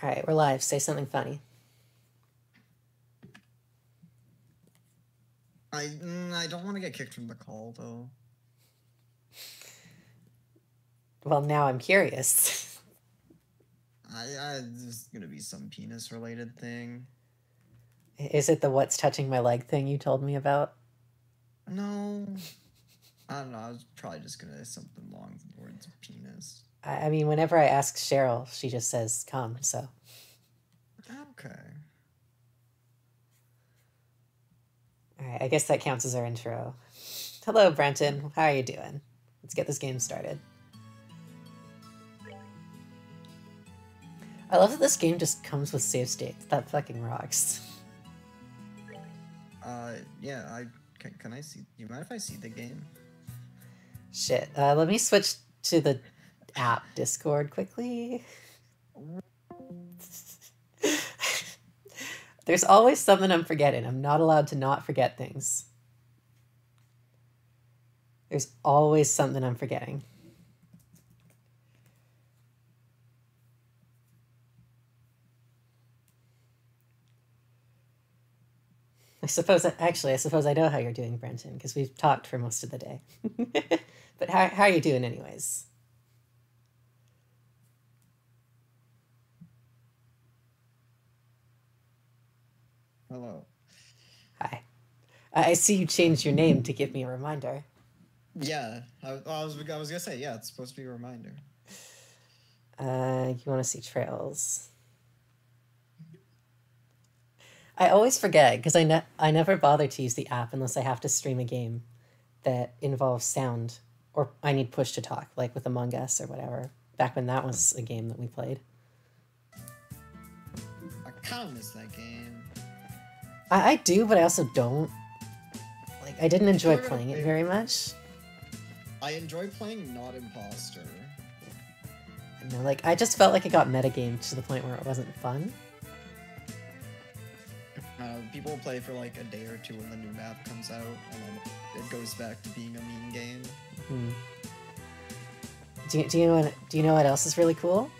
Alright, we're live. Say something funny. I don't want to get kicked from the call, though. Well, now I'm curious. There's gonna be some penis-related thing. Is it the what's touching my leg thing you told me about? No. I don't know, I was probably just gonna say something along the words of penis. I mean, whenever I ask Cheryl, she just says, come, so. Okay. Alright, I guess that counts as our intro. Hello, Brenton. How are you doing? Let's get this game started. I love that this game just comes with save states. That fucking rocks. Yeah, can I see... Do you mind if I see the game? Shit. Let me switch to the app Discord quickly. There's always something I'm forgetting. I'm not allowed to not forget things. There's always something I'm forgetting. I suppose I know how you're doing, Brenton, because we've talked for most of the day. But how are you doing anyways? Hello. Hi. I see you changed your name to give me a reminder. Yeah, I was gonna say, yeah, it's supposed to be a reminder. You want to see trails? I always forget, because I never bother to use the app unless I have to stream a game that involves sound, or I need push to talk, like with Among Us or whatever, back when that was a game that we played. I kind of miss that game. I do, but I also don't. Like, I didn't enjoy playing it very much. I enjoy playing Not Imposter. I know, like, I just felt like it got metagamed to the point where it wasn't fun. People play for like a day or two when the new map comes out, and then it goes back to being a meme game. Hmm. Do you know what else is really cool?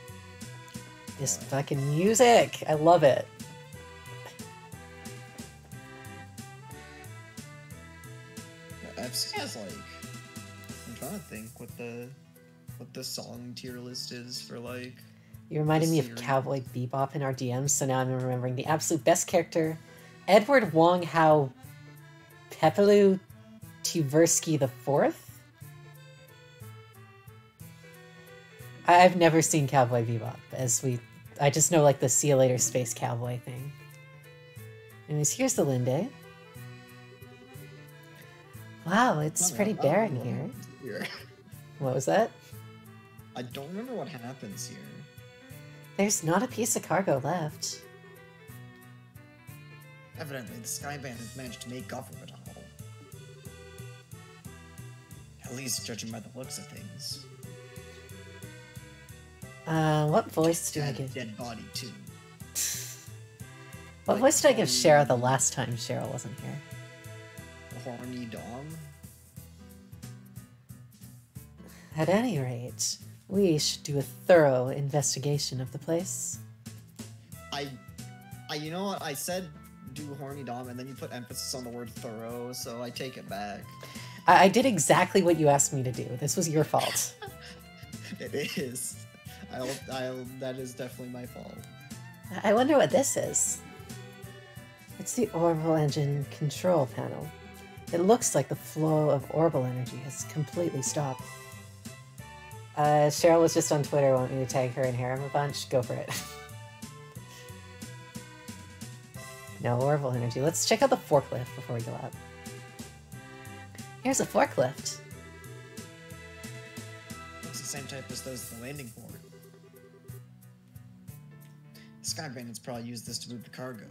This fucking music! I love it. FC has like, I'm trying to think what the song tier list is for like. You reminded me of Cowboy Bebop in our DMs, so now I'm remembering the absolute best character, Edward Wong Hao Pepelu Tversky IV? I've never seen Cowboy Bebop, I just know like the see you later space cowboy thing. Anyways, here's the Linde. Wow, it's pretty barren here. What was that? I don't remember what happens here. There's not a piece of cargo left. Evidently, the Skyband has managed to make off with it all. At least judging by the looks of things. What voice do I give? Dead body too. What voice did I give Cheryl the last time Cheryl wasn't here? Horny Dom? At any rate, we should do a thorough investigation of the place. You know what? I said do Horny Dom, and then you put emphasis on the word thorough, so I take it back. I did exactly what you asked me to do. This was your fault. It is. That is definitely my fault. I wonder what this is. It's the orbital engine control panel. It looks like the flow of orbital energy has completely stopped. Cheryl was just on Twitter, want me to tag her and Harem a bunch? Go for it. No orbital energy. Let's check out the forklift before we go out. Here's a forklift. Looks the same type as those at the landing port. Sky Bandits probably used this to move the cargo.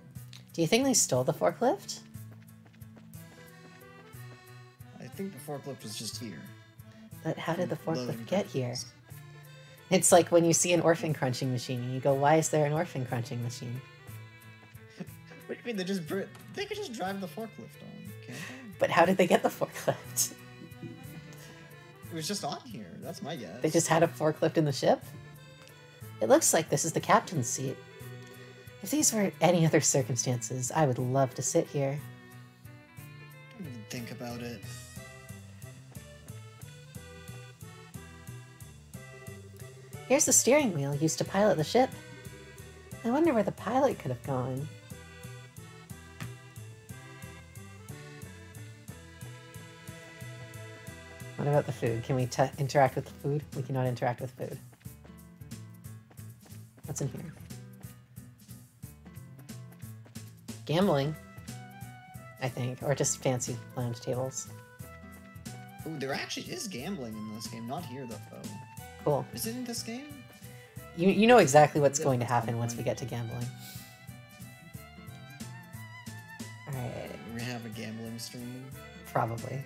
Do you think they stole the forklift? I think the forklift was just here. But how did the forklift get here? It's like when you see an orphan crunching machine and you go, why is there an orphan crunching machine? What do you mean? They could just drive the forklift on, can't they? But how did they get the forklift? It was just on here. That's my guess. They just had a forklift in the ship? It looks like this is the captain's seat. If these were any other circumstances, I would love to sit here. Think about it. Here's the steering wheel used to pilot the ship. I wonder where the pilot could have gone. What about the food? Can we interact with the food? We cannot interact with food. What's in here? Gambling, I think, or just fancy lounge tables. Ooh, there actually is gambling in this game. Not here, though. Cool. Is it in this game? You know exactly what's going to happen once we get to gambling. Alright. We're gonna have a gambling stream. Probably.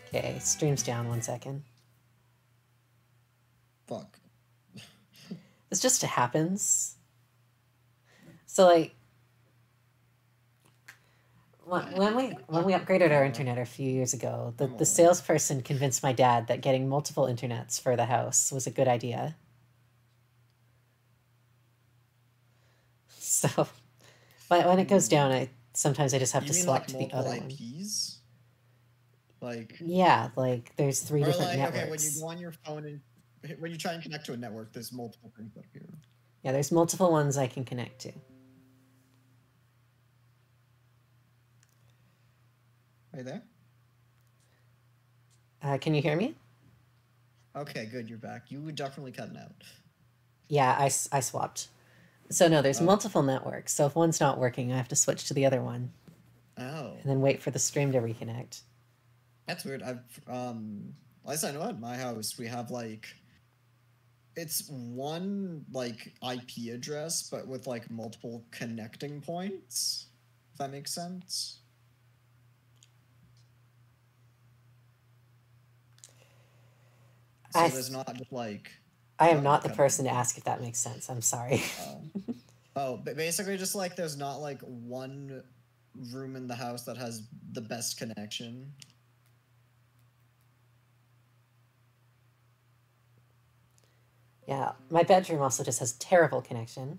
Okay, stream's down 1 second. Fuck. This just happens. So, like, when we upgraded our internet a few years ago, the salesperson convinced my dad that getting multiple internets for the house was a good idea. So, when it goes down, sometimes I just have to swap to the other one. IPs? Like, yeah, like there's 3 different networks. Okay, when you go on your phone and when you try and connect to a network, there's multiple things up here. Yeah, there's multiple ones I can connect to. Are you there? Can you hear me? Okay, good, you're back. You were definitely cutting out. Yeah, I swapped. So no, there's multiple networks. So if one's not working, I have to switch to the other one. Oh. And then wait for the stream to reconnect. That's weird. At least I know at my house we have like, it's one like IP address, but with like multiple connecting points. If that makes sense. So there's not just like... I am not the person to ask if that makes sense. I'm sorry. But basically just like there's not like one room in the house that has the best connection. Yeah, my bedroom also just has terrible connection.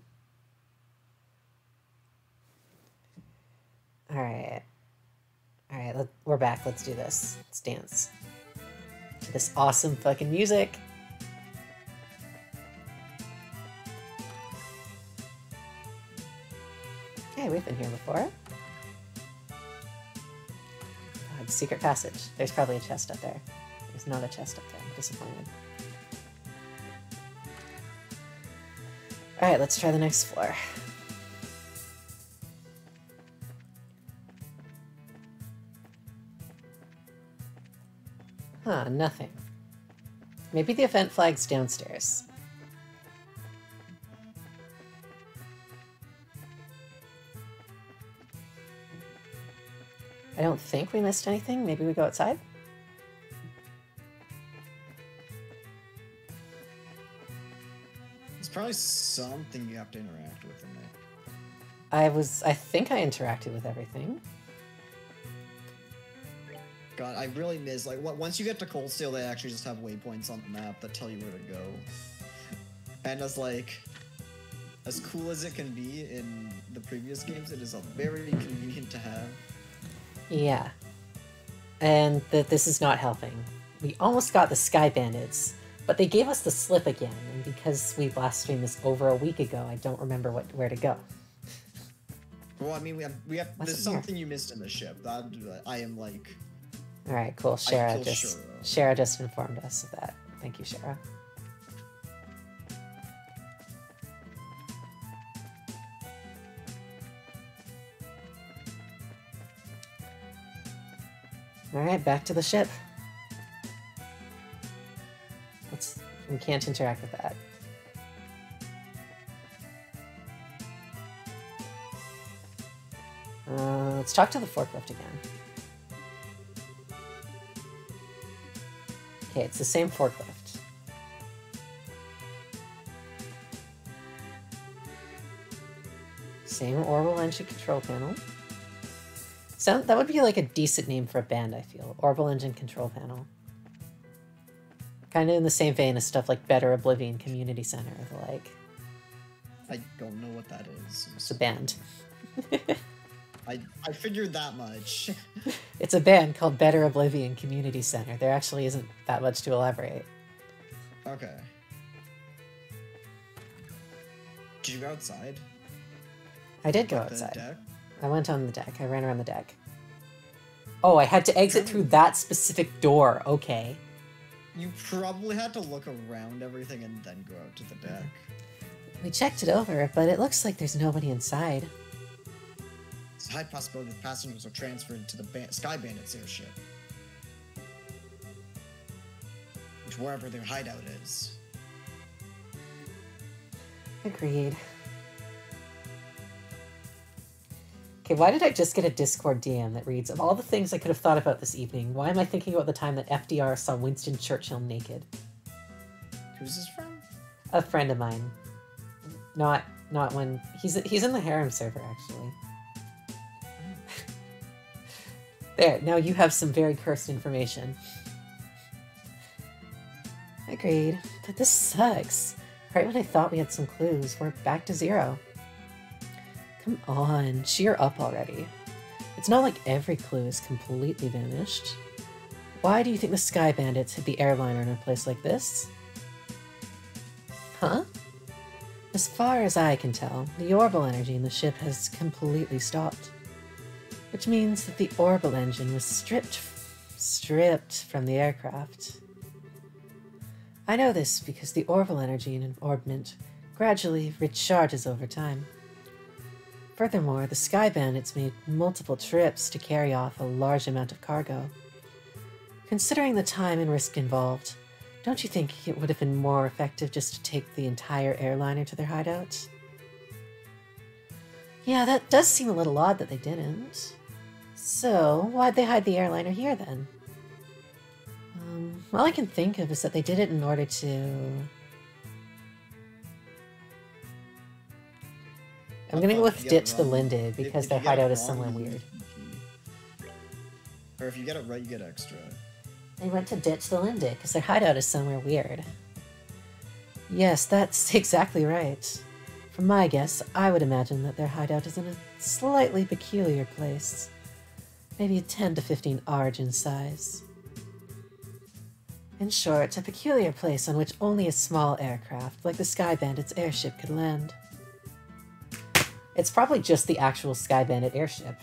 Alright. Alright, we're back. Let's do this. Let's dance. To this awesome fucking music. Hey, we've been here before. God, secret passage. There's probably a chest up there. There's not a chest up there. I'm disappointed. Alright, let's try the next floor. Huh, nothing. Maybe the event flag's downstairs. I don't think we missed anything. Maybe we go outside? There's probably something you have to interact with in there. I think I interacted with everything. God, I really miss, like, once you get to Coldsteel, they actually just have waypoints on the map that tell you where to go. And as cool as it can be in the previous games, it is a very convenient to have. Yeah. And this is not helping. We almost got the Sky Bandits, but they gave us the slip again, and because we last streamed this over a week ago, I don't remember where to go. Well, I mean, there's something you missed in the ship. I am like... Alright, cool. Shara just informed us of that. Thank you, Shara. Alright, back to the ship. We can't interact with that. Let's talk to the forklift again. Okay, it's the same forklift. Same Orbital Engine Control Panel. That would be like a decent name for a band, I feel. Orbital Engine Control Panel. Kind of in the same vein as stuff like Better Oblivion Community Center, the like. I don't know what that is. It's a band. I figured that much. It's a band called Better Oblivion Community Center. There actually isn't that much to elaborate. Okay. Did you go outside? I did go Like the outside. deck? I went on the deck. I ran around the deck. Oh, I had to exit through that specific door. Okay. You probably had to look around everything and then go out to the deck. We checked it over, but it looks like there's nobody inside. It's a high possibility the passengers are transferred to the Sky Bandits airship. Which wherever their hideout is. Agreed. Okay, why did I just get a Discord DM that reads, of all the things I could have thought about this evening, why am I thinking about the time that FDR saw Winston Churchill naked? Who's this from? A friend of mine. Not when... He's in the harem server, actually. There, now you have some very cursed information. Agreed. But this sucks. Right when I thought we had some clues, we're back to zero. Come on, cheer up already. It's not like every clue is completely vanished. Why do you think the Sky Bandits hit the airliner in a place like this? Huh? As far as I can tell, the orbital energy in the ship has completely stopped. Which means that the orbital engine was stripped from the aircraft. I know this because the orbital energy in an orbment gradually recharges over time. Furthermore, the Sky Bandits made multiple trips to carry off a large amount of cargo. Considering the time and risk involved, don't you think it would have been more effective just to take the entire airliner to their hideout? Yeah, that does seem a little odd that they didn't. So, why'd they hide the airliner here then? All I can think of is that they did it in order to... I'm gonna go with ditch the Linde because their hideout is somewhere weird. Or if you get it right, you get extra. They went to ditch the Linde because their hideout is somewhere weird. Yes, that's exactly right. From my guess, I would imagine that their hideout is in a slightly peculiar place. Maybe 10 to 15 arg in size. In short, a peculiar place on which only a small aircraft, like the Sky Bandit's airship, could land. It's probably just the actual Sky Bandit airship.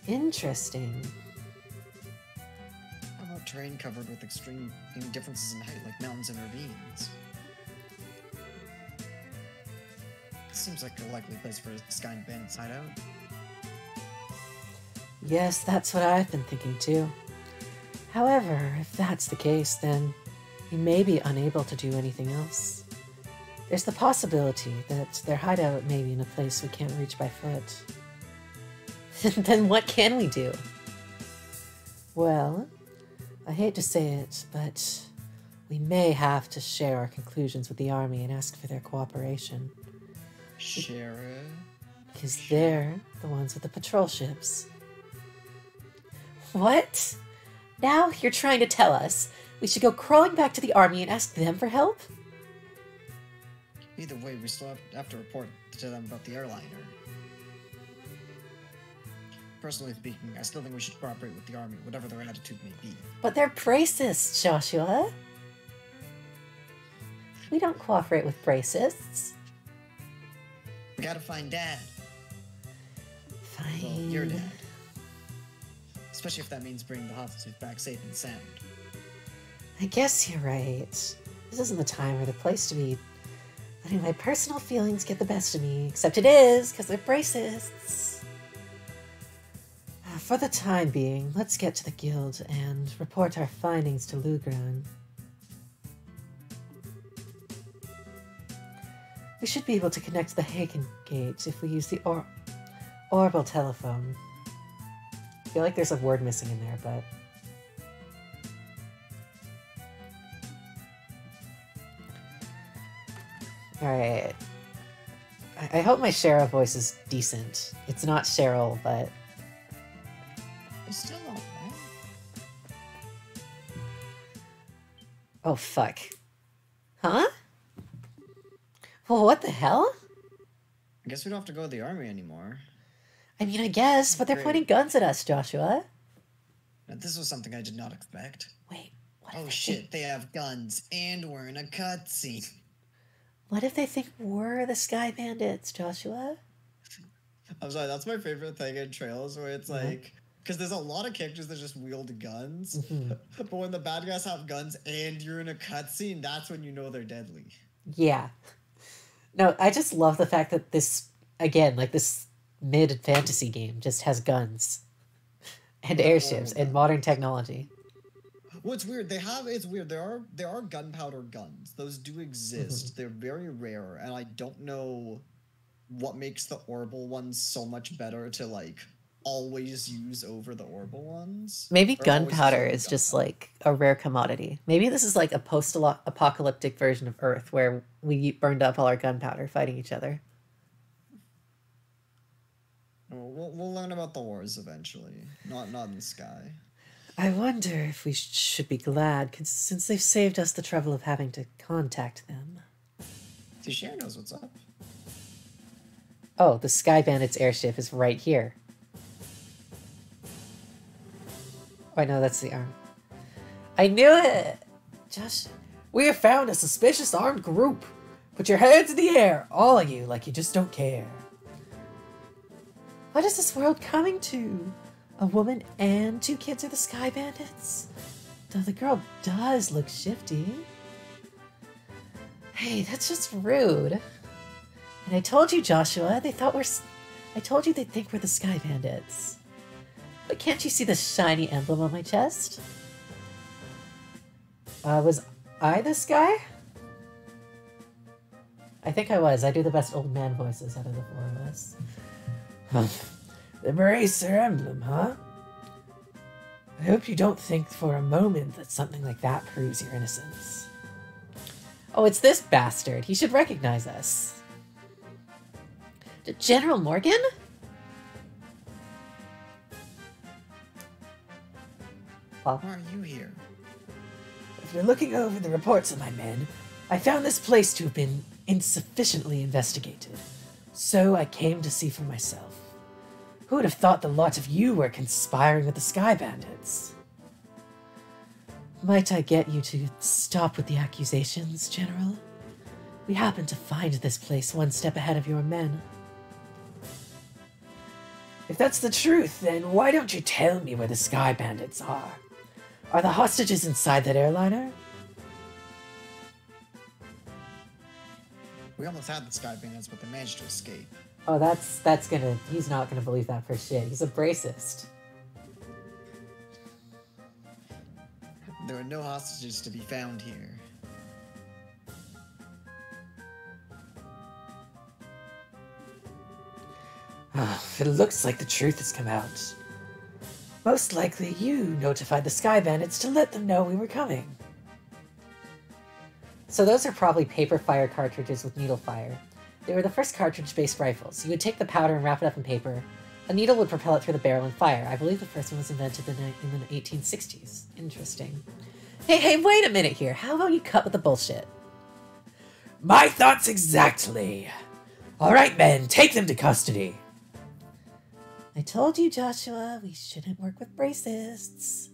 Interesting. How about terrain covered with extreme differences in height, like mountains and ravines? Seems like a likely place for a Sky Bandit's hideout. Yes, that's what I've been thinking too. However, if that's the case, then we may be unable to do anything else. There's the possibility that their hideout may be in a place we can't reach by foot. Then what can we do? Well, I hate to say it, but we may have to share our conclusions with the army and ask for their cooperation. Share it? Because they're the ones with the patrol ships. What? Now you're trying to tell us we should go crawling back to the army and ask them for help? Either way, we still have to report to them about the airliner. Personally speaking, I still think we should cooperate with the army, whatever their attitude may be. But they're bracists, Joshua. We don't cooperate with bracists. We gotta find Dad. Fine. Well, your dad. Especially if that means bringing the hostages back safe and sound. I guess you're right. This isn't the time or the place to be letting my personal feelings get the best of me, except it is, because they're bracists. For the time being, let's get to the guild and report our findings to Lugran. We should be able to connect to the Hagen Gate if we use the orbital telephone. I feel like there's a word missing in there, but... Alright. I hope my Cheryl voice is decent. It's not Cheryl, but... It's still alright. Oh, fuck. Huh? Well, what the hell? I guess we don't have to go to the army anymore. I mean, I guess, but they're Great. pointing guns at us, Joshua. Now, this was something I did not expect. Wait, what if Oh they shit, think, they have guns, and we're in a cutscene. what if they think we're the Sky Bandits, Joshua? I'm sorry, that's my favorite thing in Trails, where it's like, because there's a lot of characters that just wield guns, but when the bad guys have guns and you're in a cutscene, that's when you know they're deadly. Yeah. No, I just love the fact that this, again, like this mid-fantasy game just has guns and airships and modern technology. What's weird, it's weird, there are gunpowder guns. Those do exist. They're very rare, and I don't know what makes the Orbital ones so much better to, like, always use over the Orbital ones. Maybe Or always use gunpowder over is just gunpowder. like a rare commodity. Maybe this is like a post-apocalyptic version of Earth where we burned up all our gunpowder fighting each other. We'll learn about the wars eventually. Not in the sky. I wonder if we should be glad, since they've saved us the trouble of having to contact them. Tishare knows what's up. Oh, the Sky Bandits airship is right here. Oh, no, that's the arm. I knew it! Josh, we have found a suspicious armed group. Put your hands in the air, all of you, like you just don't care. What is this world coming to? A woman and 2 kids are the Sky Bandits? Though the girl does look shifty. Hey, that's just rude. And I told you, Joshua, I told you they'd think we're the Sky Bandits. But can't you see the shiny emblem on my chest? Was I this guy? I think I was. I do the best old man voices out of the 4 of us. The Bracer emblem, huh? I hope you don't think for a moment that something like that proves your innocence. Oh, it's this bastard. He should recognize us. General Morgan? Why are you here? After looking over the reports of my men, I found this place to have been insufficiently investigated. So I came to see for myself. Who would have thought the lot of you were conspiring with the Sky Bandits? Might I get you to stop with the accusations, General? We happen to find this place one step ahead of your men. If that's the truth, then why don't you tell me where the Sky Bandits are? Are the hostages inside that airliner? We almost had the Sky Bandits, but they managed to escape. Oh, he's not gonna believe that for shit. He's a racist. There are no hostages to be found here. It looks like the truth has come out. Most likely you notified the Sky Bandits to let them know we were coming. So those are probably paper fire cartridges with needle fire. They were the first cartridge-based rifles. You would take the powder and wrap it up in paper. A needle would propel it through the barrel and fire. I believe the first one was invented in the 1860s. Interesting. Hey, wait a minute here. How about you cut with the bullshit? My thoughts exactly. All right, men, take them to custody. I told you, Joshua, we shouldn't work with racists.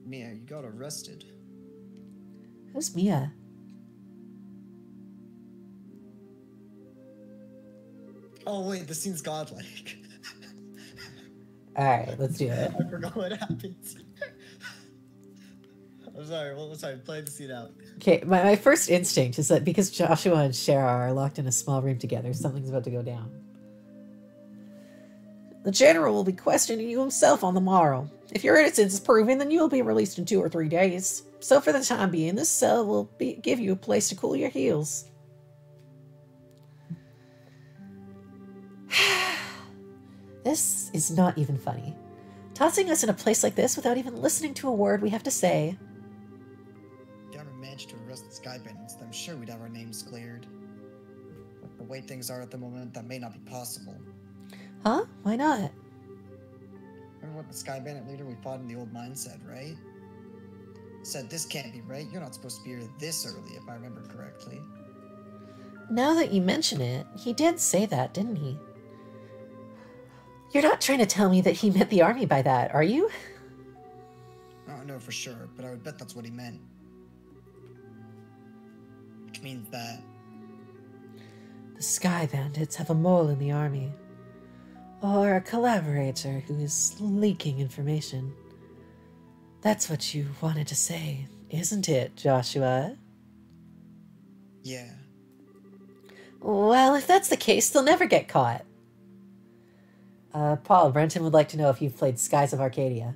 Mia, you got arrested. Who's Mia? Oh wait, this scene's godlike. Alright, let's do it. I forgot what happens. I'm sorry, play the scene out. Okay, my first instinct is that because Joshua and Shara are locked in a small room together, something's about to go down. The General will be questioning you himself on the morrow. If your innocence is proven, then you'll be released in 2 or 3 days. So for the time being, this cell will give you a place to cool your heels. This is not even funny. Tossing us in a place like this without even listening to a word we have to say. If you ever managed to arrest the Sky Bandits, then I'm sure we'd have our names cleared. But the way things are at the moment, that may not be possible. Huh? Why not? Remember what the Sky Bandit leader we fought in the old mine said, right? Said this can't be right. You're not supposed to be here this early, if I remember correctly. Now that you mention it, he did say that, didn't he? You're not trying to tell me that he meant the army by that, are you? I don't know for sure, but I would bet that's what he meant. Which means that... The Sky Bandits have a mole in the army. Or a collaborator who is leaking information. That's what you wanted to say, isn't it, Joshua? Yeah. Well, if that's the case, they'll never get caught. Paul, Brenton would like to know if you've played Skies of Arcadia.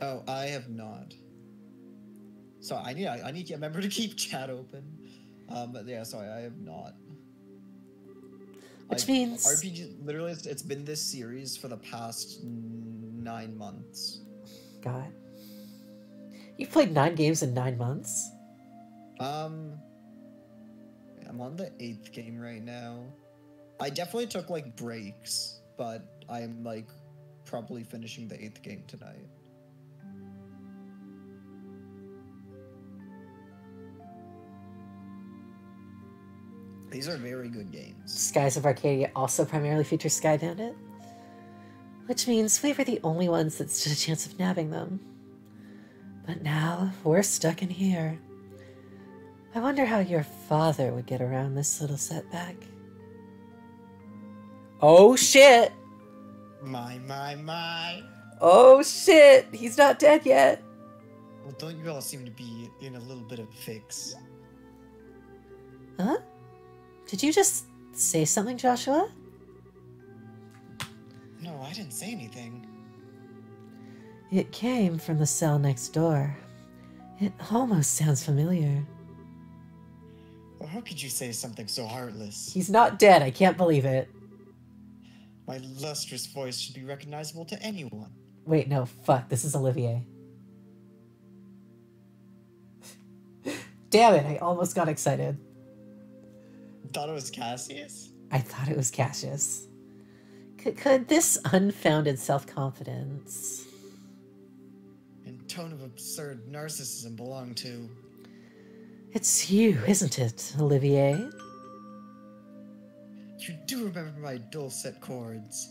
Oh, I have not. So I need to remember to keep chat open. But yeah, sorry, I have not. Which means... RPG, literally, it's been this series for the past 9 months. God. You've played 9 games in 9 months? I'm on the 8th game right now. I definitely took, like, breaks, but I'm, like, probably finishing the 8th game tonight. These are very good games. Skies of Arcadia also primarily features Sky Bandit, which means we were the only ones that stood a chance of nabbing them. But now we're stuck in here. I wonder how your father would get around this little setback. Oh shit! My. Oh shit! He's not dead yet! Well, don't you all seem to be in a little bit of a fix? Huh? Did you just say something, Joshua? No, I didn't say anything. It came from the cell next door. It almost sounds familiar. Well, how could you say something so heartless? He's not dead, I can't believe it. My lustrous voice should be recognizable to anyone. Wait, no, fuck, this is Olivier. Damn it, I almost got excited. Thought it was Cassius? I thought it was Cassius. Could this unfounded self-confidence and tone of absurd narcissism belong to... It's you, isn't it, Olivier? You do remember my dulcet chords.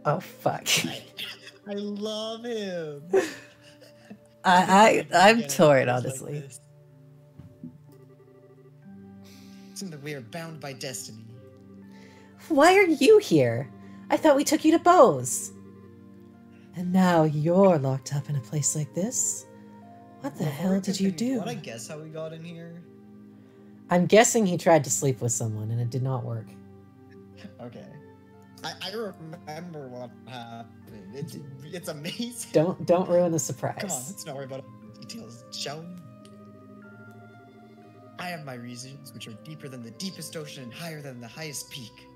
Oh, fuck. I love him. I'm torn, honestly. Like seems that we are bound by destiny. Why are you here? I thought we took you to Bose. And now you're locked up in a place like this? What the hell did you do? Want to guess how we got in here? I'm guessing he tried to sleep with someone and it did not work. Okay. I remember what happened. It's amazing. Don't ruin the surprise. Come on, let's not worry about the details, shall we? I have my reasons, which are deeper than the deepest ocean and higher than the highest peak.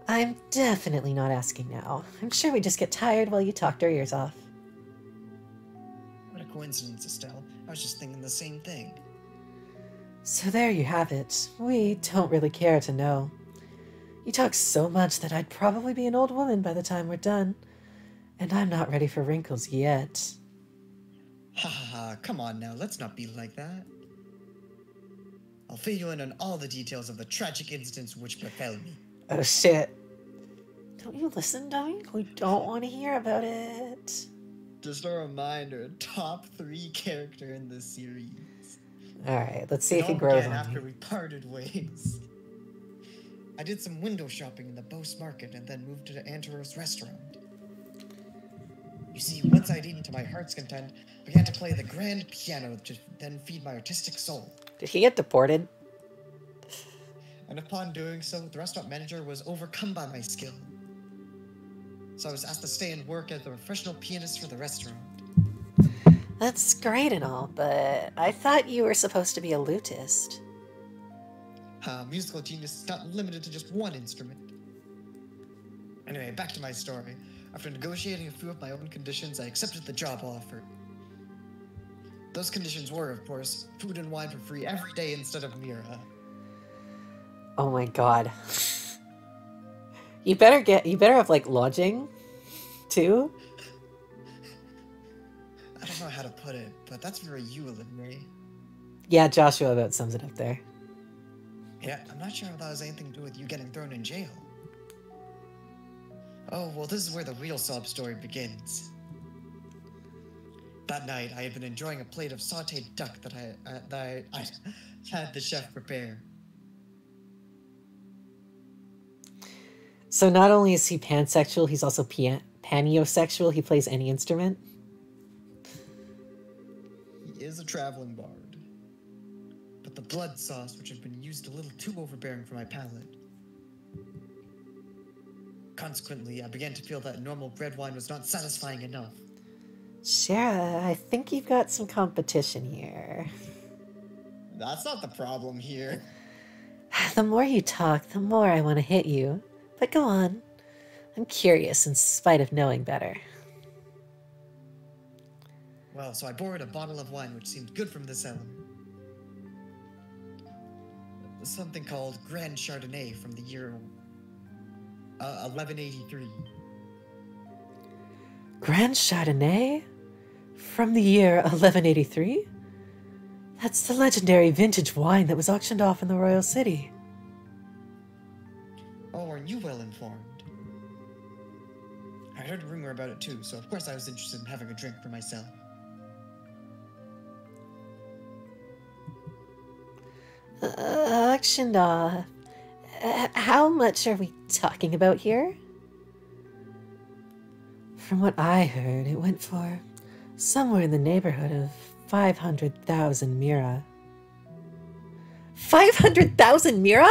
I'm definitely not asking now. I'm sure we just get tired while you talked our ears off. What a coincidence, Estelle. I was just thinking the same thing. So there you have it. We don't really care to know. You talk so much that I'd probably be an old woman by the time we're done. And I'm not ready for wrinkles yet. Ha ha ha, come on now, let's not be like that. I'll fill you in on all the details of the tragic incidents which befell me. Oh shit. Don't you listen, dummy? We don't want to hear about it. Just a reminder, top 3 character in this series. Alright, let's see if he grows on after me. we parted ways. I did some window shopping in the Bose Market and then moved to the Anteros restaurant. You see, once I'd eaten to my heart's content, I began to play the grand piano to then feed my artistic soul. Did he get deported? And upon doing so, the restaurant manager was overcome by my skill. So I was asked to stay and work as a professional pianist for the restaurant. That's great and all, but I thought you were supposed to be a lutist. Musical genius is not limited to just one instrument. Anyway, back to my story. After negotiating a few of my own conditions, I accepted the job offer. Those conditions were, of course, food and wine for free every day instead of Mira. Oh my god. You better have like lodging too. to put it, but that's very you, Olivia. Yeah, Joshua about sums it up there. Yeah, I'm not sure if that has anything to do with you getting thrown in jail. Oh, well, this is where the real sob story begins. That night, I had been enjoying a plate of sautéed duck that I had the chef prepare. So not only is he pansexual, he's also paniosexual. He plays any instrument. He is a traveling bard. But the blood sauce, which had been used a little too overbearing for my palate. Consequently, I began to feel that normal red wine was not satisfying enough. Shara, I think you've got some competition here. That's not the problem here. The more you talk, the more I want to hit you. But go on. I'm curious in spite of knowing better. Well, so I borrowed a bottle of wine which seemed good from the cellar. Something called Grand Chardonnay from the year 1183. Grand Chardonnay? From the year 1183? That's the legendary vintage wine that was auctioned off in the Royal City. Oh, aren't you well informed? I heard a rumor about it too, so of course I was interested in having a drink for myself. Auctioned off. How much are we talking about here? From what I heard, it went for somewhere in the neighborhood of 500,000 mira. 500,000 mira?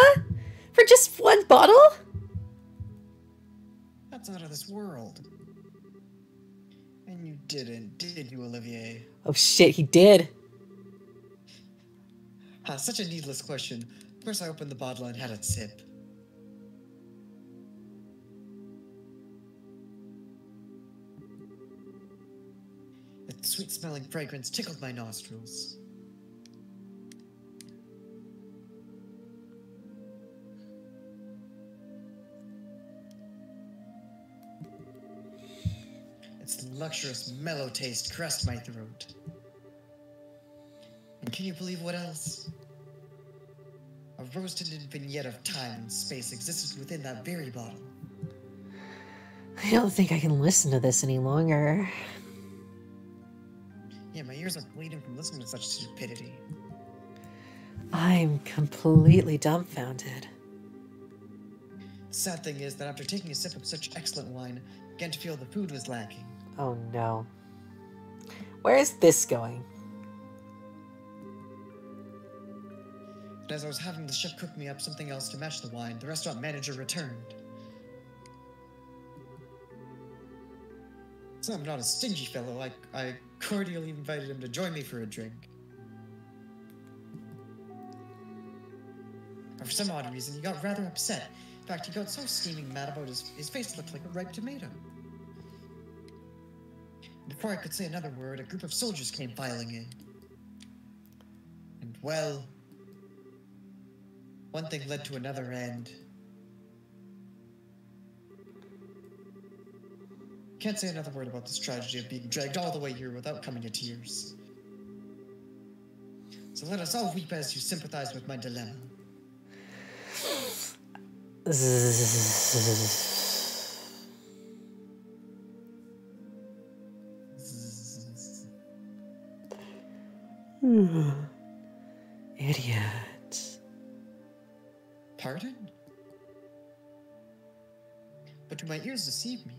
For just one bottle? That's out of this world. And you didn't, did you, Olivier? Oh shit, he did. Such a needless question. Of course I opened the bottle and had a sip. Its sweet-smelling fragrance tickled my nostrils. Its luxurious, mellow taste caressed my throat. And can you believe what else? A rose-tinted vignette of time and space existed within that very bottle. I don't think I can listen to this any longer. Yeah, my ears are bleeding from listening to such stupidity. I'm completely dumbfounded. The sad thing is that after taking a sip of such excellent wine, I began to feel the food was lacking. Oh no. Where is this going? And as I was having the chef cook me up something else to match the wine, the restaurant manager returned. So I'm not a stingy fellow. I cordially invited him to join me for a drink. But for some odd reason, he got rather upset. In fact, he got so steaming mad about his face looked like a ripe tomato. Before I could say another word, a group of soldiers came filing in. And well, one thing led to another, and can't say another word about this tragedy of being dragged all the way here without coming to tears. So let us all weep as you sympathize with my dilemma. Idiot. Pardon? But do my ears deceive me?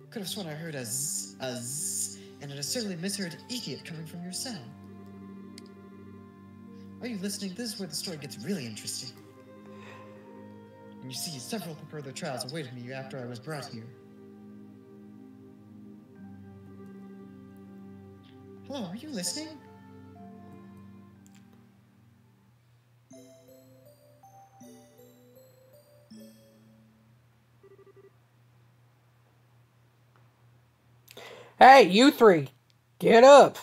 Could have sworn I heard a zzz, and I necessarily misheard idiot coming from your cell. Are you listening? This is where the story gets really interesting. And you see, several further trials awaited me after I was brought here. Hello, are you listening? Hey, you three, get up.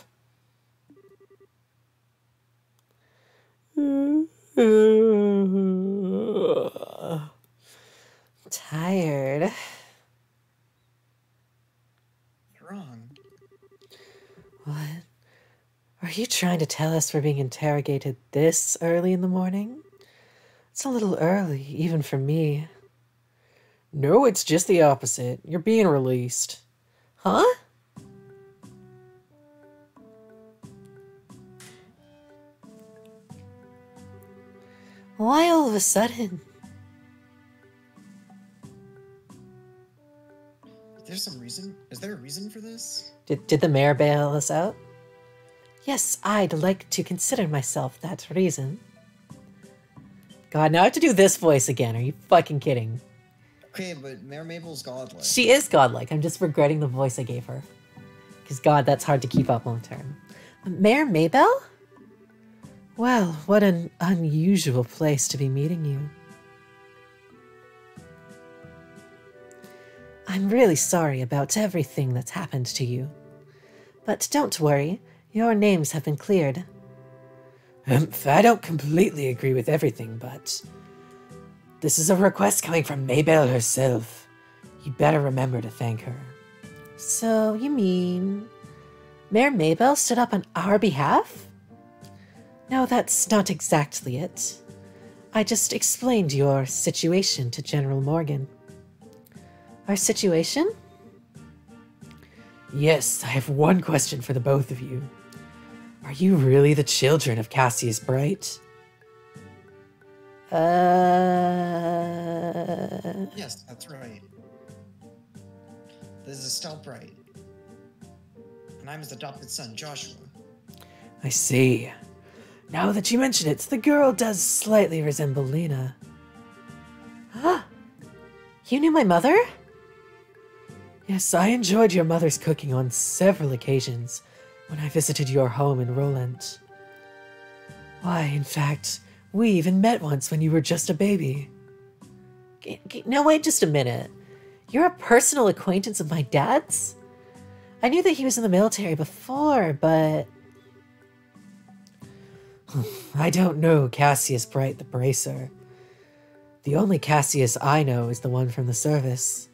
Tired. You're wrong. What? Are you trying to tell us we're being interrogated this early in the morning? It's a little early, even for me. No, it's just the opposite. You're being released. Huh? Why all of a sudden? There's some reason? Is there a reason for this? Did the mayor bail us out? Yes, I'd like to consider myself that reason. God, now I have to do this voice again. Are you fucking kidding? Okay, but Mayor Mabel's godlike. She is godlike. I'm just regretting the voice I gave her. Because, God, that's hard to keep up long term. Mayor Maybell? Well, what an unusual place to be meeting you. I'm really sorry about everything that's happened to you. But don't worry, your names have been cleared. I don't completely agree with everything, but this is a request coming from Maybell herself. You better remember to thank her. So, you mean Mayor Maybell stood up on our behalf? No, that's not exactly it. I just explained your situation to General Morgan. Our situation? Yes, I have one question for the both of you. Are you really the children of Cassius Bright? Yes, that's right. This is Estelle Bright. And I'm his adopted son, Joshua. I see. Now that you mention it, the girl does slightly resemble Lena. Huh? You knew my mother? Yes, I enjoyed your mother's cooking on several occasions when I visited your home in Roland. Why, in fact, we even met once when you were just a baby. Now wait just a minute. You're a personal acquaintance of my dad's? I knew that he was in the military before, but I don't know Cassius Bright the Bracer. The only Cassius I know is the one from the service.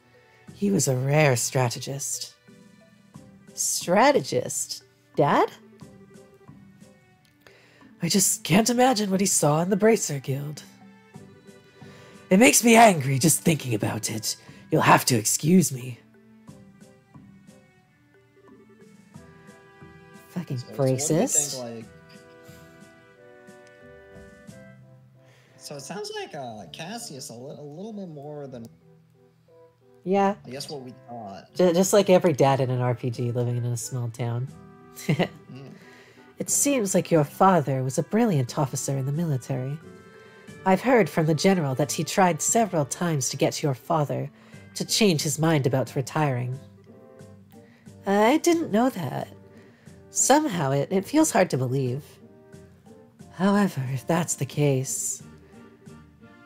He was a rare strategist. Strategist? Dad? I just can't imagine what he saw in the Bracer Guild. It makes me angry just thinking about it. You'll have to excuse me. Fucking racist. So it sounds like Cassius a little bit more than, Yeah. I guess, what we thought. Just like every dad in an RPG living in a small town. It seems like your father was a brilliant officer in the military. I've heard from the general that he tried several times to get your father to change his mind about retiring. I didn't know that. Somehow it feels hard to believe. However, if that's the case,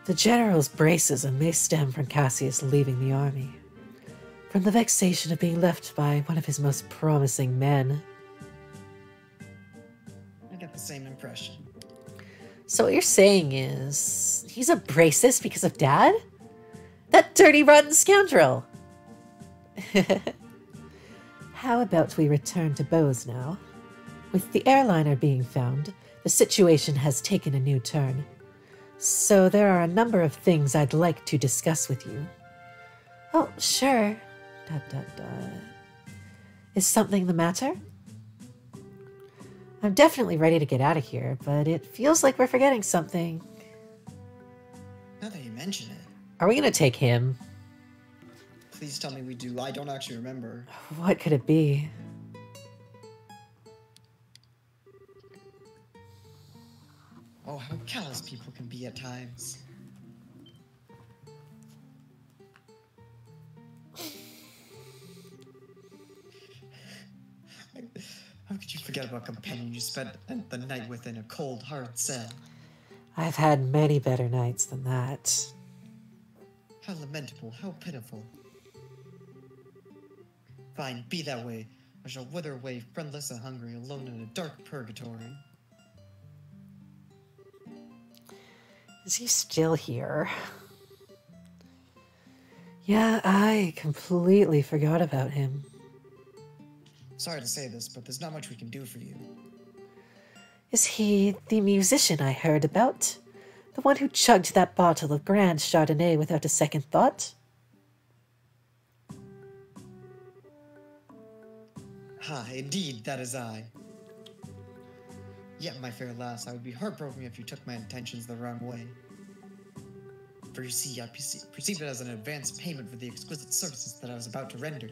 the general's bracism may stem from Cassius leaving the army, from the vexation of being left by one of his most promising men. I get the same impression. So what you're saying is, he's a bracist because of Dad? That dirty, rotten scoundrel! How about we return to Bose now? With the airliner being found, the situation has taken a new turn. So there are a number of things I'd like to discuss with you. Oh, sure. ... Is something the matter? I'm definitely ready to get out of here, but it feels like we're forgetting something. Now that you mention it. Are we gonna take him? Please tell me we do. I don't actually remember. What could it be? Oh, how callous people can be at times. How could you forget about a companion you spent the night with in a cold, hard cell? I've had many better nights than that. How lamentable, how pitiful. Fine, be that way. I shall wither away, friendless and hungry, alone in a dark purgatory. Is he still here? Yeah, I completely forgot about him. Sorry to say this, but there's not much we can do for you. Is he the musician I heard about? The one who chugged that bottle of Grand Chardonnay without a second thought? Ha, indeed, that is I. Yet, my fair lass, I would be heartbroken if you took my intentions the wrong way. For you see, I perceived it as an advance payment for the exquisite services that I was about to render.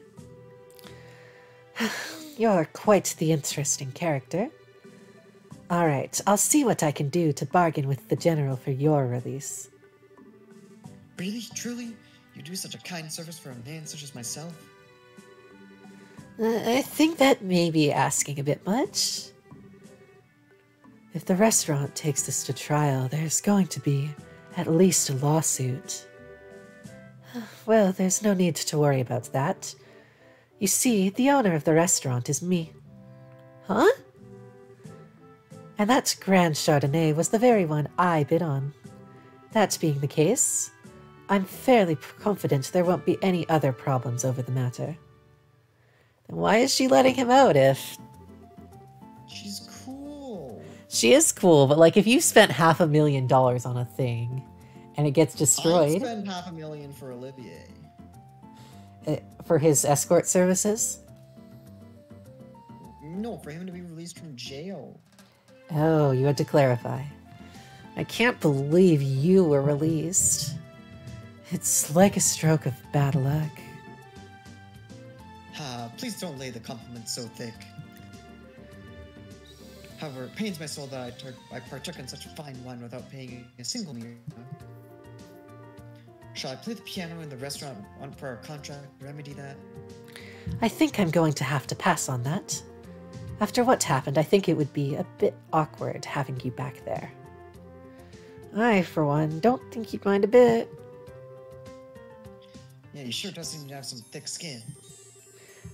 You're quite the interesting character. All right, I'll see what I can do to bargain with the General for your release. Really? Truly? You do such a kind service for a man such as myself? I think that may be asking a bit much. If the restaurant takes this to trial, there's going to be at least a lawsuit. Well, there's no need to worry about that. You see, the owner of the restaurant is me. Huh? And that Grand Chardonnay was the very one I bid on. That being the case, I'm fairly confident there won't be any other problems over the matter. Then why is she letting him out if... She's cool. She is cool, but like if you spent $500,000 on a thing and it gets destroyed... I'd spend $500,000 for Olivier. For his escort services? No, for him to be released from jail. Oh, you had to clarify. I can't believe you were released. It's like a stroke of bad luck. Please don't lay the compliments so thick. However, it pains my soul that I partook in such fine wine without paying a single meal. Shall I play the piano in the restaurant on for our contract to remedy that? I think I'm going to have to pass on that. After what happened, I think it would be a bit awkward having you back there. I, for one, don't think you'd mind a bit. Yeah, you sure does seem to have some thick skin.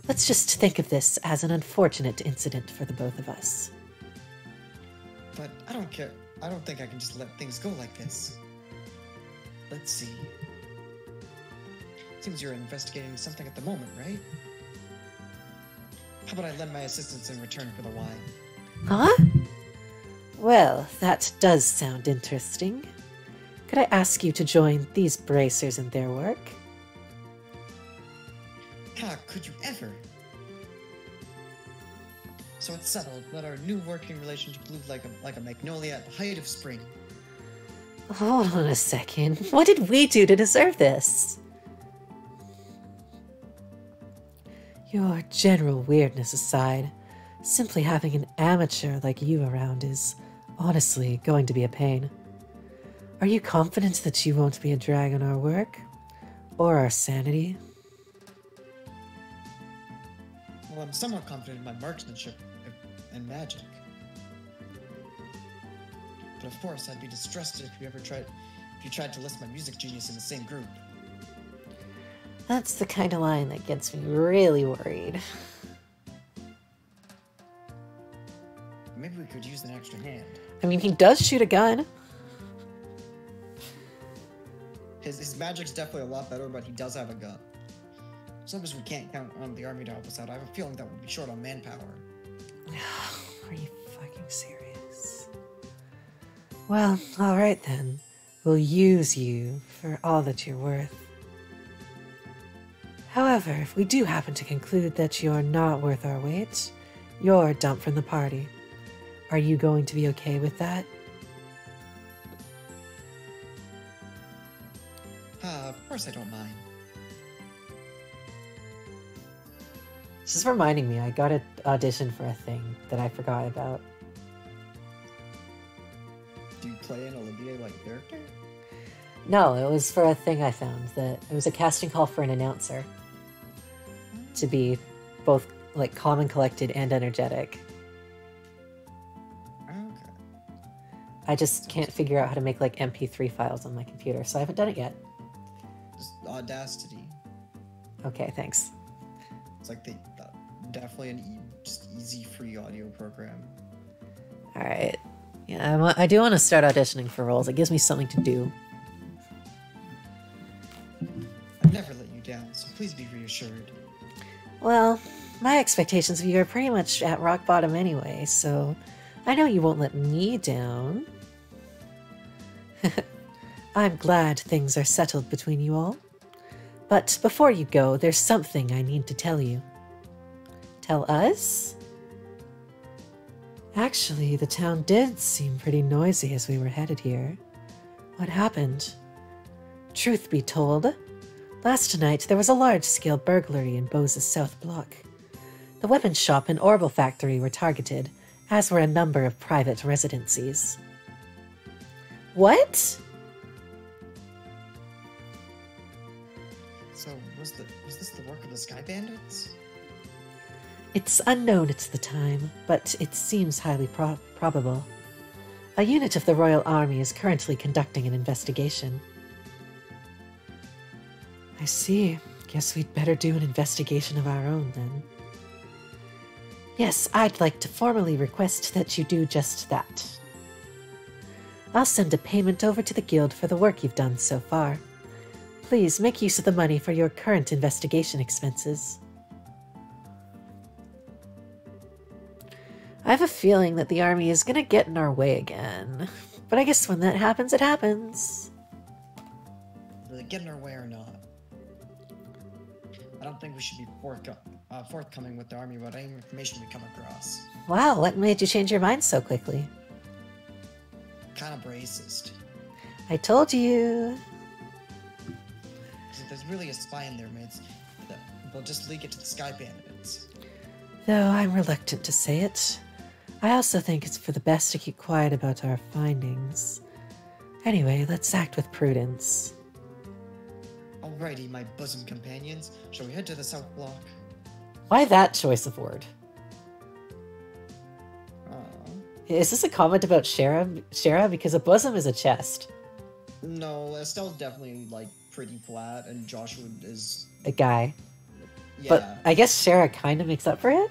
Let's just think of this as an unfortunate incident for the both of us. But I don't care. I don't think I can just let things go like this. Let's see. Seems you're investigating something at the moment, right? How about I lend my assistance in return for the wine? Huh? Well, that does sound interesting. Could I ask you to join these bracers in their work? How could you ever? So it's settled. Let our new working relationship bloom like a magnolia at the height of spring. Hold on a second. What did we do to deserve this? Your general weirdness aside, simply having an amateur like you around is honestly going to be a pain. Are you confident that you won't be a drag on our work? Or our sanity? Well, I'm somewhat confident in my marksmanship and magic. But of course, I'd be distrusted if you tried to list my music genius in the same group. That's the kind of line that gets me really worried. Maybe we could use an extra hand. I mean, he does shoot a gun. His magic's definitely a lot better, but he does have a gun. As long as we can't count on the army to help us out, I have a feeling that we'll be short on manpower. Are you fucking serious? Well, alright then. We'll use you for all that you're worth. However, if we do happen to conclude that you're not worth our wait, you're dumped from the party. Are you going to be okay with that? Of course I don't mind. This is reminding me, I got an audition for a thing that I forgot about. Do you play an Olivier-like character? No, it was for a thing I found. That it was a casting call for an announcer. To be both like calm and collected and energetic. Okay. I just can't figure out how to make like MP3 files on my computer, so I haven't done it yet. Just Audacity. Okay, thanks. It's like definitely just easy free audio program. Alright. Yeah, I do want to start auditioning for roles. It gives me something to do. I've never let you down, so please be reassured. Well, my expectations of you are pretty much at rock bottom anyway, so I know you won't let me down. I'm glad things are settled between you all. But before you go, there's something I need to tell you. Tell us? Actually, the town did seem pretty noisy as we were headed here. What happened? Truth be told, last night there was a large-scale burglary in Bose's South Block. The weapons shop and Orbital factory were targeted, as were a number of private residencies. What? So, was this the work of the Sky Bandits? It's unknown at the time, but it seems highly probable. A unit of the Royal Army is currently conducting an investigation. I see. Guess we'd better do an investigation of our own, then. Yes, I'd like to formally request that you do just that. I'll send a payment over to the Guild for the work you've done so far. Please make use of the money for your current investigation expenses. I have a feeling that the army is going to get in our way again. But I guess when that happens, it happens. Whether they get in our way or not. I don't think we should be forthcoming with the army about any information we come across. Wow, what made you change your mind so quickly? Kind of racist. I told you. If there's really a spy in their midst, they'll just leak it to the Sky Bandits. Though I'm reluctant to say it. I also think it's for the best to keep quiet about our findings. Anyway, let's act with prudence. Alrighty, my bosom companions. Shall we head to the South Block? Why that choice of word? Is this a comment about Shara? Because a bosom is a chest. No, Estelle's definitely, like, pretty flat, and Joshua is... A guy. Yeah. But I guess Shara kind of makes up for it?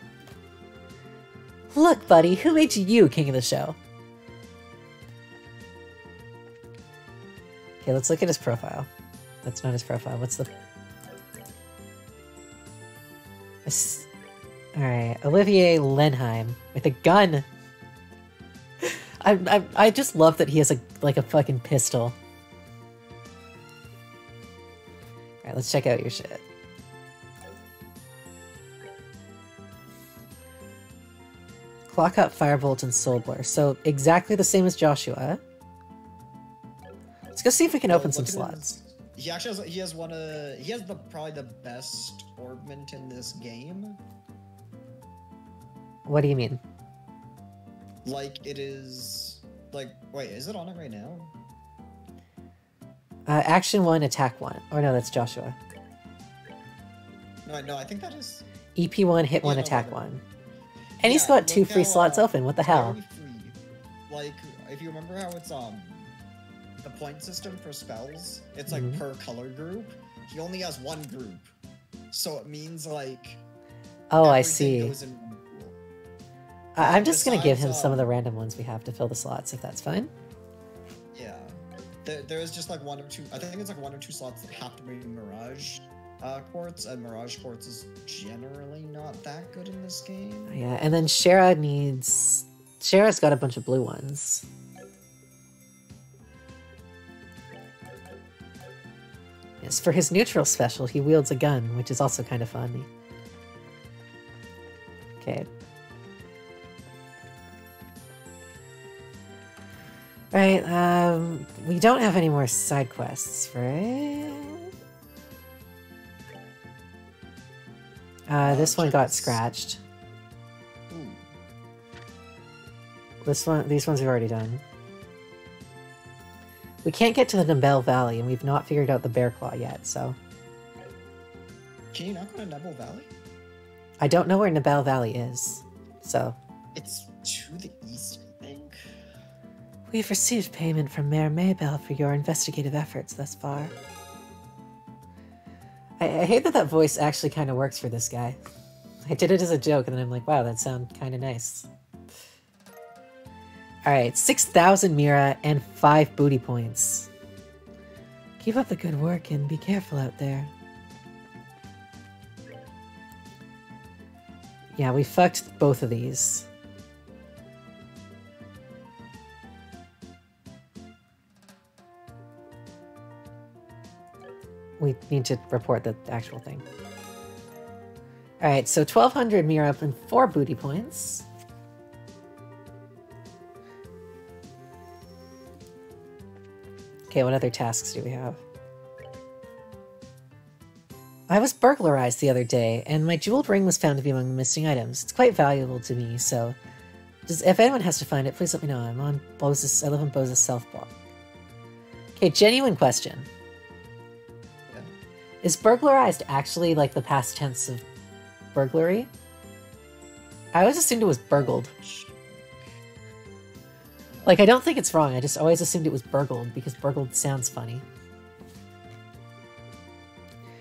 Look, buddy, who made you king of the show? Okay, let's look at his profile. That's not his profile. What's the... Alright, Olivier Lenheim with a gun. I just love that he has a fucking pistol. Alright, let's check out your shit. Clock Up, Firebolt, and Soulblur. So exactly the same as Joshua. Let's go see if we can open some slots. He actually has, he has probably the best orbment in this game. What do you mean? Like, it is... Like, wait, is it on it right now? Action 1, Attack 1. Or no, that's Joshua. No, I think that is... EP1, Hit 1, Attack 1. And he's got 2 free slots open, what the hell? Like, if you remember how it's, the point system for spells, it's like per color group. He only has 1 group. So it means, like... Oh, I see. Goes in one pool. I'm just gonna give him some of the random ones we have to fill the slots, if that's fine. Yeah. There is just like 1 or 2, I think it's like 1 or 2 slots that have to be Mirage Quartz, and Mirage Quartz is generally not that good in this game. Yeah, and then Shara's got a bunch of blue ones. Yes, for his neutral special, he wields a gun, which is also kind of fun. Okay. Right, we don't have any more side quests, right? This one got scratched. Ooh. These ones we've already done. We can't get to the Nibel Valley, and we've not figured out the Bear Claw yet, so... Can you not go to Nibel Valley? I don't know where Nibel Valley is, so... It's to the east, I think? We've received payment from Mayor Maybell for your investigative efforts thus far. I hate that that voice actually kind of works for this guy. I did it as a joke, and then I'm like, wow, that sounds kind of nice. Alright, 6,000 Mira and 5 booty points. Keep up the good work and be careful out there. Yeah, we fucked both of these. We need to report the actual thing. Alright, so 1200 mirror up and 4 booty points. Okay, what other tasks do we have? I was burglarized the other day, and my jeweled ring was found to be among the missing items. It's quite valuable to me, so if anyone has to find it, please let me know. I live on Bose's South Block. Okay, genuine question. Yeah. Is burglarized actually like the past tense of burglary? I always assumed it was burgled. Like, I don't think it's wrong. I just always assumed it was burgled because burgled sounds funny.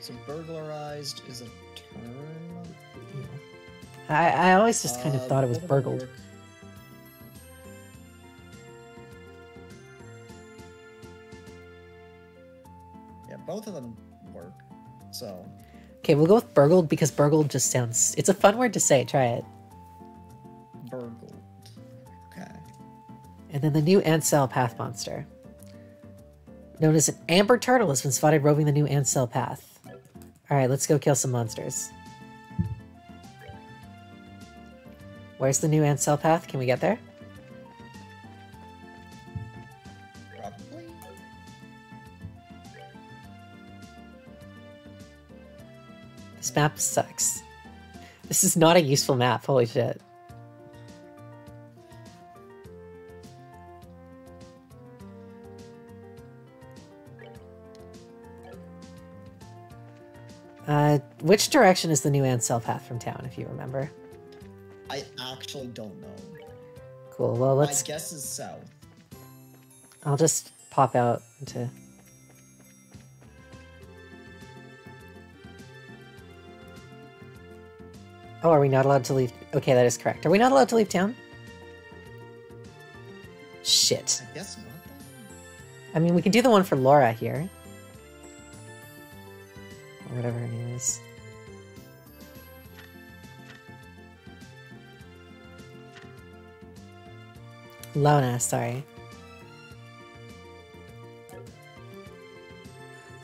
So burglarized is a term? I always just kind of thought it was burgled. Work. Yeah, both of them work. So. Okay, we'll go with burgled because burgled just sounds... It's a fun word to say. Try it. Burgled. Okay. And then the new Ancel Path monster. Known as an amber turtle has been spotted roving the new Ancel Path. Alright, let's go kill some monsters. Where's the new Ancel Path? Can we get there? Probably. This map sucks. This is not a useful map, holy shit. Which direction is the new Ancel Path from town, if you remember? I actually don't know. Cool, well let's... My guess is south. I'll just pop out into... Oh, are we not allowed to leave? Okay, that is correct. Are we not allowed to leave town? Shit. I guess not. I mean, we can do the one for Laura here. Or whatever her name is. Lona, sorry.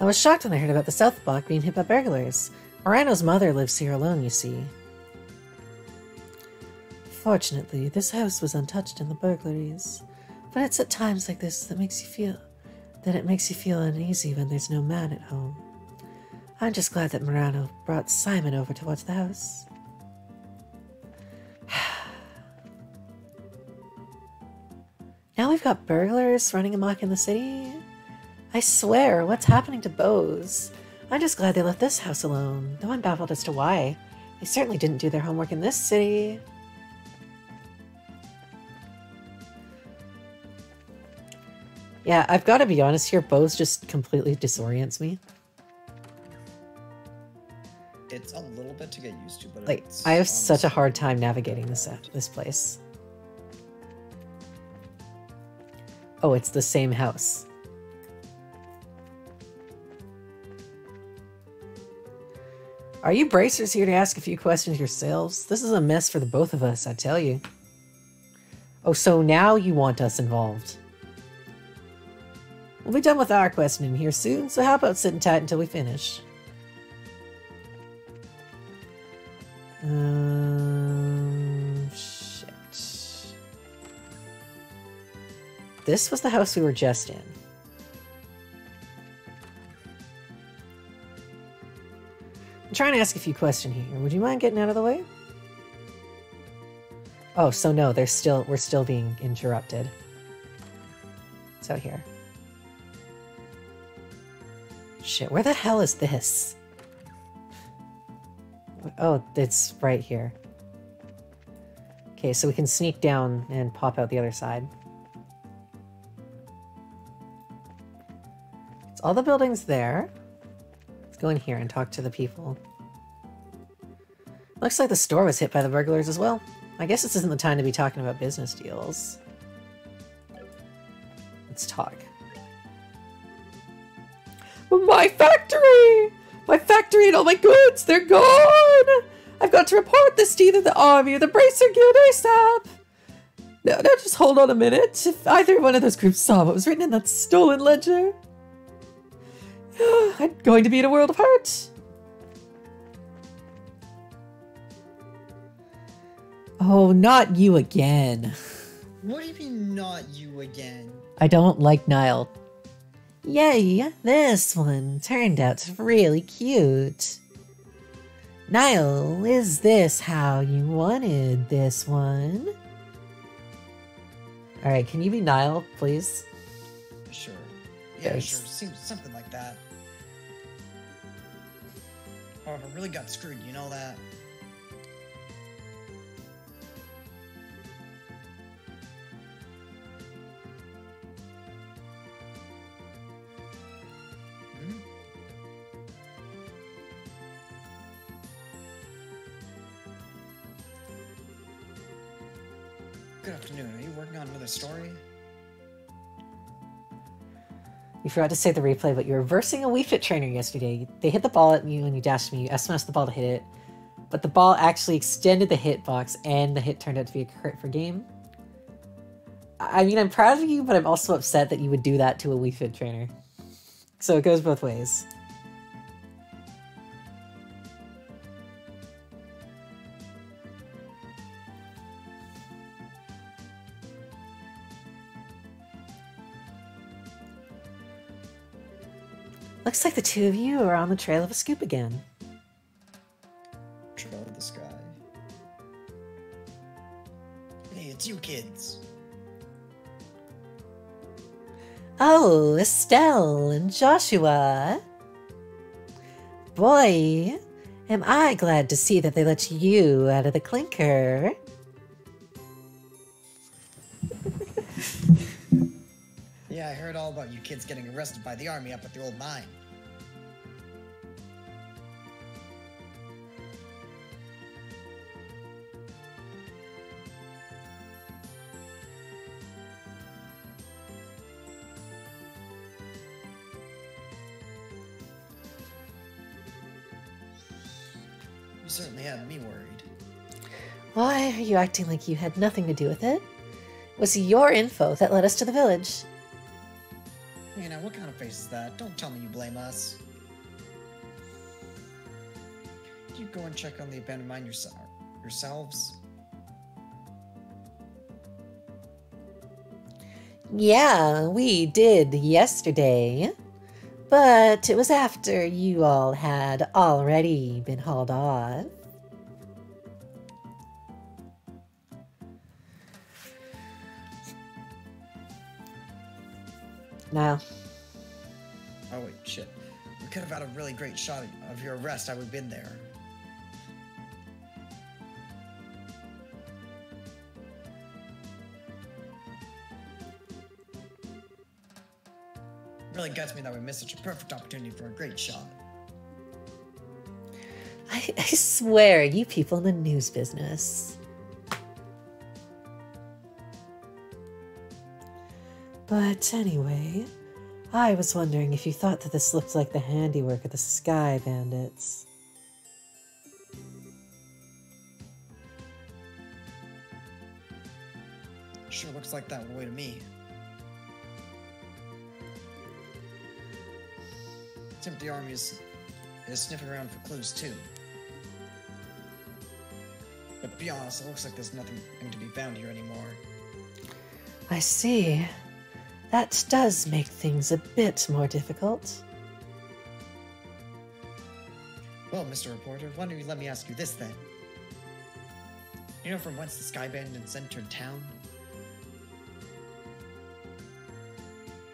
I was shocked when I heard about the South Block being hit by burglars. Morano's mother lives here alone, you see. Fortunately, this house was untouched in the burglaries. But it's at times like this that it makes you feel uneasy when there's no man at home. I'm just glad that Morano brought Simon over to watch the house. Now we've got burglars running amok in the city? I swear, what's happening to Bose? I'm just glad they left this house alone, though I'm baffled as to why. They certainly didn't do their homework in this city. Yeah, I've got to be honest here, Bose just completely disorients me. It's a little bit to get used to, but Like, it's I have such a hard time navigating this place. Oh, it's the same house. Are you bracers here to ask a few questions yourselves? This is a mess for the both of us, I tell you. Oh, so now you want us involved. We'll be done with our questioning here soon, so how about sitting tight until we finish? Shit. This was the house we were just in. I'm trying to ask a few questions here. Would you mind getting out of the way? Oh, so no, we're still being interrupted. It's out here. Shit, where the hell is this? Oh, it's right here. Okay, so we can sneak down and pop out the other side. It's all the buildings there. Let's go in here and talk to the people. Looks like the store was hit by the burglars as well. I guess this isn't the time to be talking about business deals. Let's talk. My factory! My factory and all my goods, they're gone! I've got to report this to either the army or the Bracer Guild ASAP! No, just hold on a minute. If either one of those groups saw what was written in that stolen ledger, I'm going to be in a world of hurt. Oh, not you again. What do you mean, not you again? I don't like Niall. Yay, this one turned out really cute. Niall, is this how you wanted this one? Alright, can you be Niall, please? Sure. Yeah, Thanks. sure. Seems something like that. Oh, I really got screwed, you know that? Hmm? Good afternoon. Are you working on another story? You forgot to say the replay, but you were versing a Wii Fit trainer yesterday. They hit the ball at you and you dashed me. You SMS the ball to hit it, but the ball actually extended the hitbox and the hit turned out to be a crit for game. I mean, I'm proud of you, but I'm also upset that you would do that to a Wii Fit trainer. So it goes both ways. Looks like the two of you are on the trail of a scoop again. Trail of the sky. Hey, it's you kids. Oh, Estelle and Joshua. Boy, am I glad to see that they let you out of the clinker. Yeah, I heard all about you kids getting arrested by the army up at the old mine. You certainly had me worried. Why are you acting like you had nothing to do with it? It was your info that led us to the village. Hey, now what kind of face is that? Don't tell me you blame us. Did you go and check on the abandoned mine yourselves? Yeah, we did yesterday. But it was after you all had already been hauled off. Now. Oh wait, shit. We could have had a really great shot of your arrest had we been there. Really gets me that we missed such a perfect opportunity for a great shot. I swear, you people in the news business. But anyway, I was wondering if you thought that this looked like the handiwork of the Sky Bandits. Sure looks like that way to me. Seems the army is sniffing around for clues too. But to be honest, it looks like there's nothing to be found here anymore. I see. That does make things a bit more difficult. Well, Mr. Reporter, why don't you let me ask you this then? You know from whence the Sky Bandits entered town?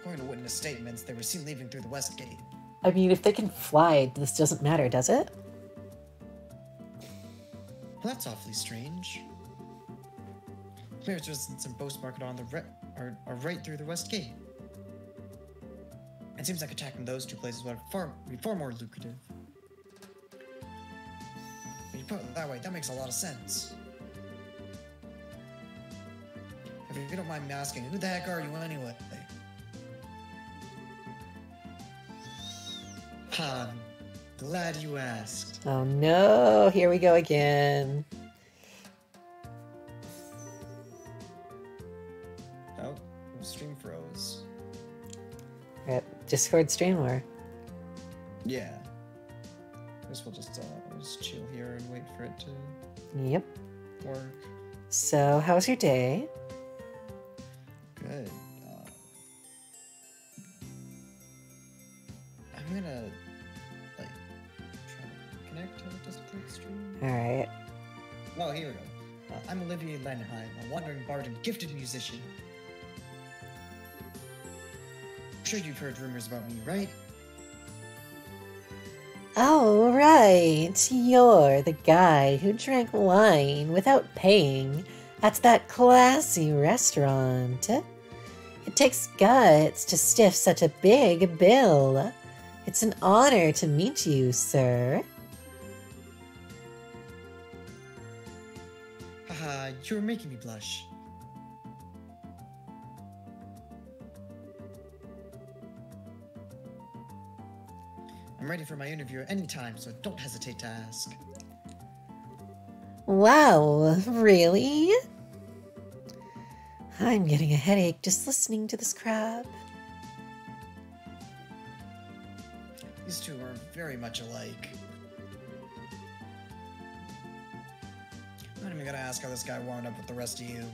According to witness statements, they were seen leaving through the west gate. I mean, if they can fly, this doesn't matter, does it? Well, that's awfully strange. Players' residence and postmarket on the are right through the west gate. It seems like attacking those two places would be far more lucrative. When you put it that way, that makes a lot of sense. If you don't mind me asking, who the heck are you anyway? Glad you asked. Oh no, here we go again. Oh, stream froze. Right, Discord Streamer. Yeah. I guess we'll just chill here and wait for it to Yep. work. So, how was your day? Good. I'm gonna like try to connect to the Discord stream. Alright. Oh, here we go. I'm Olivia Lenheim, a wandering bard and gifted musician. I'm sure you've heard rumors about me, right? Oh, right. You're the guy who drank wine without paying at that classy restaurant. It takes guts to stiff such a big bill. It's an honor to meet you, sir. Haha, you're making me blush. I'm ready for my interview at any time, so don't hesitate to ask. Wow, really? I'm getting a headache just listening to this crap. These two are very much alike. I'm not even gonna ask how this guy wound up with the rest of you.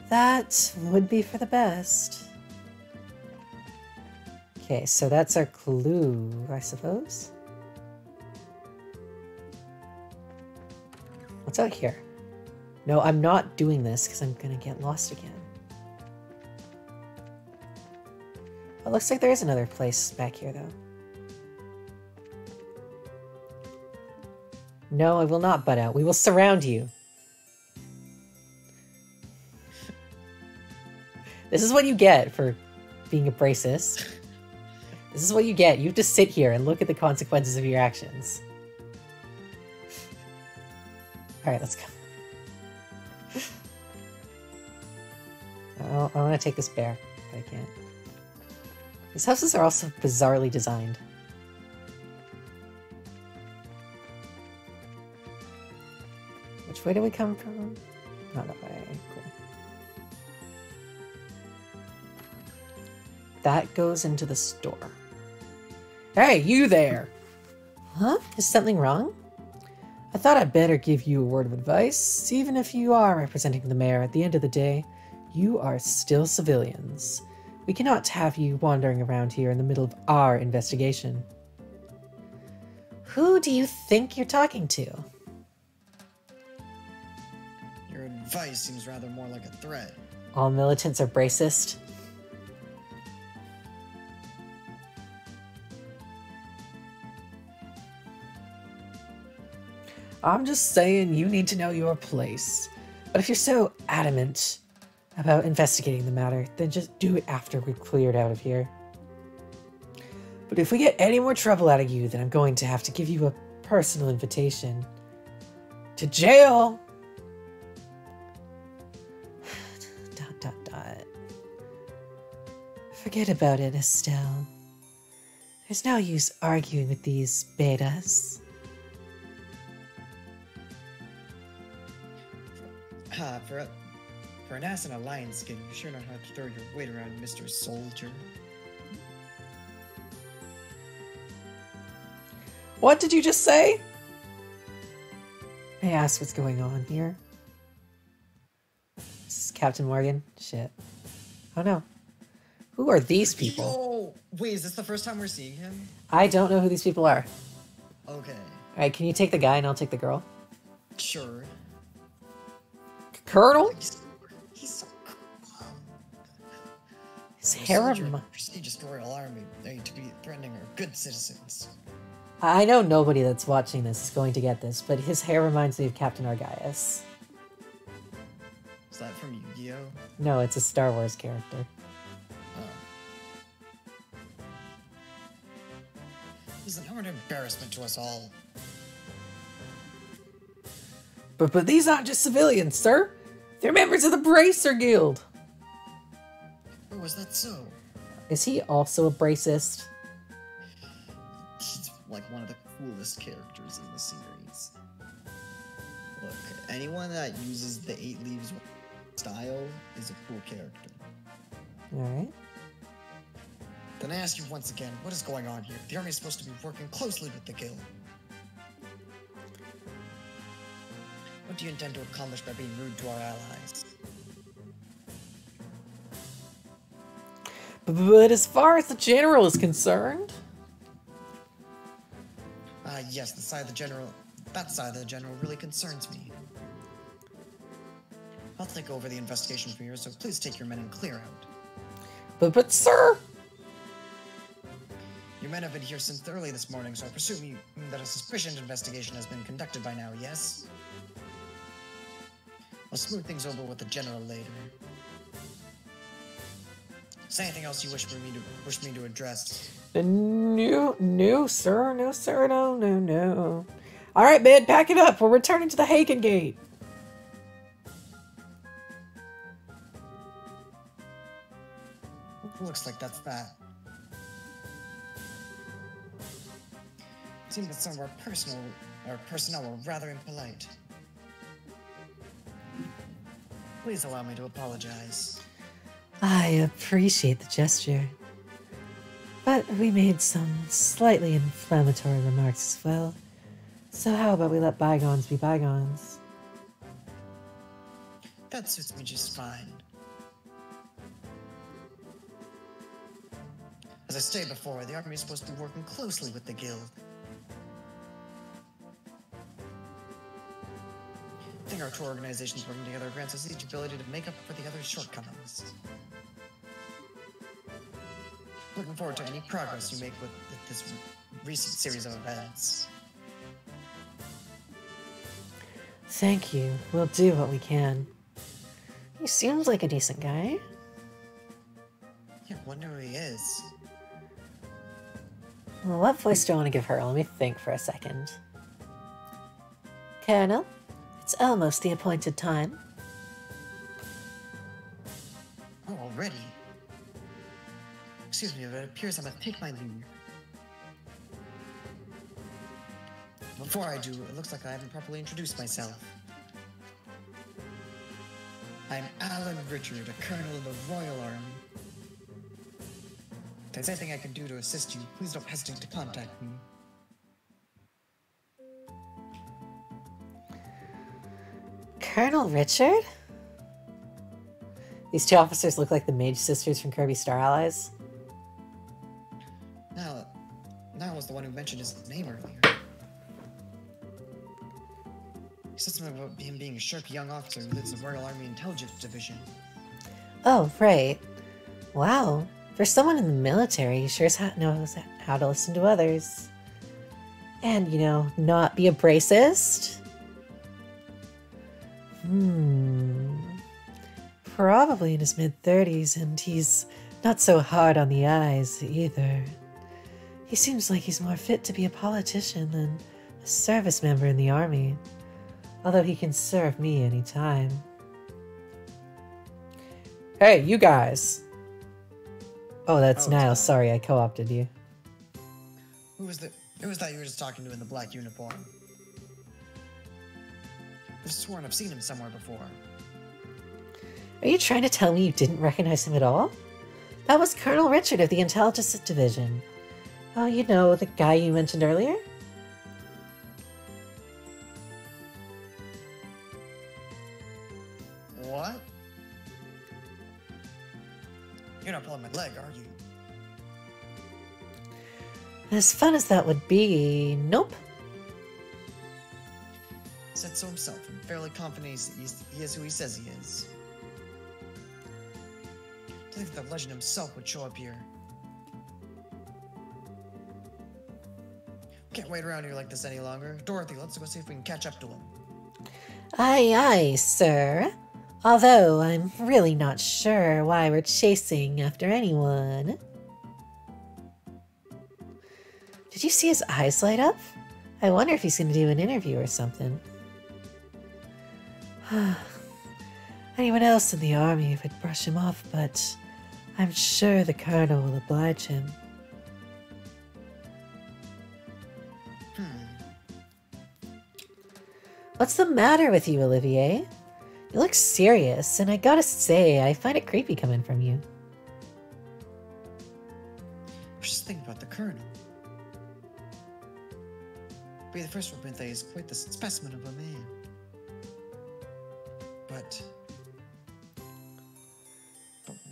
That would be for the best. Okay, so that's our clue, I suppose. What's out here? No, I'm not doing this because I'm gonna get lost again. It looks like there is another place back here, though. No, I will not butt out. We will surround you. This is what you get for being a racist. This is what you get. You have to sit here and look at the consequences of your actions. Alright, let's go. I want to take this bear, but I can't. These houses are also bizarrely designed. Which way do we come from? Not that way. Cool. That goes into the store. Hey, you there! Huh? Is something wrong? I thought I'd better give you a word of advice. Even if you are representing the mayor, at the end of the day, you are still civilians. We cannot have you wandering around here in the middle of our investigation. Who do you think you're talking to? Your advice seems rather more like a threat. All militants are racist. I'm just saying you need to know your place. But if you're so adamant about investigating the matter, then just do it after we've cleared out of here. But if we get any more trouble out of you, then I'm going to have to give you a personal invitation to jail. Dot, dot, dot. Forget about it, Estelle. There's no use arguing with these betas. For an ass in a lion's skin, you sure know how to throw your weight around, Mr. Soldier. What did you just say? I asked what's going on here. This is Captain Morgan? Shit. Oh no. Who are these people? Oh, wait, is this the first time we're seeing him? I don't know who these people are. Okay. Alright, can you take the guy and I'll take the girl? Sure. Colonel? He's so cool. His harem. Prestigious royal army, they to be threatening our good citizens. I know nobody that's watching this is going to get this, but his hair reminds me of Captain Argyus. Is that from Yu-Gi-Oh? No, it's a Star Wars character. Oh. He's an utter embarrassment to us all. But these aren't just civilians, sir. They're members of the Bracer Guild. Oh, is that so? Is he also a bracist? He's like one of the coolest characters in the series. Look, anyone that uses the 8 Leaves style is a cool character. Alright. Then I ask you once again, what is going on here? The army is supposed to be working closely with the guild. What do you intend to accomplish by being rude to our allies? But as far as the general is concerned... Yes, that side of the general really concerns me. I'll take over the investigation for you, so please take your men and clear out. But sir... Your men have been here since early this morning, so I presume that a suspicious investigation has been conducted by now, yes? I'll smooth things over with the general later. Is there anything else you wish me to address? No, sir. No. All right, man, pack it up. We're returning to the Hagen Gate. Looks like that's that. It seems that some of our personnel were rather impolite. Please allow me to apologize. I appreciate the gesture. But we made some slightly inflammatory remarks as well. So how about we let bygones be bygones? That suits me just fine. As I stated before, the army is supposed to be working closely with the guild. I think our two organizations working together grants us each ability to make up for the other's shortcomings. Looking forward to any progress you make with this recent series of events. Thank you. We'll do what we can. He seems like a decent guy. Yeah, I wonder who he is. Well, what voice do I want to give her? Let me think for a second. Colonel, it's almost the appointed time. Oh, already? Excuse me, but it appears I must take my leave. Before I do, it looks like I haven't properly introduced myself. I'm Alan Richard, a colonel in the Royal Army. If there's anything I can do to assist you, please don't hesitate to contact me. Colonel Richard? These two officers look like the mage sisters from Kirby Star Allies. Now was the one who mentioned his name earlier. He said something about him being a sharp young officer who leads the Royal Army Intelligence Division. Oh, right. Wow. For someone in the military, he sure as heck knows how to listen to others. And, you know, not be a racist. Probably in his mid-30s, and he's not so hard on the eyes, either. He seems like he's more fit to be a politician than a service member in the army. Although he can serve me anytime. Hey, you guys! Oh, that's Niall. Sorry, I co-opted you. Who was that you were just talking to in the black uniform? I've sworn I've seen him somewhere before. Are you trying to tell me you didn't recognize him at all? That was Colonel Richard of the Intelligence Division. Oh, you know, the guy you mentioned earlier? What? You're not pulling my leg, are you? As fun as that would be, nope. Said so himself. I'm fairly confident he is who he says he is. I think the legend himself would show up here. Can't wait around here like this any longer. Dorothy, let's go see if we can catch up to him. Aye, aye, sir. Although I'm really not sure why we're chasing after anyone. Did you see his eyes light up? I wonder if he's going to do an interview or something. Anyone else in the army would brush him off, but I'm sure the colonel will oblige him. What's the matter with you, Olivier? You look serious, and I gotta say, I find it creepy coming from you. I was just thinking about the Colonel. Be the first to admit that he's quite the specimen of a man. But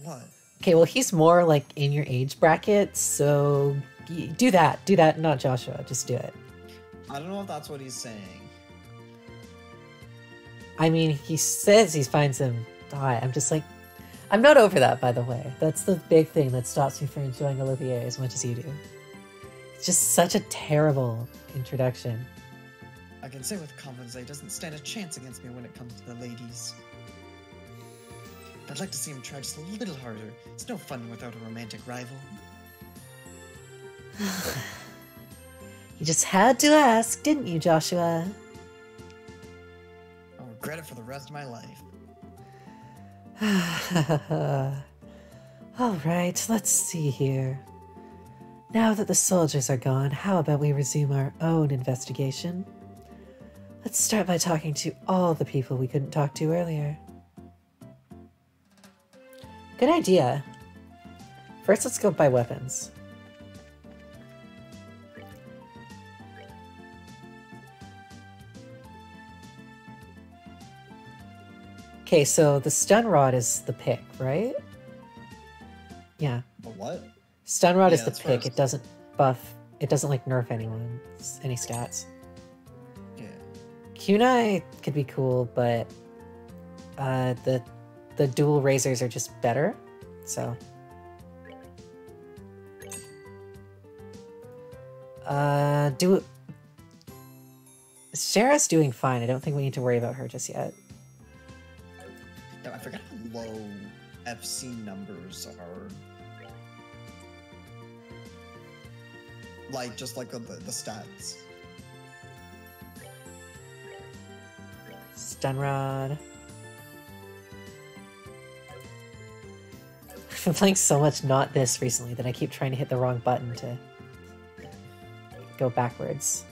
what? Okay, well, he's more like in your age bracket, so do that. Do that, not Joshua. Just do it. I don't know if that's what he's saying. I mean, he says he finds him hot. I'm just like, I'm not over that, by the way. That's the big thing that stops me from enjoying Olivier as much as you do. It's just such a terrible introduction. I can say with confidence that he doesn't stand a chance against me when it comes to the ladies. But I'd like to see him try just a little harder. It's no fun without a romantic rival. You just had to ask, didn't you, Joshua? I'll regret it for the rest of my life. All right, let's see here. Now that the soldiers are gone, how about we resume our own investigation? Let's start by talking to all the people we couldn't talk to earlier. Good idea. First, let's go buy weapons. Okay, so the stun rod is the pick, right? Yeah. But what? Stun rod is Yeah, the that's pick. first. It doesn't buff. It doesn't like nerf anyone, any stats. Yeah. Kunai could be cool, but the dual razors are just better. So Shara's doing fine. I don't think we need to worry about her just yet. Yeah, I forgot how low FC numbers are. Like, just like the stats. Stun rod. I've been playing so much not this recently that I keep trying to hit the wrong button to go backwards.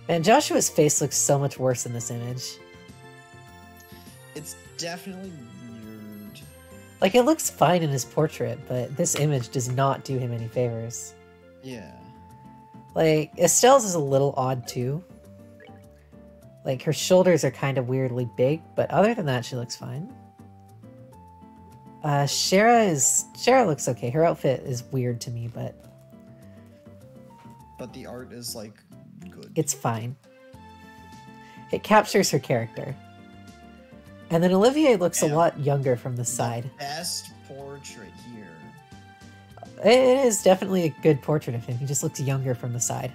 Man, Joshua's face looks so much worse in this image. It's definitely weird. Like, it looks fine in his portrait, but this image does not do him any favors. Yeah. Like, Estelle's is a little odd too. Like, her shoulders are kind of weirdly big, but other than that, she looks fine. Shara looks okay. Her outfit is weird to me, but But the art is, like, good. it's fine. It captures her character. And then Olivier looks a Yeah. lot younger from the side. Best portrait here. It is definitely a good portrait of him. He just looks younger from the side.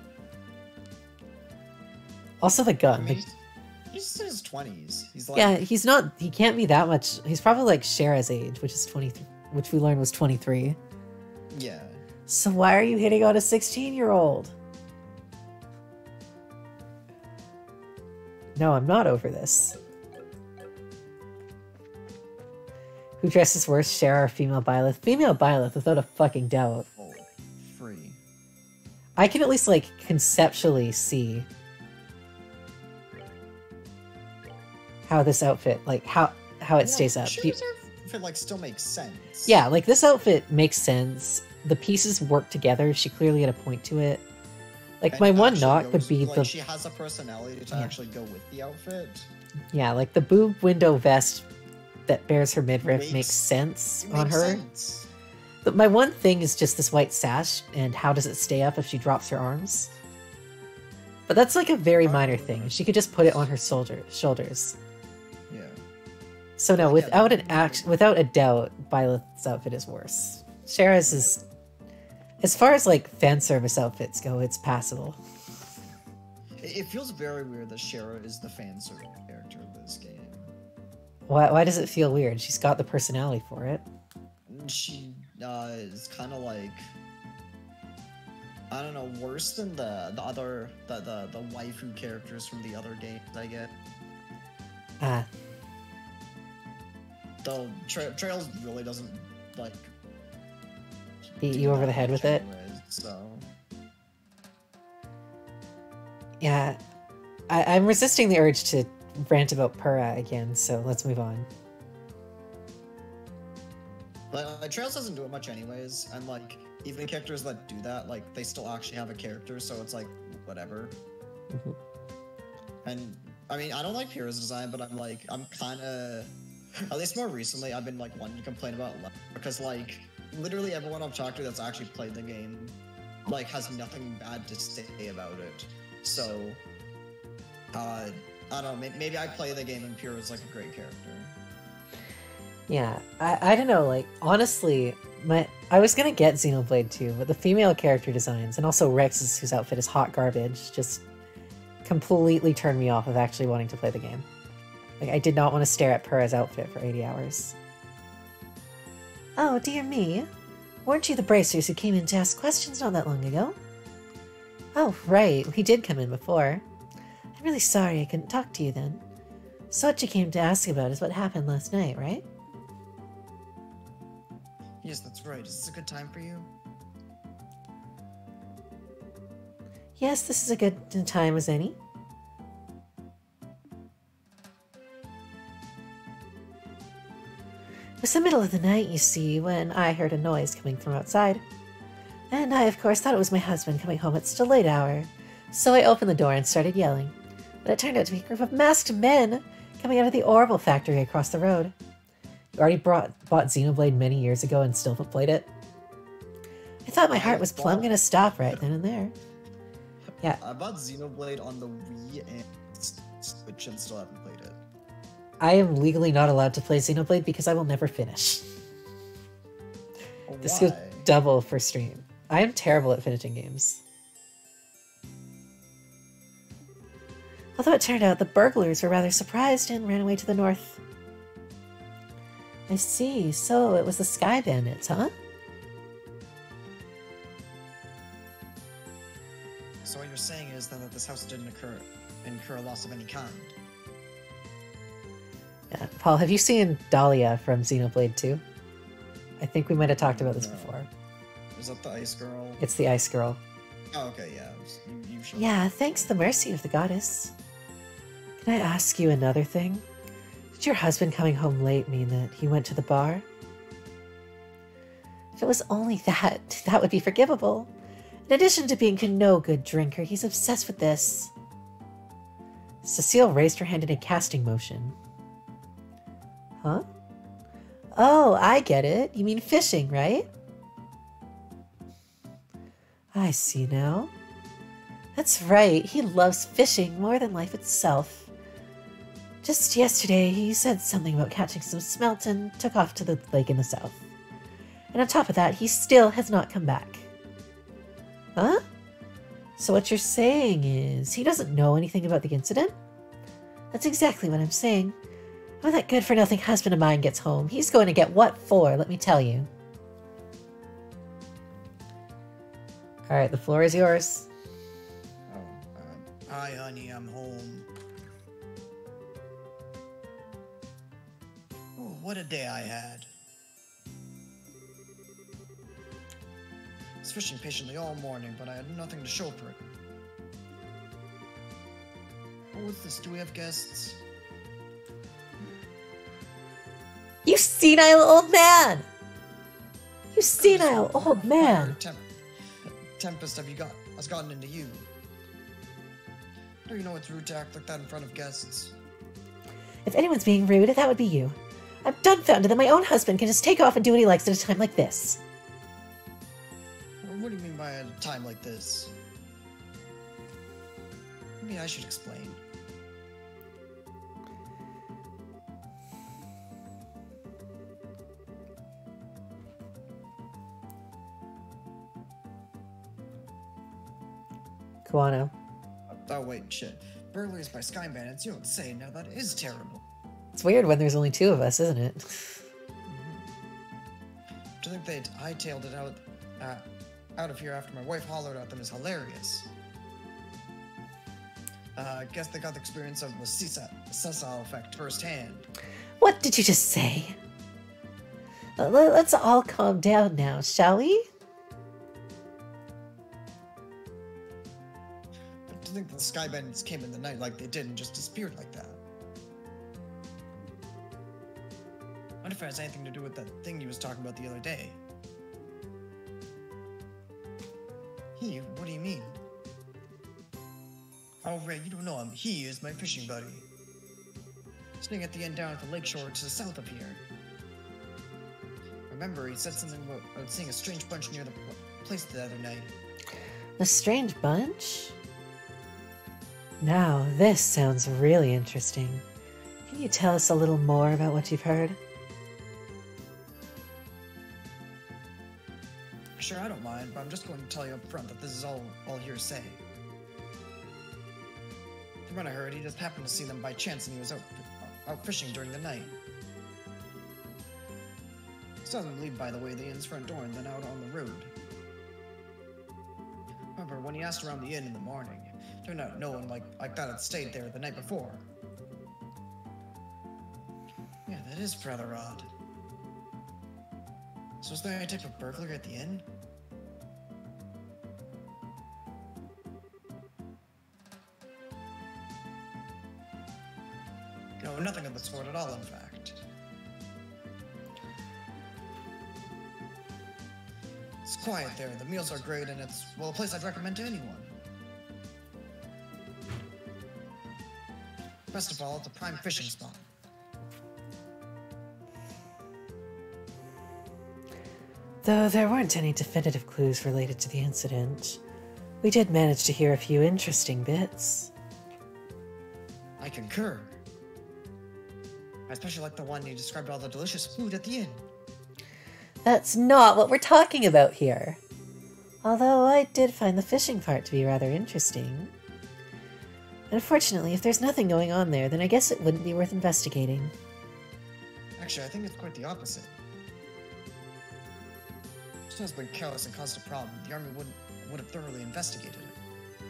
Also the I gun. mean, he's in his 20s. He's like, Yeah, he can't be that much. He's probably like Shara's age, which is 23, which we learned was 23. yeah. So why are you hitting on a 16-year-old? No, I'm not over this. Who dresses worse, Shara or female Byleth? Female Byleth, without a fucking doubt. Oh, free. I can at least, like, conceptually see how this outfit, like, how it stays up. Shoes outfit, like, still makes sense. Yeah, like, this outfit makes sense. The pieces work together. She clearly had a point to it. Like, And my one actually knock would goes- be like, the... she has a personality to Yeah. actually go with the outfit. Yeah, like, the boob window vest that bears her midriff makes sense It on makes her. sense. But my one thing is just this white sash, and how does it stay up if she drops her arms? But that's like a very minor thing. She could just put it on her shoulders. Yeah. So no, Like, yeah, without a doubt, Violet's outfit is worse. Shara's is, as far as like fan service outfits go, it's passable. It feels very weird that Shara is the fan service character of this game. Why does it feel weird? She's got the personality for it. She is kind of like, I don't know, worse than the waifu characters from the other games I get. Ah, Though Trails really doesn't like beat do you over that the head much with it. anyways, so Yeah, I'm resisting the urge to rant about Purah again, so let's move on. But Trails doesn't do it much anyways, and like even characters that do that, like they still actually have a character, so it's like whatever. Mhm. And I mean, I don't like Pyrrha's design, but I'm kind of, at least more recently, I've been like wanting to complain about because like literally everyone I've talked to that's actually played the game, like has nothing bad to say about it. So, I don't know. Maybe I play the game and Pyrrha's like a great character. Yeah, I don't know, like, honestly, I was gonna get Xenoblade 2, but the female character designs, and also Rex's, whose outfit is hot garbage, just completely turned me off of actually wanting to play the game. Like, I did not want to stare at Purah's outfit for 80 hours. Oh, dear me. Weren't you the bracers who came in to ask questions not that long ago? Oh, right, he did come in before. I'm really sorry I couldn't talk to you then. So what you came to ask about is what happened last night, right? Yes, that's right. Is this a good time for you? Yes, this is a good time as any. It was the middle of the night, you see, when I heard a noise coming from outside. And I, of course, thought it was my husband coming home at such a late hour. So I opened the door and started yelling. But it turned out to be a group of masked men coming out of the Orbital factory across the road. You already bought Xenoblade many years ago and still played it? I thought my heart was plumb gonna stop right then and there. Yeah. I bought Xenoblade on the Wii and Switch and still haven't played it. I am legally not allowed to play Xenoblade because I will never finish. Why? This goes double for stream. I am terrible at finishing games. Although it turned out the burglars were rather surprised and ran away to the north. I see, so it was the Sky Bandits, huh? So what you're saying is then that this house didn't incur a loss of any kind. Yeah. Paul, have you seen Dahlia from Xenoblade 2? I think we might have talked about this before. Is that the ice girl? It's the Ice Girl. Oh, okay, yeah. You showed Yeah, thanks the mercy of the goddess. Can I ask you another thing? Did your husband coming home late mean that he went to the bar? If it was only that, that would be forgivable. In addition to being a no good drinker, he's obsessed with this. Cecile raised her hand in a casting motion. Huh? Oh, I get it. You mean fishing, right? I see now. That's right. He loves fishing more than life itself. Just yesterday, he said something about catching some smelt and took off to the lake in the south. And on top of that, he still has not come back. Huh? So what you're saying is he doesn't know anything about the incident? That's exactly what I'm saying. When that good-for-nothing husband of mine gets home, he's going to get what for, let me tell you. Alright, the floor is yours. Hi, honey, I'm home. Oh, what a day I had. I was fishing patiently all morning, but I had nothing to show for it. What was this? Do we have guests? You senile old man! You senile old man! Tempest, has gotten into you. Do you know it's rude to act like that in front of guests? If anyone's being rude, that would be you. I'm dumbfounded that my own husband can just take off and do what he likes at a time like this. What do you mean by a time like this? Maybe I should explain. Guano. Oh wait, shit. Burglaries by Sky Bandits, you don't say. Now that is terrible. It's weird when there's only two of us, isn't it? To think they'd hightailed it out of here after my wife hollered at them is hilarious. I guess they got the experience of the Cecil effect firsthand. What did you just say? Let's all calm down now, shall we? But to think the Skybends came in the night like they did and just disappeared like that. I wonder if it has anything to do with that thing you was talking about the other day. He? What do you mean? Oh, right, you don't know him. He is my fishing buddy. Staying at the end down at the lakeshore to the south of here. Remember, he said something about seeing a strange bunch near the place the other night. A strange bunch? Now, this sounds really interesting. Can you tell us a little more about what you've heard? Sure, I don't mind, but I'm just going to tell you up front that this is all hearsay. From what I heard, he just happened to see them by chance and he was out fishing during the night. Saw them leave by the way the inn's front door and then out on the road. However, when he asked around the inn in the morning, it turned out no one like that had stayed there the night before. Yeah, that is rather odd. So was there any type of burglary at the inn? No, nothing of the sort at all, in fact. It's quiet there, the meals are great, and it's, well, a place I'd recommend to anyone. Best of all, it's a prime fishing spot. Though there weren't any definitive clues related to the incident, we did manage to hear a few interesting bits. I concur. I especially like the one you described all the delicious food at the inn. That's not what we're talking about here. Although I did find the fishing part to be rather interesting. Unfortunately, if there's nothing going on there, then I guess it wouldn't be worth investigating. Actually, I think it's quite the opposite. If someone's been careless and caused a problem, the army would have thoroughly investigated it.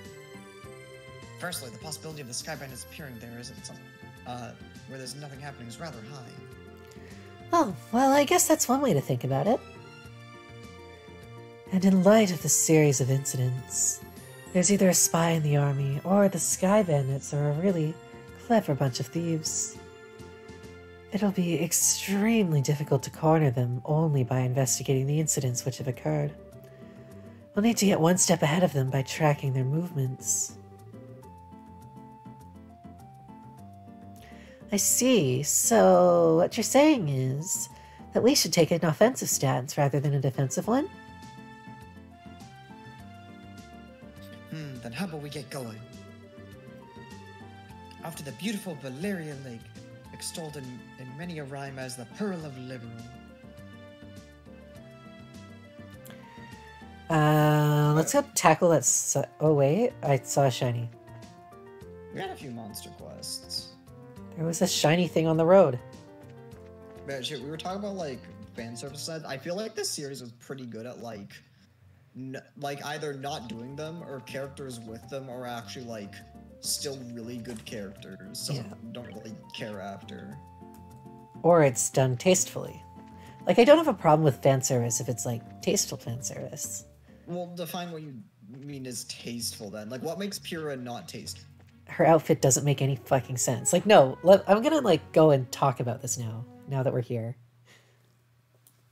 Firstly, the possibility of the Skybend disappearing there isn't something, where there's nothing happening is rather high. Oh, well, I guess that's one way to think about it. And in light of the series of incidents, there's either a spy in the army, or the Sky Bandits are a really clever bunch of thieves. It'll be extremely difficult to corner them only by investigating the incidents which have occurred. We'll need to get one step ahead of them by tracking their movements. I see. So what you're saying is that we should take an offensive stance rather than a defensive one? Then how about we get going? Off to the beautiful Valeria Lake, extolled in many a rhyme as the Pearl of Liberal. Let's go tackle that. Oh wait, I saw a shiny. We had a few monster quests. There was a shiny thing on the road. But shit, we were talking about like fan service side. I feel like this series was pretty good at like either not doing them or characters with them are actually like still really good characters. So Yeah. don't really care after. Or it's done tastefully. Like, I don't have a problem with fan service if it's like tasteful fan service. Well, define what you mean as tasteful then. Like, what makes Pyrrha not tasteful? Her outfit doesn't make any fucking sense. Like, no, I'm gonna like go and talk about this now that we're here.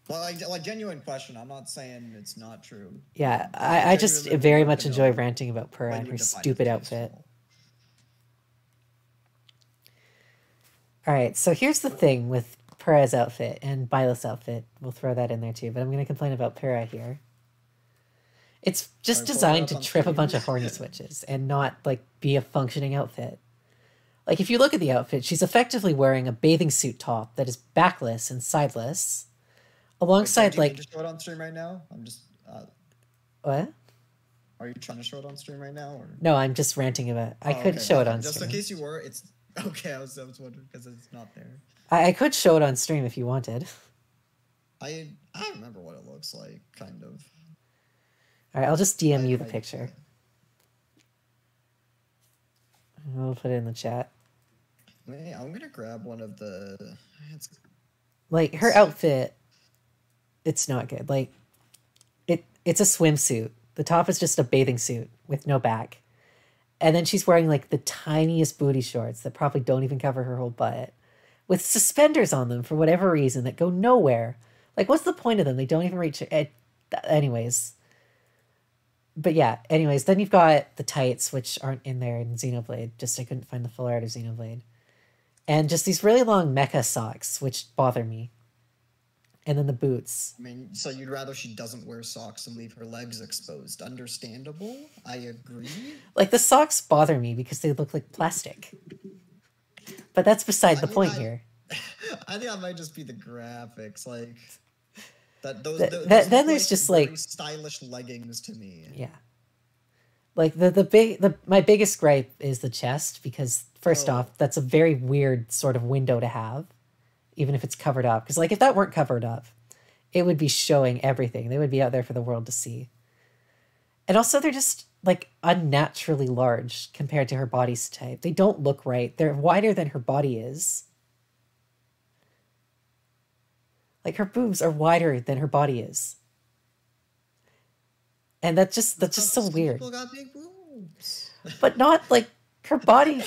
Well, like genuine question. I'm not saying it's not true. Yeah, I just genuinely very want much to enjoy know ranting about Purah when and you her define stupid tasteful. outfit. Alright, so here's the thing with Purah's outfit and Byleth's outfit. We'll throw that in there too, but I'm going to complain about Purah here. It's just Sorry, pull it designed up to on trip a screen. bunch of horny switches and not, like, be a functioning outfit. Like, if you look at the outfit, she's effectively wearing a bathing suit top that is backless and sideless, alongside, Do you like... need to show it on stream right now? I'm just. What? Are you trying to show it on stream right now? Or? No, I'm just ranting about... I Oh, could okay, show it okay. on Just stream. in case you were, it's okay. I was wondering because it's not there. I could show it on stream if you wanted. I remember what it looks like, kind of. Alright, I'll just DM you the I- picture. I'll put it in the chat. I'm gonna grab one of the. Like, her outfit, it's not good. Like, it's a swimsuit. The top is just a bathing suit with no back. And then she's wearing like the tiniest booty shorts that probably don't even cover her whole butt, with suspenders on them for whatever reason that go nowhere. Like, what's the point of them? They don't even reach it. Anyways. But yeah, anyways, then you've got the tights, which aren't in there in Xenoblade. Just I couldn't find the full art of Xenoblade. And just these really long mecha socks, which bother me. And then the boots. I mean, so you'd rather she doesn't wear socks and leave her legs exposed. Understandable. I agree. Like, the socks bother me because they look like plastic. But that's beside the point here. I think that might just be the graphics. Like, that those then look there's just very like stylish leggings to me. Yeah. Like my biggest gripe is the chest, because first off, that's a very weird sort of window to have, even if it's covered up. Because like if that weren't covered up, it would be showing everything. They would be out there for the world to see. And also they're just like unnaturally large compared to her body's type. They don't look right. They're wider than her body is. Like her boobs are wider than her body is. And that's just so weird. People got big boobs. But not like her body.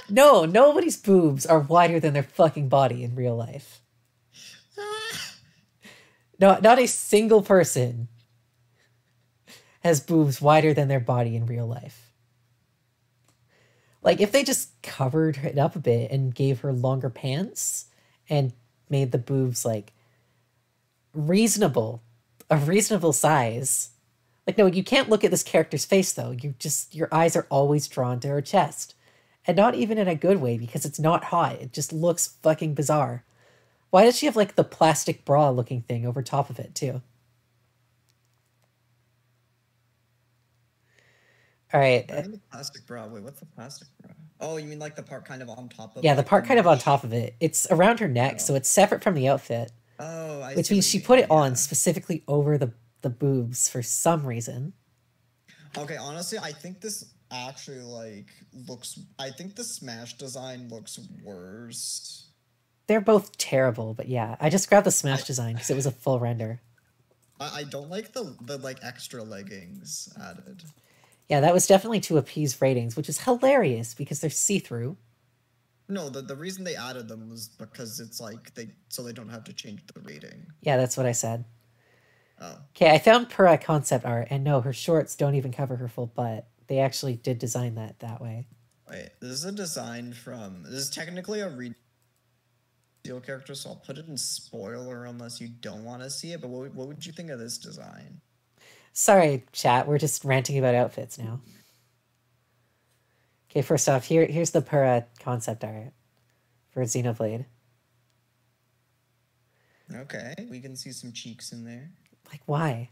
No, nobody's boobs are wider than their fucking body in real life. No, not a single person has boobs wider than their body in real life. Like if they just covered it up a bit and gave her longer pants and made the boobs like a reasonable size. Like, no, you can't look at this character's face though. Your eyes are always drawn to her chest. And not even in a good way, because it's not hot. It just looks fucking bizarre. Why does she have like the plastic bra looking thing over top of it too? All right. The plastic bra. Wait, what's the plastic bra? Oh, you mean like the part kind of on top of? Yeah, the like, part kind of on top of it. It's around her neck, so it's separate from the outfit. Oh, I which see means what she you put mean, it on specifically over the boobs for some reason. Okay, honestly, I think this actually like looks. I think the Smash design looks worse. They're both terrible, but yeah, I just grabbed the Smash design because it was a full render. I don't like the like extra leggings added. Yeah, that was definitely to appease ratings, which is hilarious because they're see-through. No, the reason they added them was because it's like they don't have to change the rating. Yeah, that's what I said. Oh. Okay, I found Pura concept art, and no, her shorts don't even cover her full butt. They actually did design that way. Wait, this is a design from. This is technically a real character, so I'll put it in spoiler unless you don't want to see it. But what would you think of this design? Sorry, chat. We're just ranting about outfits now. Okay, first off, here's the Pura concept art for Xenoblade. Okay, we can see some cheeks in there. Like, why?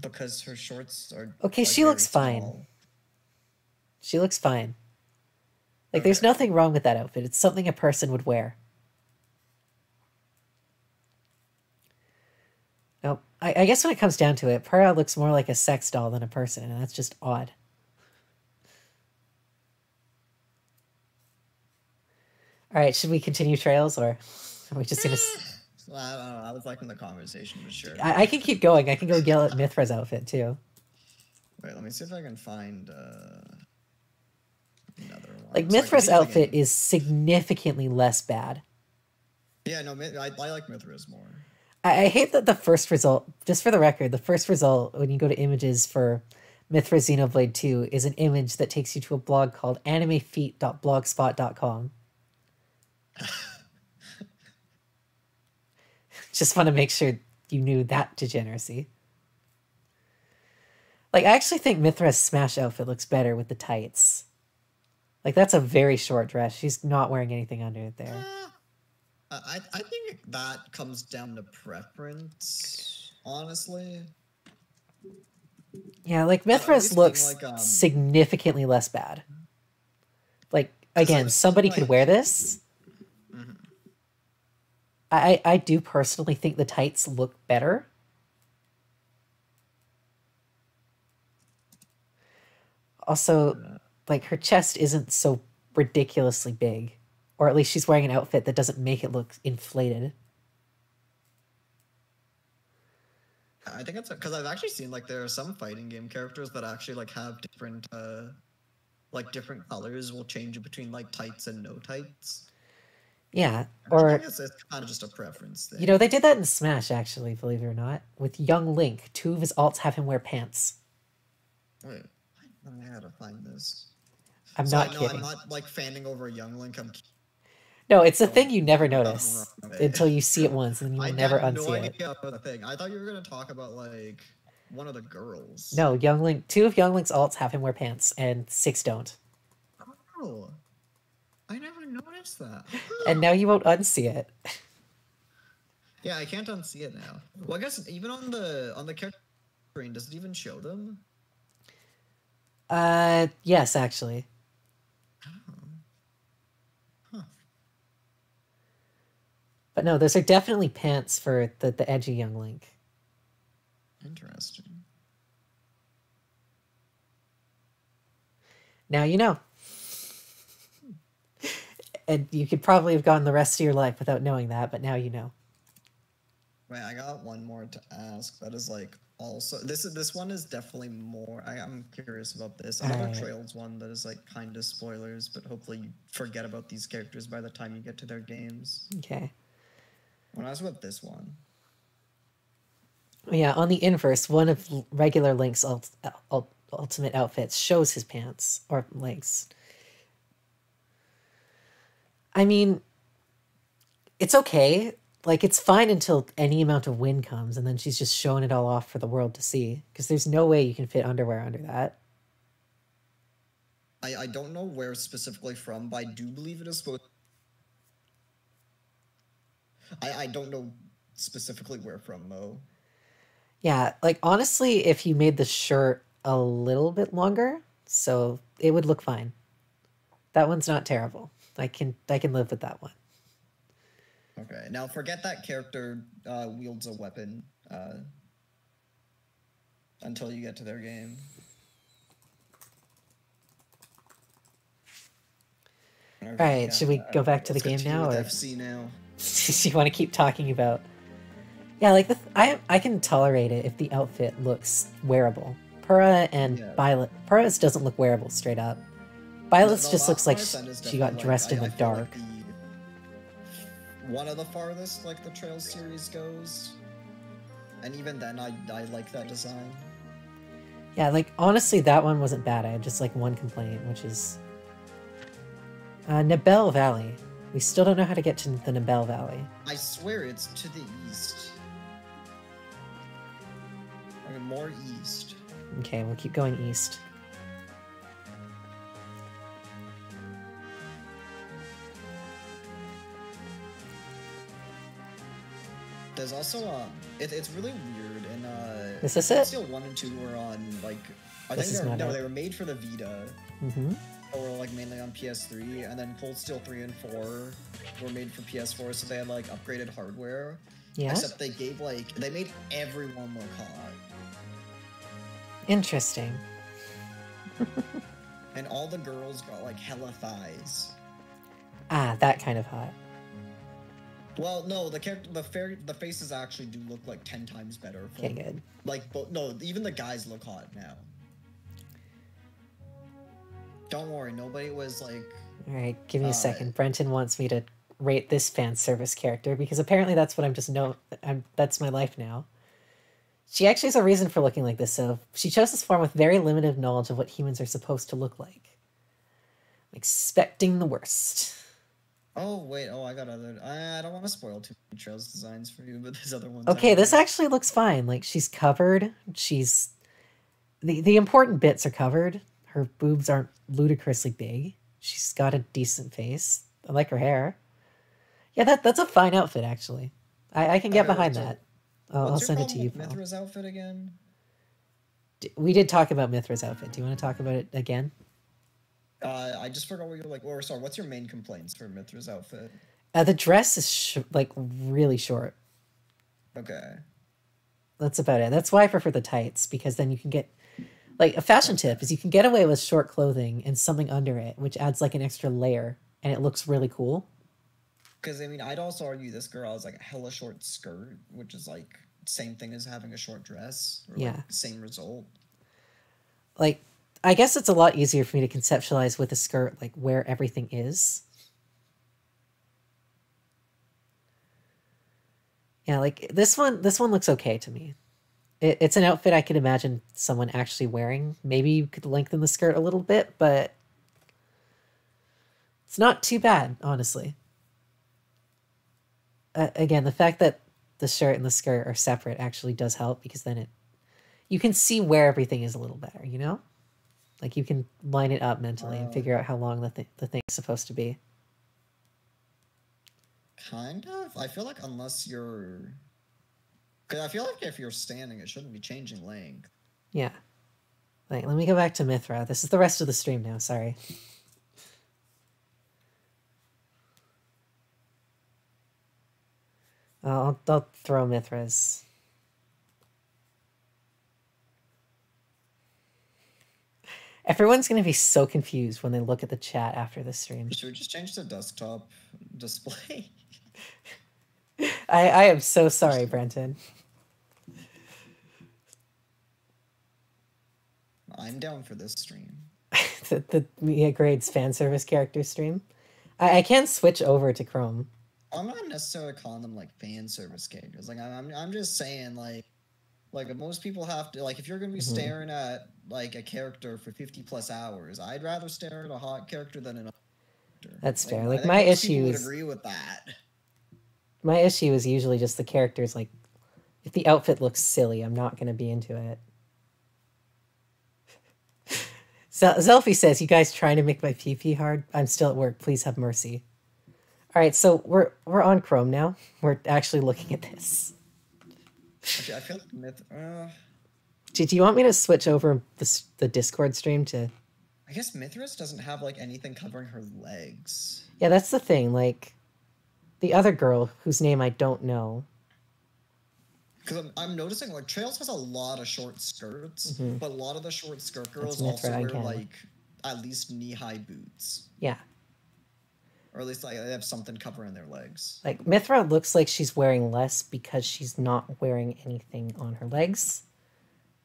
Because her shorts are. Okay, like, she looks fine. small. She looks fine. Like, there's nothing wrong with that outfit. It's something a person would wear. Nope. I guess when it comes down to it, Pura looks more like a sex doll than a person, and that's just odd. All right, should we continue Trails, or are we just gonna? Well, I don't know. I was liking the conversation, but sure. I can keep going. I can go yell at Mithra's outfit too. Wait, let me see if I can find another one. Like Sorry, Mithra's continue outfit again. is significantly less bad. Yeah, no, I like Mithra's more. I hate that the first result, just for the record, the first result when you go to images for Mithra Xenoblade 2 is an image that takes you to a blog called animefeet.blogspot.com. Just want to make sure you knew that degeneracy. Like, I actually think Mithra's Smash outfit looks better with the tights. Like, that's a very short dress. She's not wearing anything under it there. I think that comes down to preference, honestly. Yeah, like Mithra's looks like, significantly less bad. Like, again, somebody could wear this. Mm-hmm. I do personally think the tights look better. Also, like, her chest isn't so ridiculously big. Or at least she's wearing an outfit that doesn't make it look inflated. I think it's because I've actually seen like there are some fighting game characters that actually like have different different colors will change between like tights and no tights. Yeah, I or think it's kind of just a preference you know, thing. they did that in Smash actually, believe it or not. With young Link, two of his alts have him wear pants. Wait, I gotta find this. I'm So not I know I'm kidding. not like fanning over Young Link. I'm No, it's a going thing you never the notice wrong way. until you see it once, and then you I will never had no unsee it. idea about the thing. I thought you were gonna talk about like one of the girls. No, young Link. Two of young Link's alts have him wear pants, and 6 don't. Oh, I never noticed that. And now you won't unsee it. Yeah, I can't unsee it now. Well, I guess even on the character screen, does it even show them? Yes, actually. Huh. But no, those are definitely pants for the edgy young Link. Interesting. Now you know. And you could probably have gone the rest of your life without knowing that, but now you know. Wait, I got one more to ask. That is like also this one is definitely more. I'm curious about this. Another Alright. Trails one that is like kind of spoilers, but hopefully you forget about these characters by the time you get to their games. Okay. When I was about this one, Yeah, on the inverse, one of regular Link's ultimate outfits shows his pants or legs. I mean, it's okay. Like, it's fine until any amount of wind comes, and then she's just showing it all off for the world to see. Because there's no way you can fit underwear under that. I don't know where specifically from, but I do believe it is supposed. I don't know specifically where from though. Yeah, like, honestly, if you made the shirt a little bit longer, so it would look fine. That one's not terrible. I can live with that one. Okay, now forget that character wields a weapon until you get to their game. All right, should we go back to the game now, or FC now? do you want to keep talking about? Yeah, like I can tolerate it if the outfit looks wearable. Purah and Yeah. Violet. Purah's doesn't look wearable straight up. Violet's The just looks last like one I sent is she got definitely, dressed in the I feel dark. like one of the farthest like the Trails series goes, and even then I like that design. Yeah, like honestly, that one wasn't bad. I had just like one complaint, which is Nibel Valley. We still don't know how to get to the Nibel Valley. I swear it's to the east. Like more east. Okay, we'll keep going east. There's also it's really weird and Is this it? Steel 1 and 2 were on like I This think is they were, not no it. they were made for the Vita. Mm-hmm. Or were like mainly on PS3, and then Cold Steel 3 and 4 were made for PS4, so they had like upgraded hardware. Yeah. Except they gave like they made everyone look hot, Interesting. and all the girls got like hella thighs. Ah, that kind of hot. Well, no, the faces actually do look like 10 times better. Okay, good. Like, no, even the guys look hot now. Don't worry, nobody was like. All right, give me a second. Brenton wants me to rate this fan service character because apparently that's what that's my life now. She actually has a reason for looking like this. So she chose this form with very limited knowledge of what humans are supposed to look like. I'm expecting the worst. Oh wait, I got other. I don't want to spoil too many Trails designs for you, but there's other ones. Okay, out this there. actually looks fine. Like she's covered. She's the important bits are covered. Her boobs aren't ludicrously big. She's got a decent face. I like her hair. Yeah, that's a fine outfit actually. I can get Okay, behind so that. I'll What's your send it to you. problem with Paul. Mithra's outfit again? We did talk about Mithra's outfit. Do you want to talk about it again? I just forgot what you're like. Or sorry, what's your main complaints for Mithra's outfit? The dress is like really short. Okay. That's about it. That's why I prefer the tights because then you can get like a fashion tip is you can get away with short clothing and something under it, which adds like an extra layer and it looks really cool. Because I mean, I'd also argue this girl has like a hella short skirt, which is like same thing as having a short dress, or Yeah. like same result. Like, I guess it's a lot easier for me to conceptualize with a skirt, like where everything is. Yeah, like this one looks okay to me. It's an outfit I could imagine someone actually wearing. Maybe you could lengthen the skirt a little bit, but it's not too bad, honestly. Again, the fact that the shirt and the skirt are separate actually does help, because then you can see where everything is a little better, you know? Like you can line it up mentally and figure out how long the thing's supposed to be. Kind of. I feel like unless you're... Because I feel like if you're standing, it shouldn't be changing length. Yeah. Like, let me go back to Mithra. This is the rest of the stream now, sorry. I'll throw Mithras. Everyone's going to be so confused when they look at the chat after the stream. Should we just change the desktop display? I am so sorry, Brenton. I'm down for this stream. the Mia Grades fan service character stream. I can switch over to Chrome. I'm not necessarily calling them like fan service characters. Like I'm just saying like most people have to, like, if you're gonna be staring at like a character for 50 plus hours, I'd rather stare at a hot character than an actor. That's fair. Like my most issue people would is agree with that. My issue is usually just the characters. Like, if the outfit looks silly, I'm not gonna be into it. Zelfie says, "You guys trying to make my PP hard? I'm still at work. Please have mercy." All right, so we're on Chrome now. We're actually looking at this. Actually, I feel like Do you want me to switch over the Discord stream to? I guess Mithras doesn't have like anything covering her legs. Yeah, that's the thing. Like, the other girl whose name I don't know. Because I'm noticing like Trails has a lot of short skirts, but a lot of the short skirt girls Mithra also wear again. like at least knee-high boots. Yeah. Or at least like they have something covering their legs. Like, Mithra looks like she's wearing less because she's not wearing anything on her legs,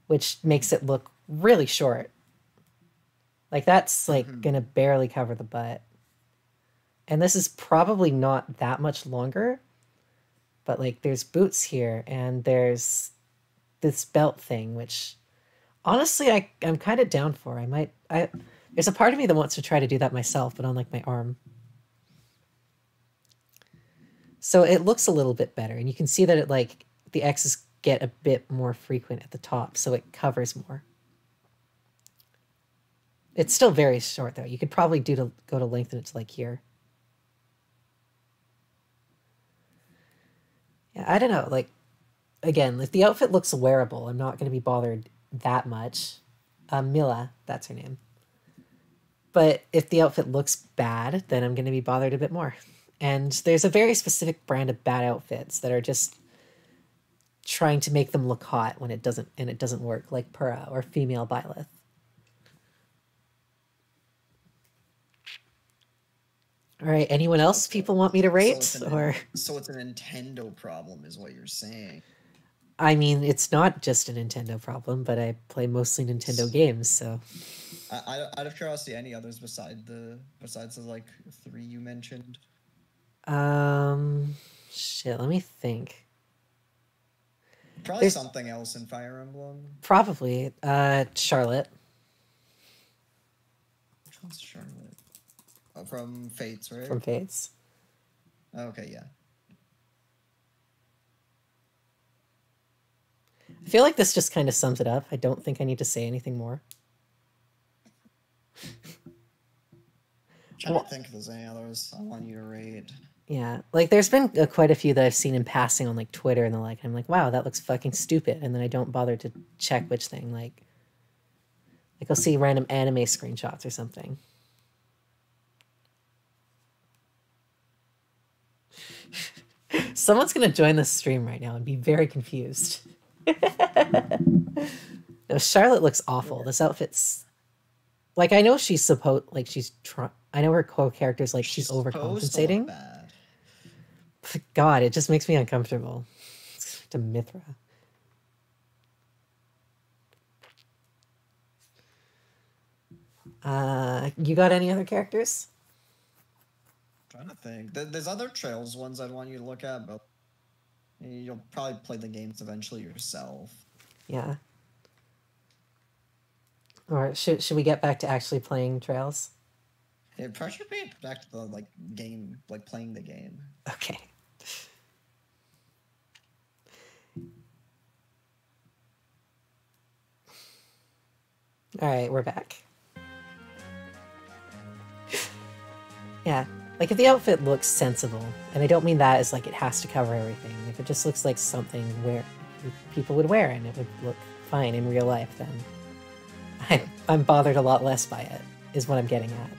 which makes it look really short. Like, that's like gonna barely cover the butt. And this is probably not that much longer, but like there's boots here and there's this belt thing, which honestly I'm kind of down for. There's a part of me that wants to try to do that myself, but on like my arm. So it looks a little bit better, and you can see that it like the X's get a bit more frequent at the top, so it covers more. It's still very short though. You could probably go to lengthen it to like here. Yeah, I don't know. Like, again, if the outfit looks wearable, I'm not going to be bothered that much. Mila, that's her name. But if the outfit looks bad, then I'm going to be bothered a bit more. And there's a very specific brand of bad outfits that are just trying to make them look hot when it doesn't work, like Pura or Female Byleth. All right, anyone else people want me to rate? So it's a Nintendo problem is what you're saying. I mean, it's not just a Nintendo problem, but I play mostly Nintendo games, so... Out of curiosity, any others besides the like 3 you mentioned? Shit, let me think. Probably something else in Fire Emblem. Probably. Charlotte. Which one's Charlotte? Oh, from Fates, right? From Fates. Okay, yeah. I feel like this just kind of sums it up. I don't think I need to say anything more. I'm trying to think if there's any others I want you to rate. Yeah, like there's been quite a few that I've seen in passing on like Twitter and the like. I'm like, wow, that looks fucking stupid, and then I don't bother to check which thing. Like I'll see random anime screenshots or something. Someone's gonna join this stream right now and be very confused. No, Charlotte looks awful. This outfit's like, I know she's supposed like I know her co-character's like she's overcompensating. Bad. God, it just makes me uncomfortable. To Mithra. You got any other characters? Trying to think. There's other Trails ones I'd want you to look at, but you'll probably play the games eventually yourself. Yeah. Or should we get back to actually playing Trails? Yeah, pressure me back to the like game, like playing the game. Okay. All right, we're back. Yeah, like if the outfit looks sensible, and I don't mean that as like it has to cover everything. If it just looks like something where people would wear and it would look fine in real life, then I'm bothered a lot less by it, is what I'm getting at.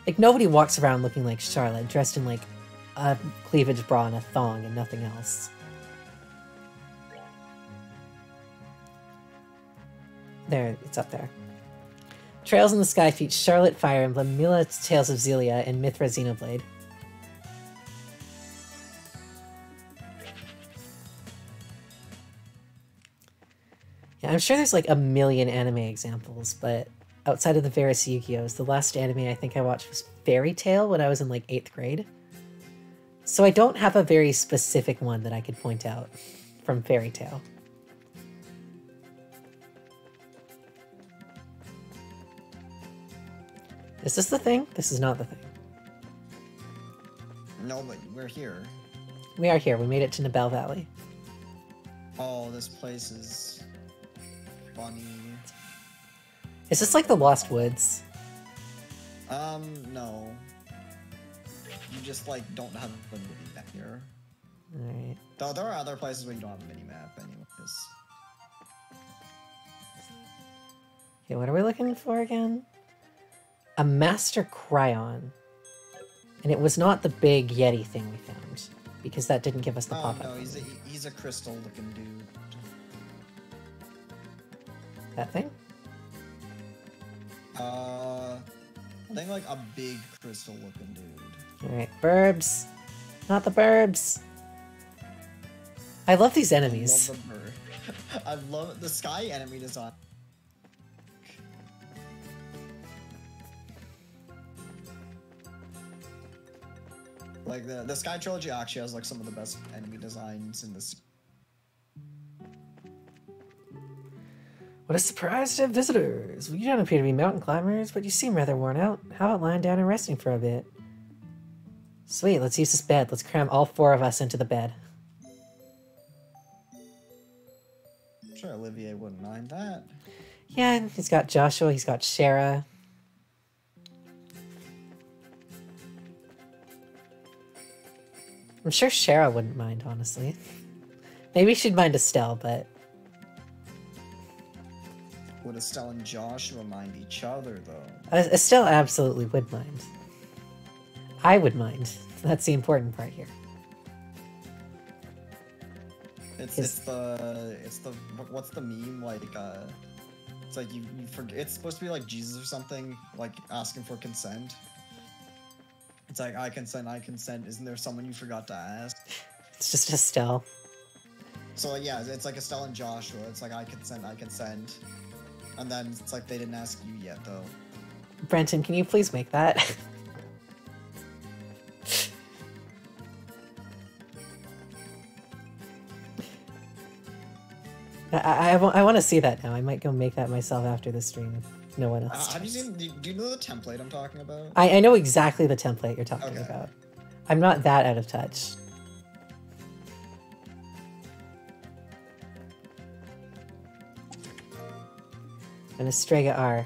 Like, nobody walks around looking like Charlotte, dressed in like a cleavage bra and a thong and nothing else. There, it's up there. Trails in the Sky features Charlotte Fire Emblem, Mila Tales of Xillia, and Mithra Xenoblade. Yeah, I'm sure there's like a million anime examples, but outside of the various Yu-Gi-Ohs, the last anime I think I watched was Fairy Tail when I was in like 8th grade. So I don't have a very specific one that I could point out from Fairy Tail. Is this the thing? This is not the thing. No, but we're here. We are here. We made it to Nibel Valley. Oh, this place is funny. Is this like the Lost Woods? No. You just like don't have a mini map here. Alright. Though there are other places where you don't have a mini map anyways. Okay, what are we looking for again? A Master Cryon. And it was not the big Yeti thing we found, because that didn't give us the pop-up. No, he's a crystal-looking dude. That thing? I think like a big crystal-looking dude. Alright, Burbs. Not the Burbs. I love these enemies. I love the bird. I love the sky enemy design. Like the Sky Trilogy actually has like some of the best enemy designs in this. What a surprise to have visitors! Well, you don't appear to be mountain climbers, but you seem rather worn out. How about lying down and resting for a bit? Sweet, let's use this bed. Let's cram all 4 of us into the bed. I'm sure Olivier wouldn't mind that. Yeah, he's got Joshua, he's got Shara. I'm sure Shara wouldn't mind, honestly. Maybe she'd mind Estelle, but... Would Estelle and Joshua mind each other, though? Estelle absolutely would mind. I would mind. That's the important part here. It's the what's the meme like? It's like you forget. It's supposed to be like Jesus or something, like asking for consent. It's like I consent, I consent. Isn't there someone you forgot to ask? It's just Estelle. So yeah, it's like Estelle and Joshua. It's like I consent, I consent. And then it's like they didn't ask you yet, though. Brenton, can you please make that? I want to see that now. I might go make that myself after the stream. If no one else. Have you seen? Do you know the template I'm talking about? I know exactly the template you're talking Okay. about. I'm not that out of touch. And Estrega R.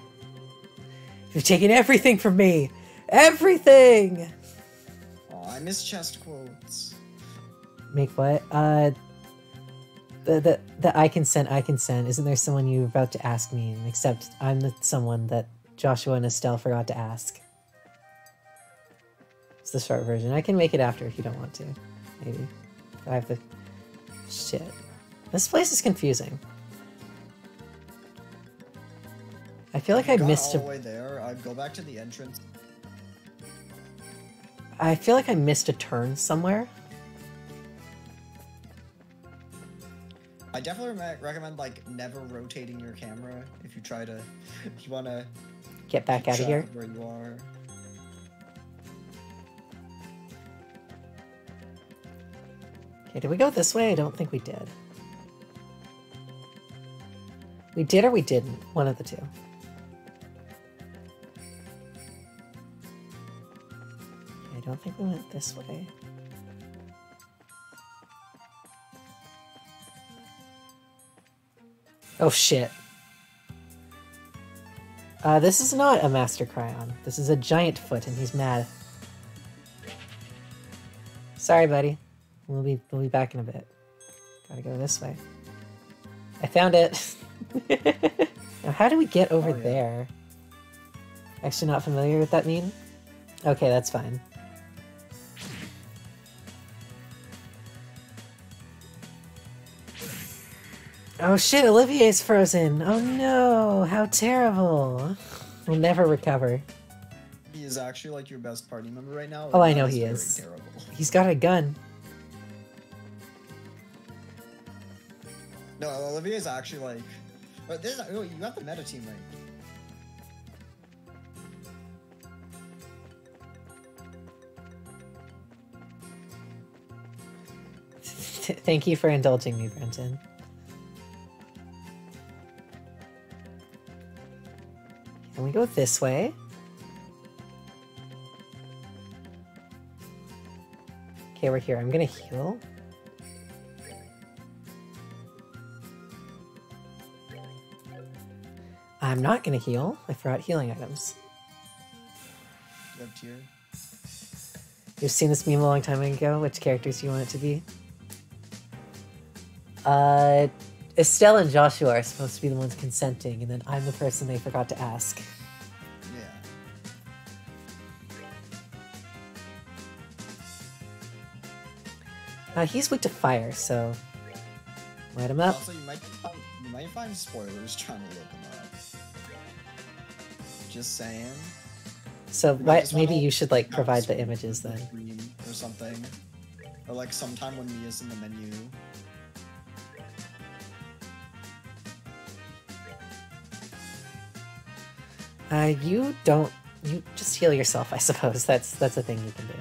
You've taken everything from me! Everything! Oh, I miss chest quotes. Make what? The I consent, I consent. Isn't there someone you were about to ask me? Except I'm the someone that Joshua and Estelle forgot to ask. It's the short version. I can make it after if you don't want to. Maybe. I have to... Shit. This place is confusing. I feel like I missed all the way there. I'd go back to the entrance. I feel like I missed a turn somewhere. I definitely recommend like never rotating your camera if you try to, if you want to get back Keep out of track here. of where you are. Okay, did we go this way? I don't think we did. We did or we didn't. One of the two. Okay, I don't think we went this way. Oh shit. This is not a Master Cryon. This is a giant foot and he's mad. Sorry, buddy. We'll be back in a bit. Gotta go this way. I found it. Now, how do we get over there? Actually not familiar with that mean? Okay, that's fine. Oh shit, Olivier's frozen! Oh no, how terrible! We'll never recover. He is actually like your best party member right now. Oh, I and know that he very is. Terrible. He's got a gun. No, Olivier's actually like. But this, oh, you got the meta team right. Thank you for indulging me, Brenton. Can we go this way? Okay, we're here. I'm gonna heal. I'm not gonna heal. I forgot healing items. Left here. You've seen this meme a long time ago. Which characters do you want it to be? Estelle and Joshua are supposed to be the ones consenting, and then I'm the person they forgot to ask. Yeah. He's weak to fire, so light him up. Also, you might find spoilers trying to look them up. Just saying. So maybe you should like provide the images then. Or something. Or like sometime when Mia's in the menu. You just heal yourself, I suppose. That's a thing you can do.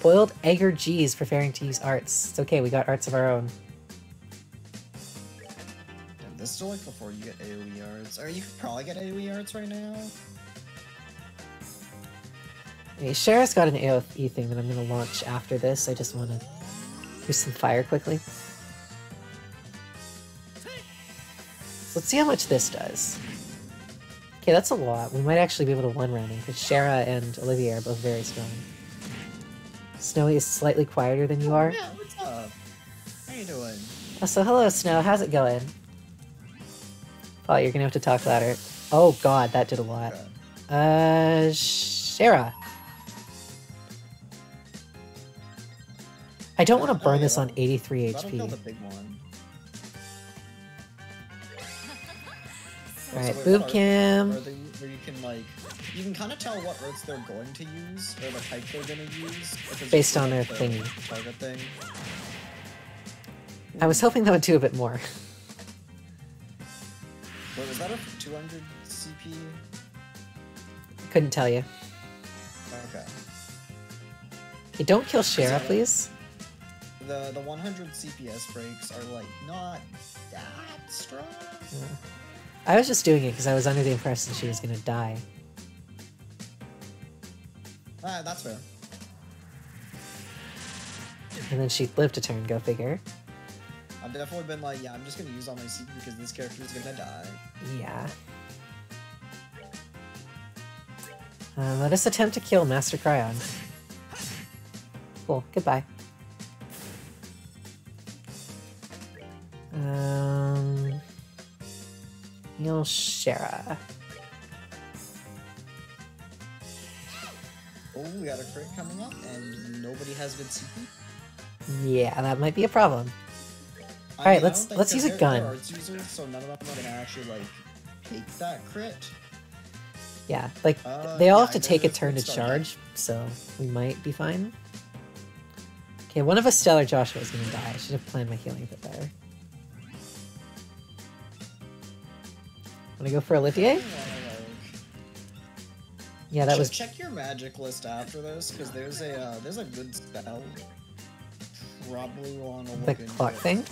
Boiled egg or G's preparing to use arts. It's okay, we got arts of our own. Damn, this is still like before you get AoE arts. Or you could probably get AoE arts right now. Hey, Shara's got an AoE thing that I'm gonna launch after this. I just wanna do some fire quickly. Let's see how much this does. Okay, that's a lot. We might actually be able to one-round him, because Shara and Olivier are both very strong. Snowy is slightly quieter than you are. Yeah, what's up? How you doing? Oh, so hello, Snow. How's it going? Oh, you're gonna have to talk louder. Oh god, that did a lot. Shara. I don't want to burn this on 83 That'll kill the HP. big one. Alright, So wait, boob what cam. are they, where you can like, you can kind of tell what arts they're going to use, or the type they're going to use. if it's Based just, on like, their the thingy. Target thing. I was hoping that would do a bit more. Wait, was that a 200 CP? Couldn't tell you. Okay. Okay, don't kill Shara, that- please. The 100 CPS breaks are like not that strong. I was just doing it because I was under the impression she was gonna die. Ah, that's fair. And then she'd live to turn, go figure. I've definitely been like, yeah, I'm just gonna use all my CP because this character is gonna die. Yeah. Let us attempt to kill Master Cryon. Cool, goodbye. Heal Shara. Oh, we got a crit coming up, and nobody has good CP. Yeah, that might be a problem. I Alright, mean, I let's- don't think let's use a they're gun. arts users, so none of them are gonna actually like take that crit. Yeah, like, Uh, they all yeah, have to they're take a just turn to good start. charge, so we might be fine. Okay, one of us, Stellar Joshua, is gonna die. I should have planned my healing a bit better. Wanna go for Olivier? I wanna, Yeah, that was Check your magic list after this, because there's a good spell. Probably want to look the into clock it. thing.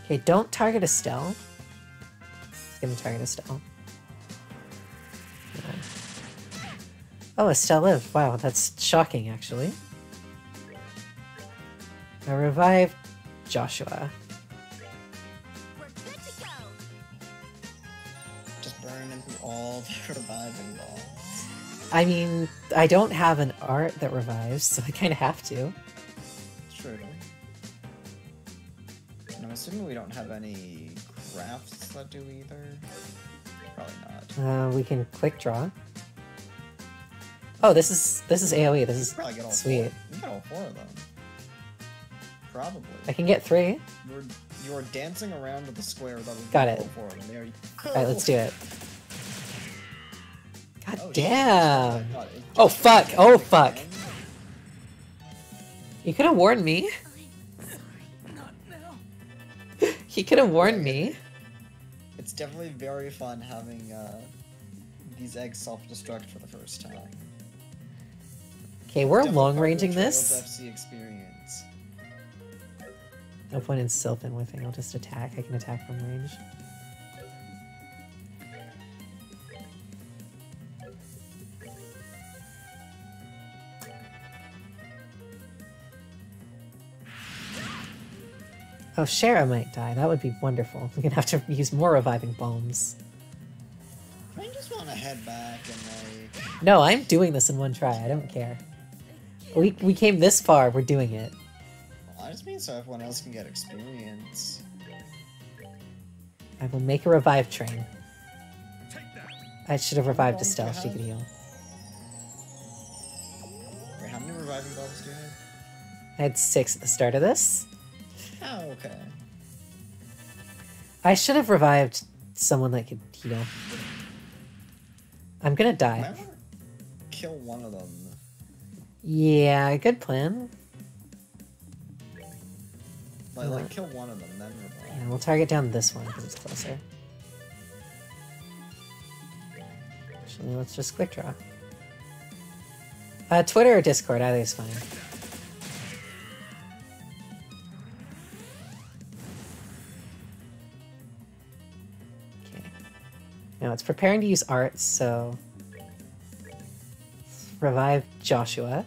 Okay, don't target Estelle. Just gonna target Estelle. Oh, Estelle lived. Wow, that's shocking, actually. I revive Joshua. Just burn through all the reviving balls. I mean, I don't have an art that revives, so I kind of have to. True. And I'm assuming we don't have any crafts that do either. Probably not. We can quick draw. Oh, this is AoE. This is Probably get all sweet. Four. You get all 4 of them. Probably. I can get 3. You're dancing around to the square that was Got it. all 4 of them. There you go. Alright, let's do it. God Oh, damn! shit. God, Oh fuck! Oh fuck! again? You could have warned me. He could have warned me. It's definitely very fun having these eggs self-destruct for the first time. Okay, we're Definitely long part of the ranging Trails this. FC experience. No point in Sylphin whiffing. I'll just attack. I can attack from range. Oh, Shara might die. That would be wonderful. I'm gonna have to use more reviving bombs. I just want to head back and like. No, I'm doing this in one try. I don't care. We came this far. We're doing it. Well, I just mean so everyone else can get experience. I will make a revive train. Take that. I should have revived bombs do you Estelle. She could have? heal. Wait, how many reviving bombs do you have? I had 6 at the start of this. Oh, okay. I should have revived someone that could heal. I'm gonna die. Remember? Kill one of them. Yeah, good plan. Like kill one of them, then revive. Yeah, we'll target down this one because it's closer. Actually, let's just quick draw. Twitter or Discord, either is fine. Okay. Now it's preparing to use arts, so revive Joshua.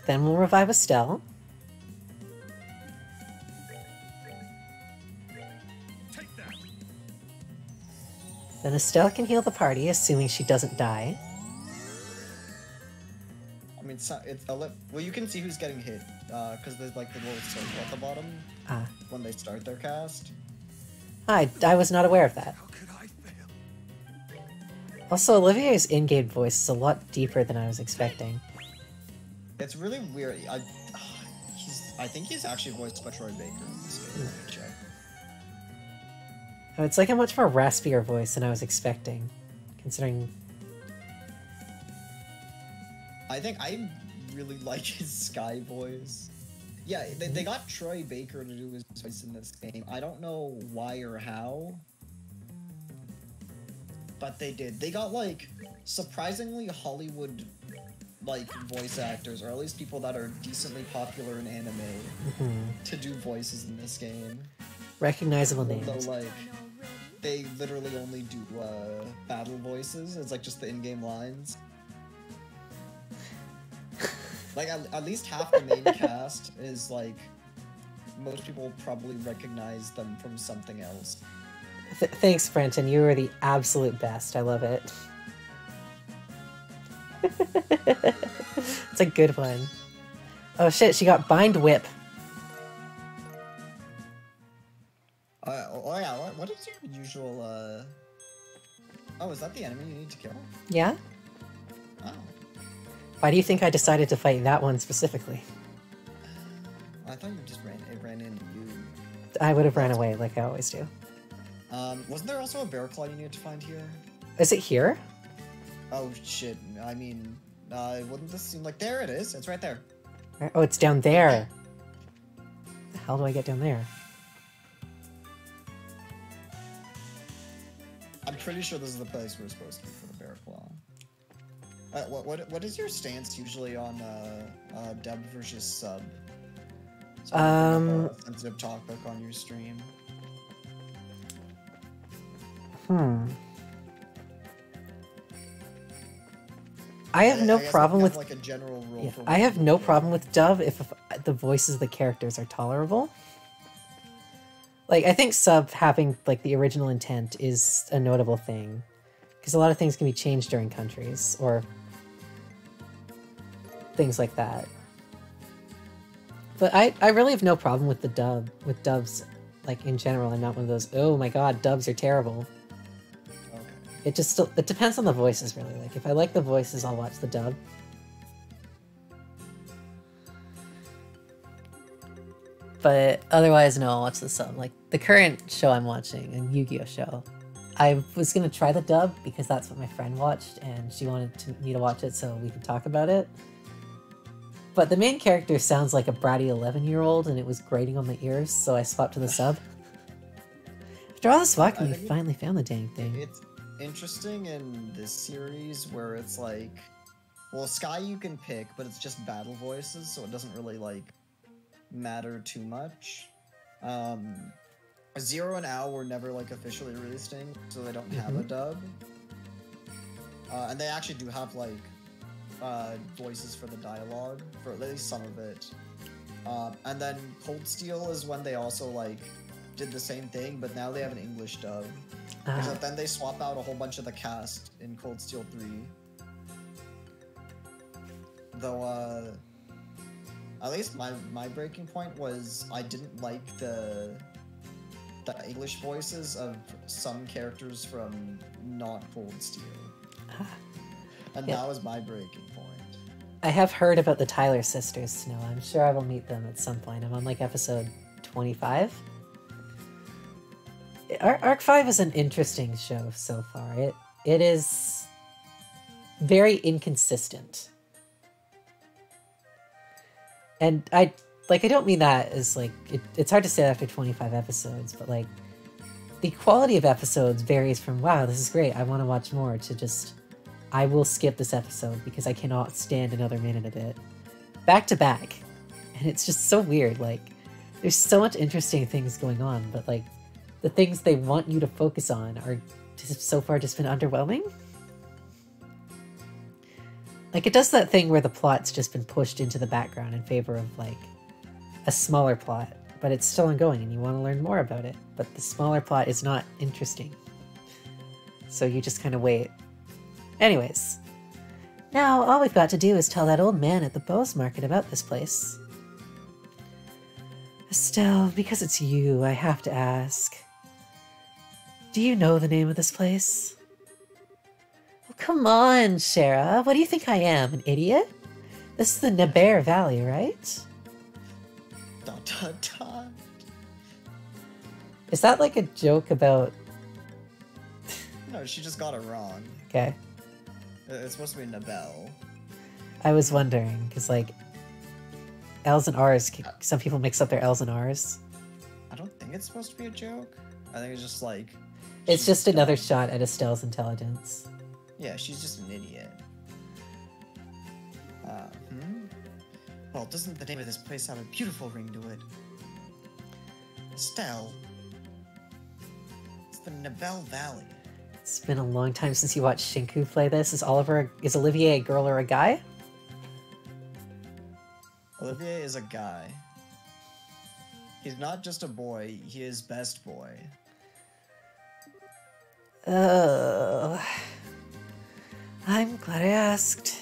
Then we'll revive Estelle. Take that. Then Estelle can heal the party, assuming she doesn't die. I mean, it's well, you can see who's getting hit, because there's like the little circle at the bottom Ah, when they start their cast. I was not aware of that. How could I fail? Also, Olivier's in-game voice is a lot deeper than I was expecting. It's really weird. I think he's actually voiced by Troy Baker in this game. Let me check. Oh, it's like a much more raspier voice than I was expecting, considering... I think I really like his Sky voice. Yeah, they got Troy Baker to do his voice in this game. I don't know why or how, but they did. They got like surprisingly Hollywood like voice actors, or at least people that are decently popular in anime, to do voices in this game. recognizable Although names. like they literally only do battle voices. It's like just the in-game lines. Like, at least half the main cast is, like, most people probably recognize them from something else. Thanks, Brenton. You are the absolute best. I love it. It's a good one. Oh shit, she got Bind Whip. Oh yeah, what is your usual, Oh, is that the enemy you need to kill? Yeah? Oh. Why do you think I decided to fight that one specifically? I thought you just ran into you. I would have ran away like I always do. Wasn't there also a bear claw you needed to find here? Is it here? Oh shit, I mean, Wouldn't this seem like there it is? It's right there. Oh, it's down there. The hell do I get down there? I'm pretty sure this is the place we're supposed to be for the bear claw. What is your stance usually on dub versus sub? So a sensitive topic on your stream. I have no guess problem we with. have, like a general rule. Yeah, For I have no problem with dub if the voices of the characters are tolerable. Like, I think sub having like the original intent is a notable thing, because a lot of things can be changed during countries or things like that. But I really have no problem with the dubs, like in general. I'm not one of those, oh my god, dubs are terrible. Okay. It depends on the voices, really. Like, if I like the voices, I'll watch the dub. But otherwise, no, I'll watch the sub. Like, the current show I'm watching, a Yu-Gi-Oh show, I was going to try the dub because that's what my friend watched, and she wanted me to watch it so we could talk about it. But the main character sounds like a bratty 11-year-old, and it was grating on my ears, so I swapped to the sub. After all this walking, we finally found the dang thing. It's interesting in this series where it's like, well, Sky you can pick, but it's just battle voices, so it doesn't really, like, matter too much. Zero and Owl were never, like, officially released, so they don't have a dub. And they actually do have, like, voices for the dialogue, for at least some of it. And then Cold Steel is when they also, like, did the same thing, but now they have an English dub. Except then they swap out a whole bunch of the cast in Cold Steel 3. Though, at least my breaking point was I didn't like the English voices of some characters from not Cold Steel. And yeah. That was my breaking point. I have heard about the Tyler sisters, Snow. I'm sure I will meet them at some point. I'm on, like, episode 25. Arc 5 is an interesting show so far. It is very inconsistent. And I don't mean that as, like, it's hard to say that after 25 episodes, but, like, the quality of episodes varies from, wow, this is great, I want to watch more, to just, I will skip this episode because I cannot stand another minute of it. Back to back. And it's just so weird, like, there's so much interesting things going on, but, like, the things they want you to focus on are just so far just been underwhelming. Like, it does that thing where the plot's just been pushed into the background in favor of, like, a smaller plot, but it's still ongoing and you want to learn more about it, but the smaller plot is not interesting. So you just kind of wait. Anyways, now all we've got to do is tell that old man at the Bose Market about this place. Estelle, because it's you, I have to ask. Do you know the name of this place? Oh, come on, Shara. What do you think I am, an idiot? This is the Naber Valley, right? Dot, dot, dot. Is that like a joke about... No, she just got it wrong. Okay. It's supposed to be Nabel. I was wondering, because, like, L's and R's, some people mix up their L's and R's. I don't think it's supposed to be a joke. I think it's just like... It's just another shot at Estelle's intelligence. Yeah, she's just an idiot. Well, doesn't the name of this place have a beautiful ring to it? Estelle. It's the Nabel Valley. It's been a long time since you watched Shinku play this. Is Olivier a girl or a guy? Olivier is a guy. He's not just a boy, he is best boy. Oh, I'm glad I asked.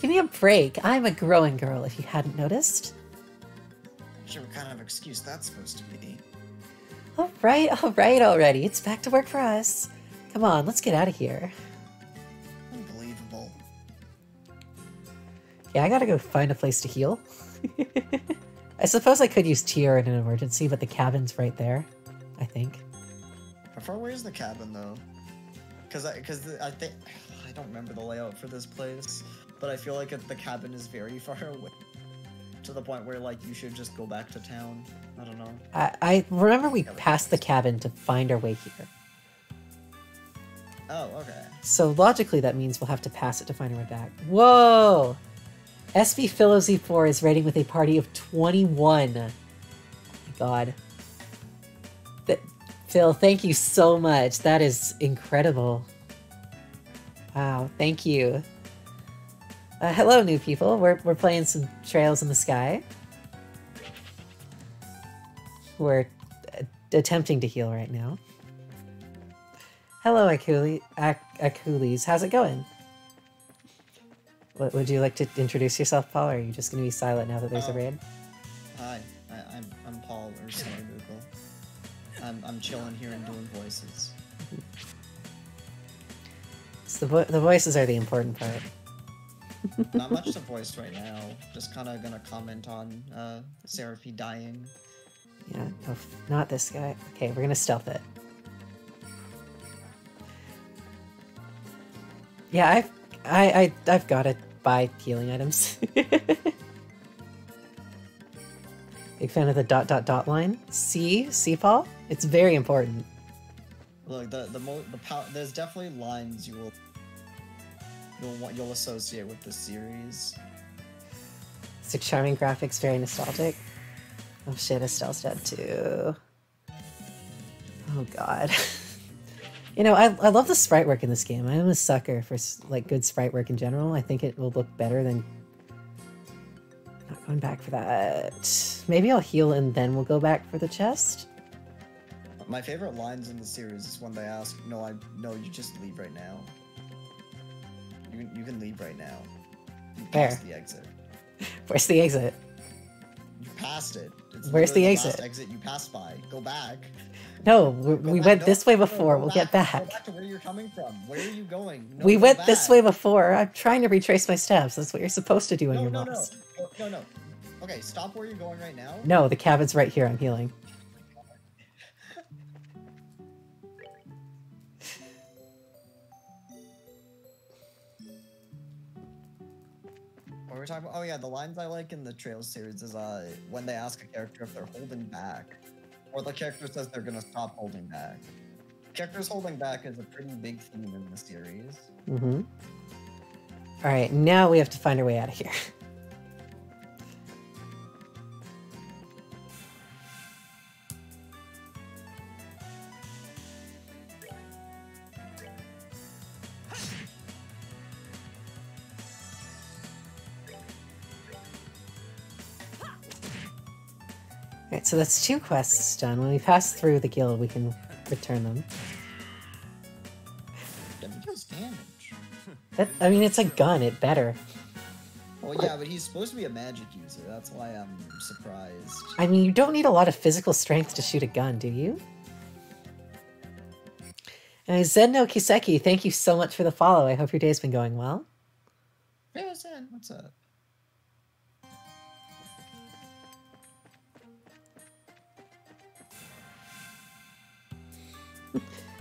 Give me a break. I'm a growing girl, if you hadn't noticed. Not sure what kind of excuse that's supposed to be. All right already. It's back to work for us. Come on, let's get out of here. Unbelievable. Yeah, I gotta go find a place to heal. I suppose I could use Tier in an emergency, but the cabin's right there, I think. How far away is the cabin, though? Because I think... I don't remember the layout for this place, but I feel like the cabin is very far away. To the point where, like, you should just go back to town. I don't know. I remember we passed the cabin to find our way here. Oh, okay. So logically, that means we'll have to pass it to find our way back. Whoa! SB Philo Z4 is raiding with a party of 21. Oh my god. Phil, thank you so much. That is incredible. Wow, thank you. Hello, new people. We're playing some Trails in the Sky. We're attempting to heal right now. Hello, Akulis. How's it going? Would you like to introduce yourself, Paul, or are you just going to be silent now that there's a raid? Hi, I'm Paul or Google. I'm chilling here and doing voices. So the voices are the important part. Not much to voice right now. Just kind of gonna comment on Seraphie dying. Yeah, no, not this guy. Okay, we're gonna stealth it. Yeah, I've got to buy healing items. Big fan of the ... line. See, Paul? It's very important. Look, there's definitely lines you'll associate with the series. It's a charming graphics, very nostalgic. Oh shit, Estelle's dead too. Oh god. You know, I love the sprite work in this game. I am a sucker for like good sprite work in general. I think it will look better than... Not going back for that. Maybe I'll heal and then we'll go back for the chest. My favorite lines in the series is when they ask, no, you just leave right now. You can leave right now. You passed the exit. Where's the exit? You passed it. Where's the exit? Last exit you passed by. Go back. No, we went this way before. We'll get back. Go back to where you're coming from. Where are you going? No, we went back. this way before. I'm trying to retrace my steps. That's what you're supposed to do when you're lost. No. Okay, stop where you're going right now. No, the cabin's right here. I'm healing. What were we talking about? Oh yeah, the lines I like in the Trails series is when they ask a character if they're holding back, or the character says they're gonna stop holding back. Characters holding back is a pretty big theme in the series. Mm-hmm. All right, now we have to find our way out of here. Alright, so that's 2 quests done. When we pass through the guild, we can return them. That deals damage. I mean, it's a gun. It better. Well, yeah, but he's supposed to be a magic user. That's why I'm surprised. I mean, you don't need a lot of physical strength to shoot a gun, do you? And Zenno Kiseki, thank you so much for the follow. I hope your day's been going well. Yeah, Zen, what's up?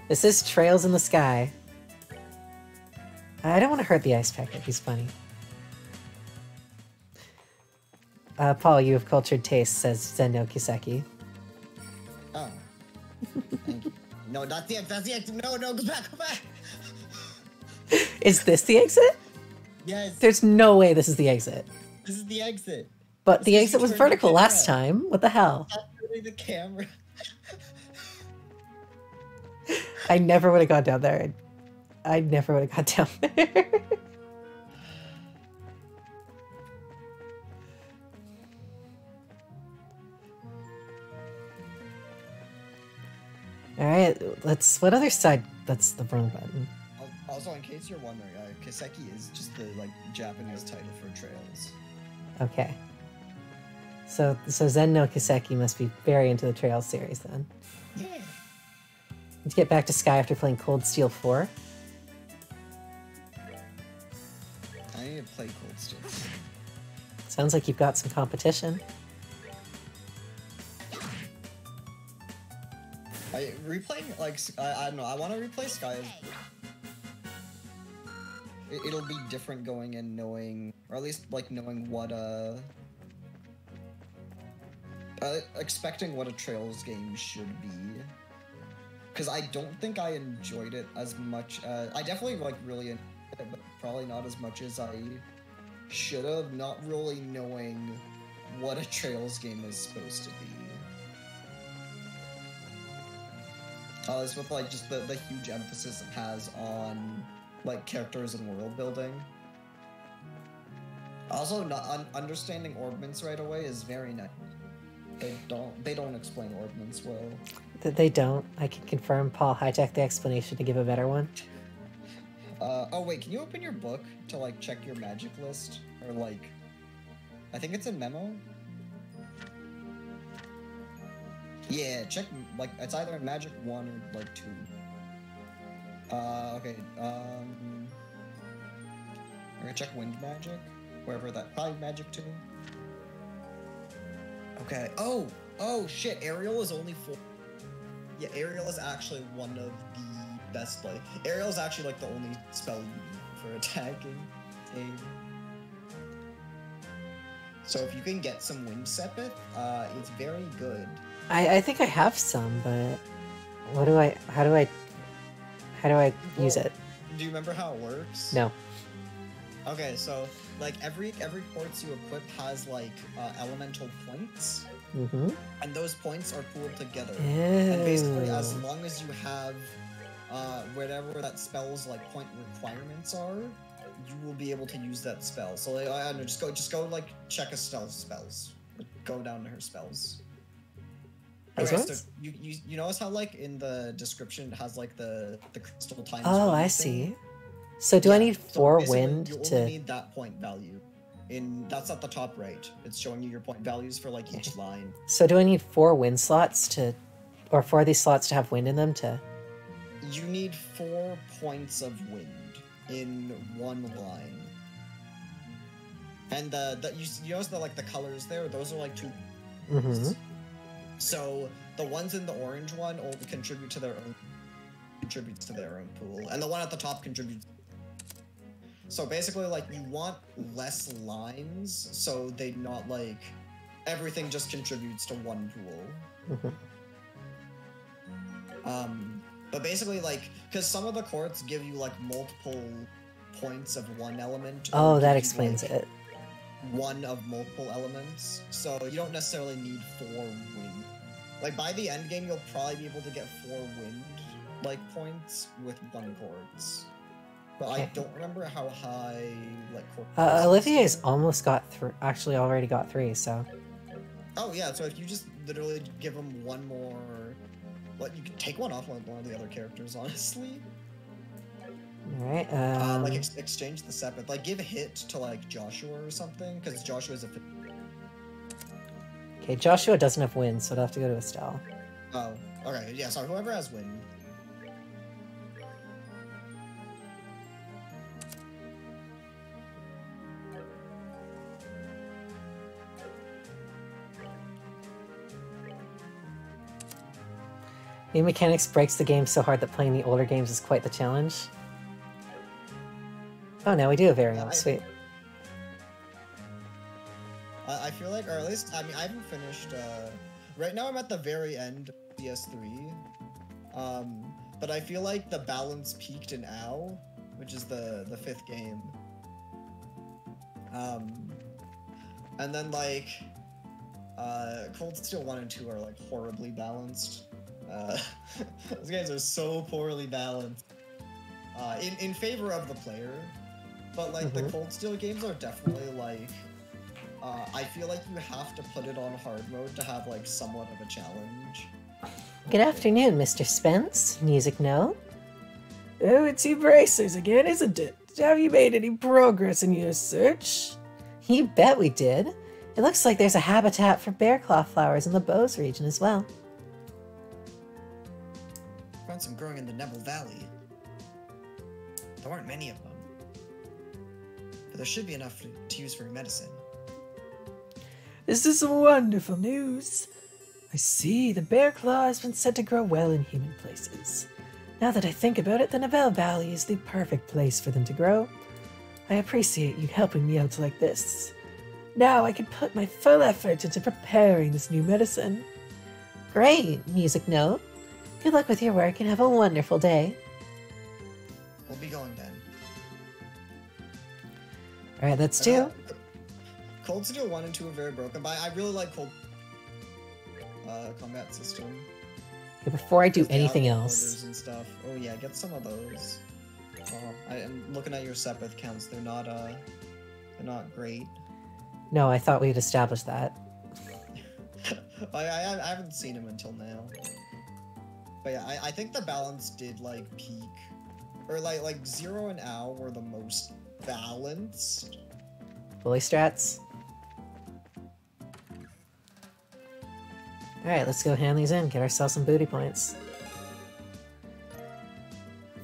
This is Trails in the Sky. I don't want to hurt the ice packet. He's funny. Paul, you have cultured taste, says Zenno Kiseki. Oh. Thank you. No, not the exit. That's the exit. No, go back, go back. Is this the exit? Yes. There's no way this is the exit. This is the exit. But the exit was vertical last time. What the hell? Stop turning the camera. I never would have gone down there. I never would have gone down there. Alright, what other side? That's the wrong button. Also, in case you're wondering, Kiseki is just the, Japanese title for Trails. Okay. So Zenno Kiseki must be very into the Trails series then. Yeah. Need to get back to Sky after playing Cold Steel 4. I need to play Cold Steel. Sounds like you've got some competition. Replaying, I don't know, I want to replay Sky as... it'll be different going in knowing, or at least like knowing what expecting what a Trails game should be. Because I don't think I enjoyed it as much. I definitely like really enjoyed it, but probably not as much as I should have. Not really knowing what a Trails game is supposed to be. It's with like just the huge emphasis it has on like characters and world building. Also, not understanding ordnance right away is very nice. They don't explain ordnance well. That they don't. I can confirm Paul hijacked the explanation to give a better one. Oh wait, can you open your book to like check your magic list? Or like, I think it's a memo? Yeah, check, like, it's either in Magic 1 or like 2. Okay, I'm gonna check Wind Magic, wherever that, probably Magic 2. Okay, oh shit, Aerial is only 4. Yeah, Aerial is actually one of the best play. Aerial is actually like the only spell you need for attacking aim. So if you can get some Wind Sepith, it's very good. I think I have some, but how do I use it? Do you remember how it works? No. Okay, so like every quartz you equip has like elemental points, and those points are pooled together. And basically, as long as you have whatever that spell's like point requirements are, you will be able to use that spell. So like, I don't know, just go like check Estelle's spells. Go down to her spells. Okay, so you notice how like in the description it has like the crystal times. Oh, I see. So do I need 4 wind you to? only need that point value. That's at the top right. It's showing you your point values for like each line. So do I need 4 wind slots to, or 4 of these slots to have wind in them to? You need 4 points of wind in one line. And you notice that like the colors there, those are like 2. So the ones in the orange one only contributes to their own pool, and the one at the top contributes. So basically, like, you want less lines, so they not like everything just contributes to one pool. But basically, like, because some of the courts give you like multiple points of one element. Oh, that explains it. One of multiple elements, so you don't necessarily need 4 wind. Like by the end game, you'll probably be able to get 4 wind like points with 1 quartz. But I don't remember how high like quartz. Olivier's almost got actually already got 3. So. Oh yeah, so if you just literally give him 1 more, like you could take 1 off one of the other characters, honestly. Alright, like exchange the Sepith. Like give a hit to like Joshua or something, because Joshua's a. Okay, Joshua doesn't have wind, so I'll have to go to Estelle. Oh, okay, yeah, sorry, whoever has wind. New mechanics breaks the game so hard that playing the older games is quite the challenge. Oh, now we do have Aerial. Sweet. I feel like, or at least, I mean, I haven't finished, right now I'm at the very end of PS3, but I feel like the balance peaked in OW, which is the 5th game. And then, like, Cold Steel 1 and 2 are, like, horribly balanced. Those games are so poorly balanced. In favor of the player, but, like, the Cold Steel games are definitely, like, I feel like you have to put it on hard mode to have, like, somewhat of a challenge. Good afternoon, Mr. Spence. Music no? Oh, it's you bracers again, isn't it? Have you made any progress in your search? You bet we did. It looks like there's a habitat for bearclaw flowers in the Bose region as well. Found some growing in the Neville Valley. There aren't many of them, but there should be enough to use for medicine. This is some wonderful news. I see, the bear claw has been said to grow well in human places. Now that I think about it, the Neville Valley is the perfect place for them to grow. I appreciate you helping me out like this. Now I can put my full effort into preparing this new medicine. Great, Music Note. Good luck with your work and have a wonderful day. We'll be going then. Alright, let's do. Cold Steel 1 and 2 are very broken, but I really like Cold combat system. Okay, before I do The anything auto else. orders and stuff. Oh yeah, get some of those. I'm looking at your Sepith counts. They're not great. No, I thought we'd established that. I haven't seen him until now. But yeah, I think the balance did like peak, or like Zero and Ow were the most balanced. Bully strats. Alright, let's go hand these in, get ourselves some booty points.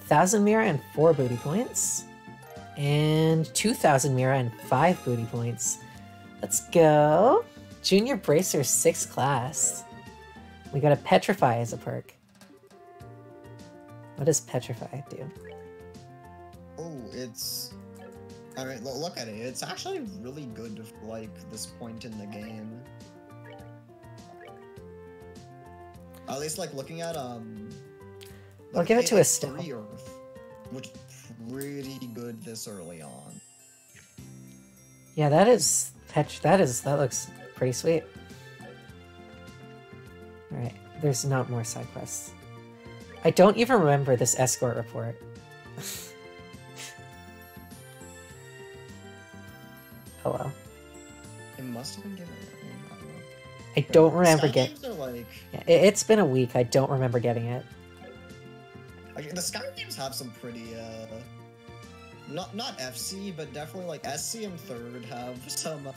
1,000 Mira and 4 booty points. And 2,000 Mira and 5 booty points. Let's go. Junior Bracer 6th class. We got a Petrify as a perk. What does Petrify do? Oh, it's... Alright, look at it. It's actually really good for, like, this point in the game. At least, like, looking at, I'll give it to a stab. 3 Earth, which is pretty good this early on. Yeah, that is... that looks pretty sweet. Alright, there's not more side quests. I don't even remember this escort report. Oh well. It must have been given. I don't know. I don't remember Sky getting... games are like... Yeah, it's been a week, I don't remember getting it. Like, the Sky games have some pretty, not FC, but definitely, like, SC and Third have some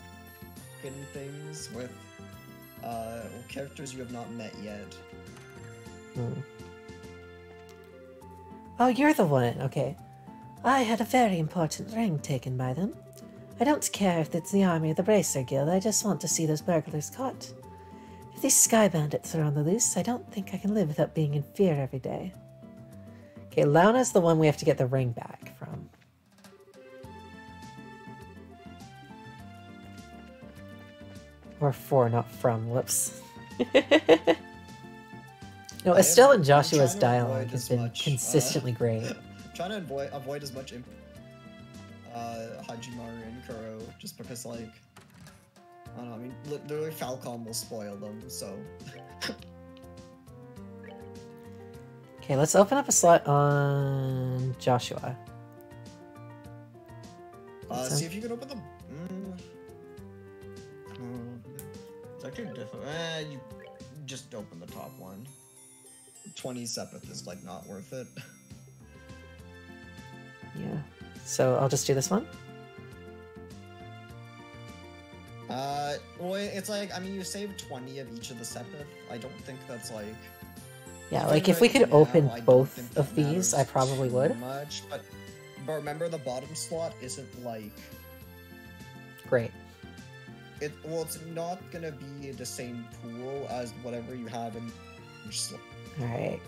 hidden things with, characters you have not met yet. Hmm. Oh, you're the one, okay. I had a very important ring taken by them. I don't care if it's the army or the Bracer Guild, I just want to see those burglars caught. If these Sky Bandits are on the loose, I don't think I can live without being in fear every day. Okay, Launa's the one we have to get the ring back from. Or for, not from, whoops. No, Estelle and Joshua's trying to dialogue avoid has as been much, consistently great. Trying to avoid as much Hajimaru and Kuro, just because, like, I don't know, I mean, literally Falcom will spoil them, so... Okay, let's open up a slot on Joshua. See if you can open the... It's actually different. You just open the top one. 20 Sepith is, like, not worth it. Yeah. So I'll just do this one. Well, it's like, I mean, you save 20 of each of the Sepith. I don't think that's, like... Yeah, Even like if we right could now, open I don't both think of that these, I matters probably too would. Much, but remember, the bottom slot isn't, like... Great. Well, it's not gonna be the same pool as whatever you have in each slot. Alright.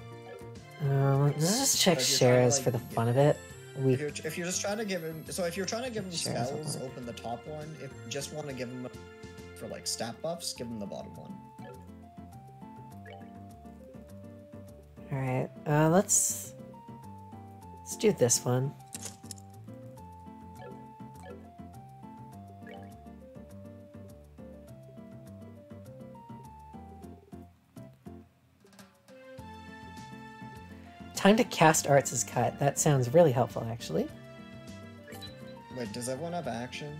Let's just check If you're trying to, shares like, for the fun of it. We If you're just trying to give him, so if you're trying to give him Shares spells, open. open the top one. If you just want to give him for like stat buffs, give him the bottom one. Alright, let's do this one. Time to cast arts is cut. That sounds really helpful, actually. Wait, does everyone have action?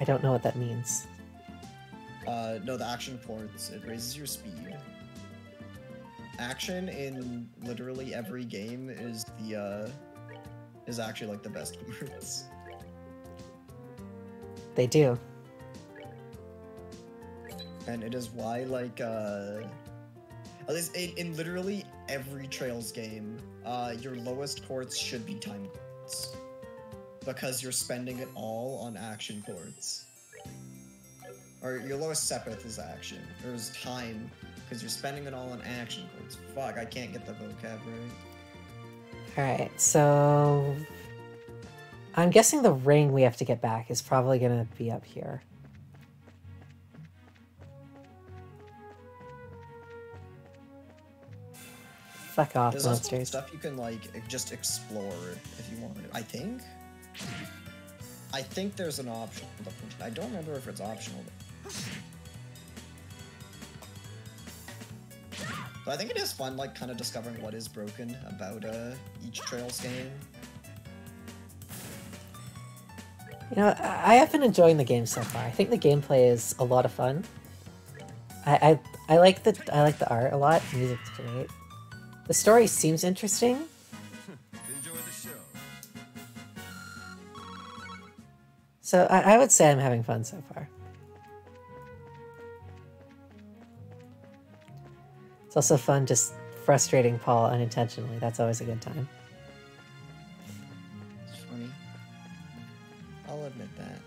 I don't know what that means. No, the action ports. It raises your speed. Action in literally every game is is actually like the best words. They do. And it is why, like, at least in literally every Trails game, your lowest quartz should be time quartz. Because you're spending it all on action quartz. Or your lowest Sepith is action, or is time, because you're spending it all on action quartz. Fuck, I can't get the vocab right. Alright, so... I'm guessing the ring we have to get back is probably going to be up here. Fuck off, There's also monsters. stuff you can like just explore if you want to. I think. I think there's an option. I don't remember if it's optional. But I think it is fun, like, kind of discovering what is broken about each Trails game. You know, I have been enjoying the game so far. I think the gameplay is a lot of fun. I like the art a lot. The music's great. The story seems interesting. Enjoy the show. So I would say I'm having fun so far. It's also fun just frustrating Paul unintentionally. That's always a good time. It's funny. I'll admit that.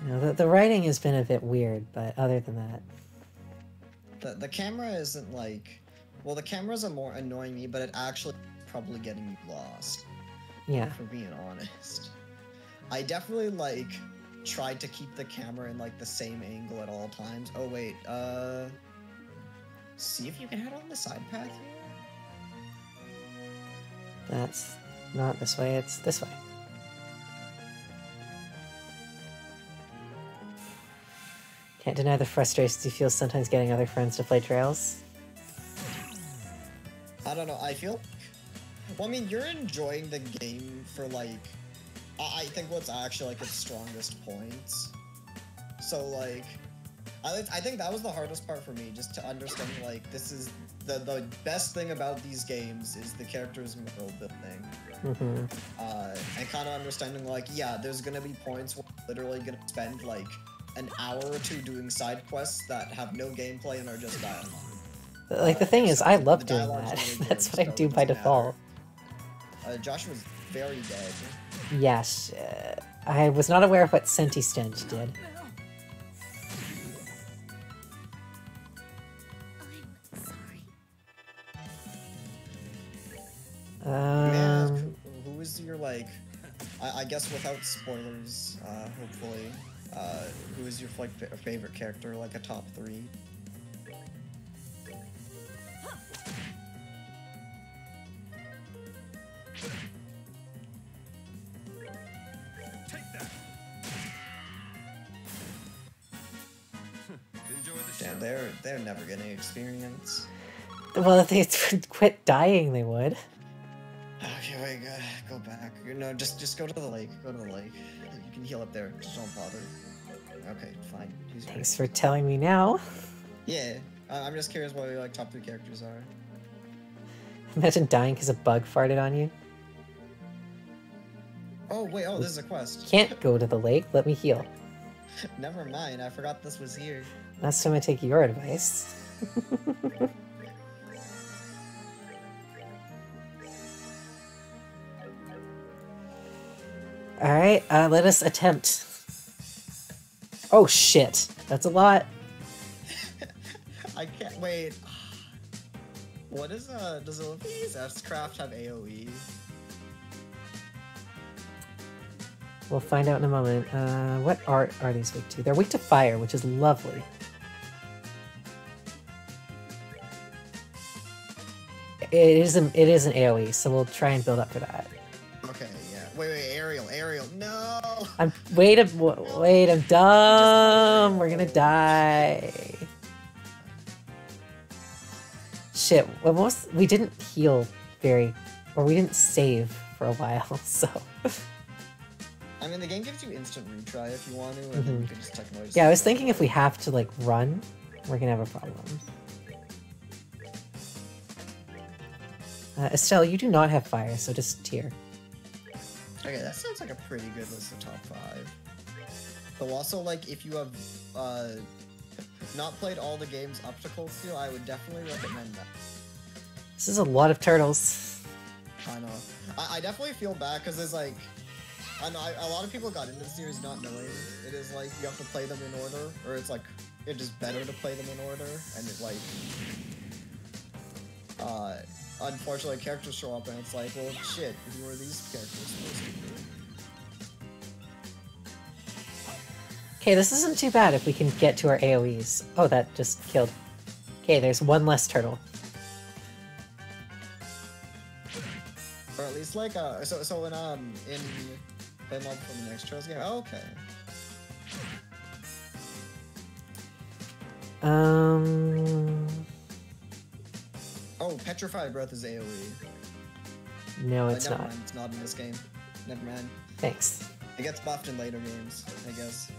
You know, the writing has been a bit weird, but other than that, The camera isn't like... Well, the cameras are more annoying me, but it actually probably getting me lost. yeah. For being honest. I definitely, like, tried to keep the camera in, like, the same angle at all times. Oh, wait, see if you can head on the side path here? That's not this way, it's this way. Can't deny the frustrations you feel sometimes getting other friends to play Trails. I don't know, I feel... Well, I mean, you're enjoying the game for, like... I think what's actually, like, its strongest points. So, like... I think that was the hardest part for me, just to understand, like, this is... The best thing about these games is the characters' world building. Mm-hmm. And kind of understanding, like, yeah, there's gonna be points where I'm literally gonna spend, like, an hour or two doing side quests that have no gameplay and are just dialogue. Like, the thing is, I love the doing dialogue's that. really good, That's what I so do it by doesn't default. matter. Josh was very dead. Yes, I was not aware of what Senti Stench did. I'm sorry. Man, who is your, like... I guess without spoilers, hopefully, who is your, like, favorite character, like a top 3? Take that. Enjoy the show. Damn, they're never getting experience. Well, if they quit dying, they would. Okay, wait, go back. No, just go to the lake. Go to the lake. You can heal up there. Just don't bother. Okay, fine. He's right. Thanks for telling me now. Yeah, I'm just curious what your, like, top 3 characters are. Imagine dying because a bug farted on you. Oh, wait, this is a quest. Can't go to the lake, let me heal. Never mind, I forgot this was here. Last time I take your advice. Alright, let us attempt. Oh shit, that's a lot. I can't wait. What is does Olympia's S-Craft have AoE? We'll find out in a moment. What art are these weak to? They're weak to fire, which is lovely. It is an AoE, so we'll try and build up for that. Okay, yeah. Wait, Ariel, no! Wait, I'm dumb. We're gonna die. Shit, we didn't heal we didn't save for a while, so. I mean, the game gives you instant retry if you want to, and then you can just technically... Yeah, I was thinking if we have to, like, run, we're gonna have a problem. Estelle, you do not have fire, so just tier. Okay, that sounds like a pretty good list of top 5. But also, like, if you have not played all the games up to Cold Steel, I would definitely recommend that. This is a lot of turtles. I know. I definitely feel bad because there's like... I know a lot of people got into the series not knowing it is like you have to play them in order, or it's like it's just better to play them in order, and it like... unfortunately characters show up and it's like, well, shit, who are these characters supposed to be? Okay, this isn't too bad if we can get to our AoEs. Oh, that just killed. Okay, there's one less turtle. Or at least like so in play mod for the next Trails game. Oh, okay. Oh, Petrified Breath is AoE. No, it's never not. mind, it's not in this game. Never mind. Thanks. It gets buffed in later games, I guess.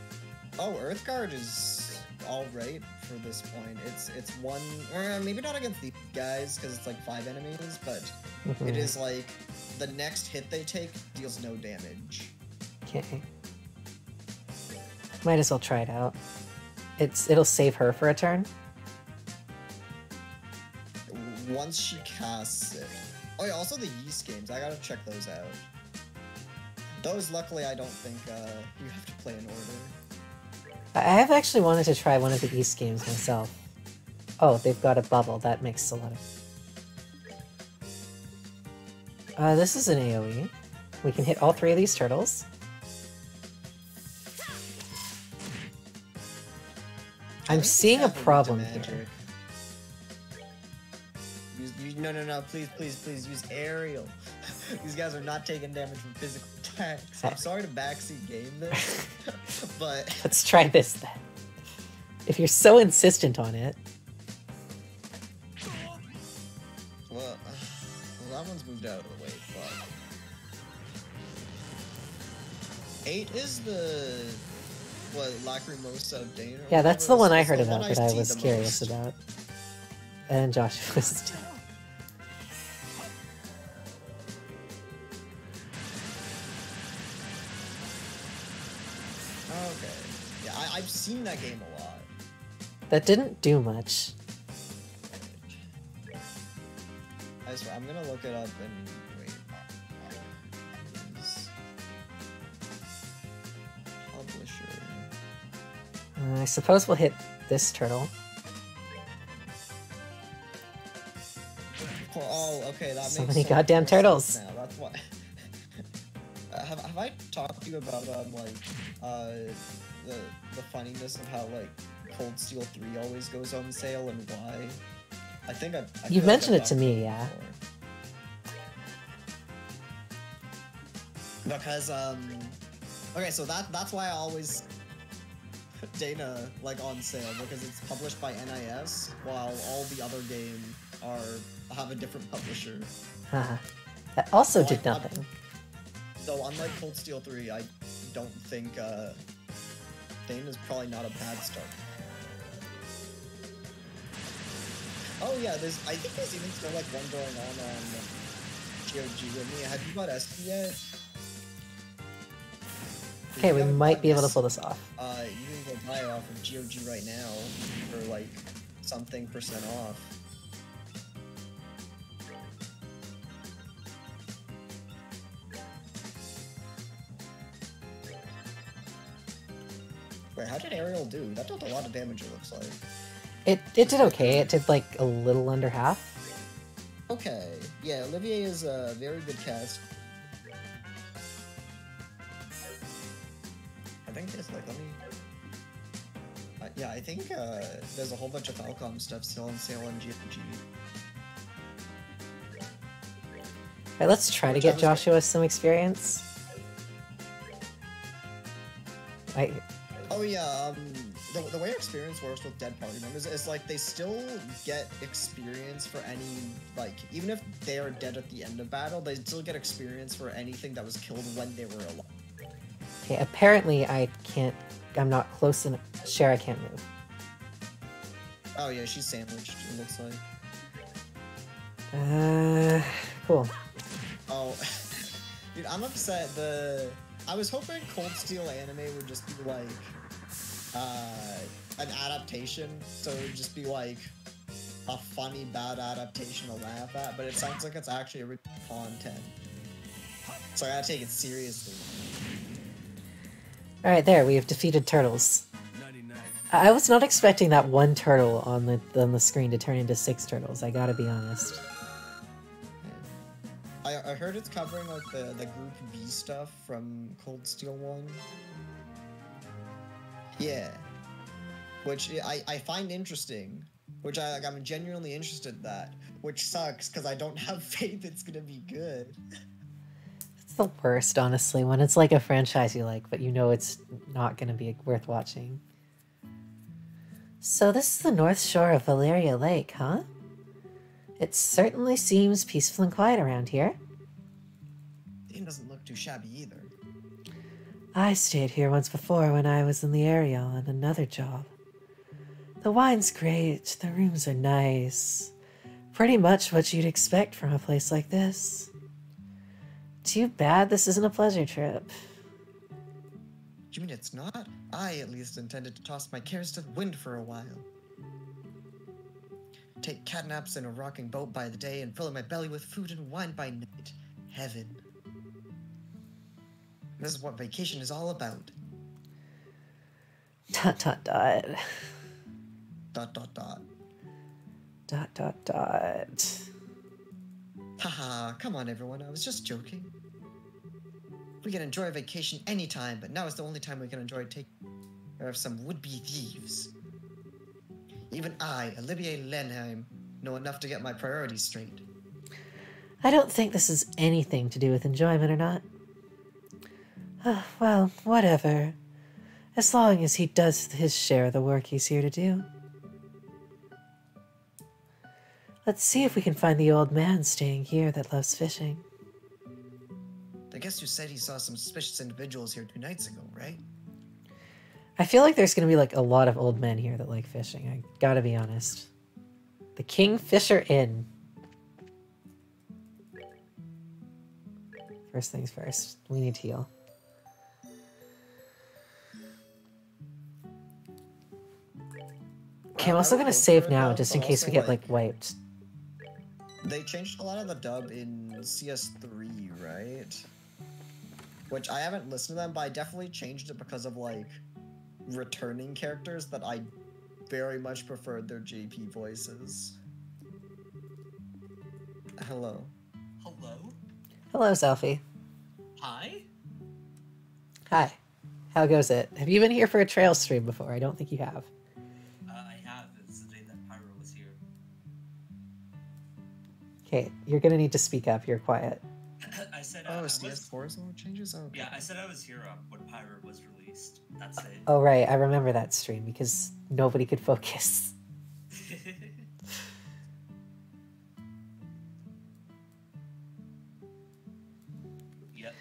Oh, Earthguard is alright for this point. It's one, or maybe not against these guys because it's like 5 enemies, but Mhm. it is like the next hit they take deals no damage. Okay. Might as well try it out. It'll save her for a turn. Once she casts it. Oh yeah, also the Yeast games. I gotta check those out. Those, luckily, I don't think you have to play in order. I have actually wanted to try one of the East games myself. Oh, they've got a bubble. That makes a lot of... this is an AoE. We can hit all 3 of these turtles. I'm seeing a problem here. No, please use aerial. These guys are not taking damage from physical attacks. I'm sorry to backseat game this, but... Let's try this then. If you're so insistent on it. Well, that one's moved out of the way, fuck. 8 is the... What, Lacrimosa of Dana? Yeah, that's the one I It's heard the about one that I see was the curious most. about. And Josh was too. Okay. Yeah, I've seen that game a lot. That didn't do much. I swear, I'm gonna look it up and wait. Publisher. I suppose we'll hit this turtle. Oh, okay, that So makes many so goddamn much more turtles. sense now. That's why. Have I talked to you about the funniness of how like Cold Steel 3 always goes on sale and why? I think I You've feel like mentioned I've it to talked me, about yeah. before. Because okay, so that's why I always put Dana like on sale, because it's published by NIS while all the other games have a different publisher. Haha. That also Well, did I'm- nothing. So unlike Cold Steel 3, I don't think Dana's probably not a bad start. Oh yeah, I think there's even still like one going on GOG with me. Have you got SP yet? Okay, If we you haven't might bought be able to SP, pull this off. You can go buy it off of GOG right now for like something percent off. Wait, how did Ariel do? That dealt a lot of damage, it looks like. It did okay. It did like a little under half. Okay, yeah, Olivier is a very good cast. I think it's like, let me... yeah, I think there's a whole bunch of Falcom stuff still on sale on GOG. Alright, let's try to Which get I was- Joshua some experience. Oh yeah, the way experience works with dead party members is like they still get experience for any, like, even if they are dead at the end of battle, they still get experience for anything that was killed when they were alive. Okay, apparently I'm not close enough. Shara can't move. Oh yeah, she's sandwiched, it looks like. Cool. Oh, dude, I'm upset. I was hoping Cold Steel anime would just be like an adaptation, so it would just be like a funny bad adaptation to laugh at, but it sounds like it's actually original content. So I gotta take it seriously. Alright, there, we have defeated turtles. 99. I was not expecting that one turtle on the screen to turn into 6 turtles, I gotta be honest. I heard it's covering like the Group B stuff from Cold Steel 1. Yeah. Which I find interesting. Which I'm genuinely interested in that. Which sucks, because I don't have faith it's gonna be good. It's the worst, honestly, when it's like a franchise you like, but you know it's not going to be worth watching. So this is the north shore of Valeria Lake, huh? It certainly seems peaceful and quiet around here. It doesn't look too shabby either. I stayed here once before when I was in the area on another job. The wine's great, the rooms are nice. Pretty much what you'd expect from a place like this. Too bad this isn't a pleasure trip. You mean it's not? I at least intended to toss my cares to the wind for a while. Take catnaps in a rocking boat by the day and fill my belly with food and wine by night. Heaven. This is what vacation is all about. ... Haha, come on everyone, I was just joking. We can enjoy a vacation anytime, but now is the only time we can enjoy taking care of some would-be thieves. Even I, Olivier Lenheim, know enough to get my priorities straight. I don't think this has anything to do with enjoyment or not. Well, whatever. As long as he does his share of the work he's here to do. Let's see if we can find the old man staying here that loves fishing. I guess you said he saw some suspicious individuals here 2 nights ago, right? I feel like there's going to be like a lot of old men here that like fishing. I gotta be honest. The Kingfisher Inn. First things first, we need to heal. Okay, I'm also going to save now just in case we get like wiped. They changed a lot of the dub in CS3, right? Which I haven't listened to them, but I definitely changed it because of like returning characters that I very much preferred their JP voices. Hello. Hello? Hello, Selfie. Hi? Hi. How goes it? Have you been here for a trail stream before? I don't think you have. I have. It's the day that Pyro was here. Okay, you're gonna need to speak up. You're quiet. I said Oh, I was... CS4 is all changes? Oh, okay. Yeah, I said I was here when Pyro was released. That's it. Oh, right. I remember that stream because nobody could focus. Yep.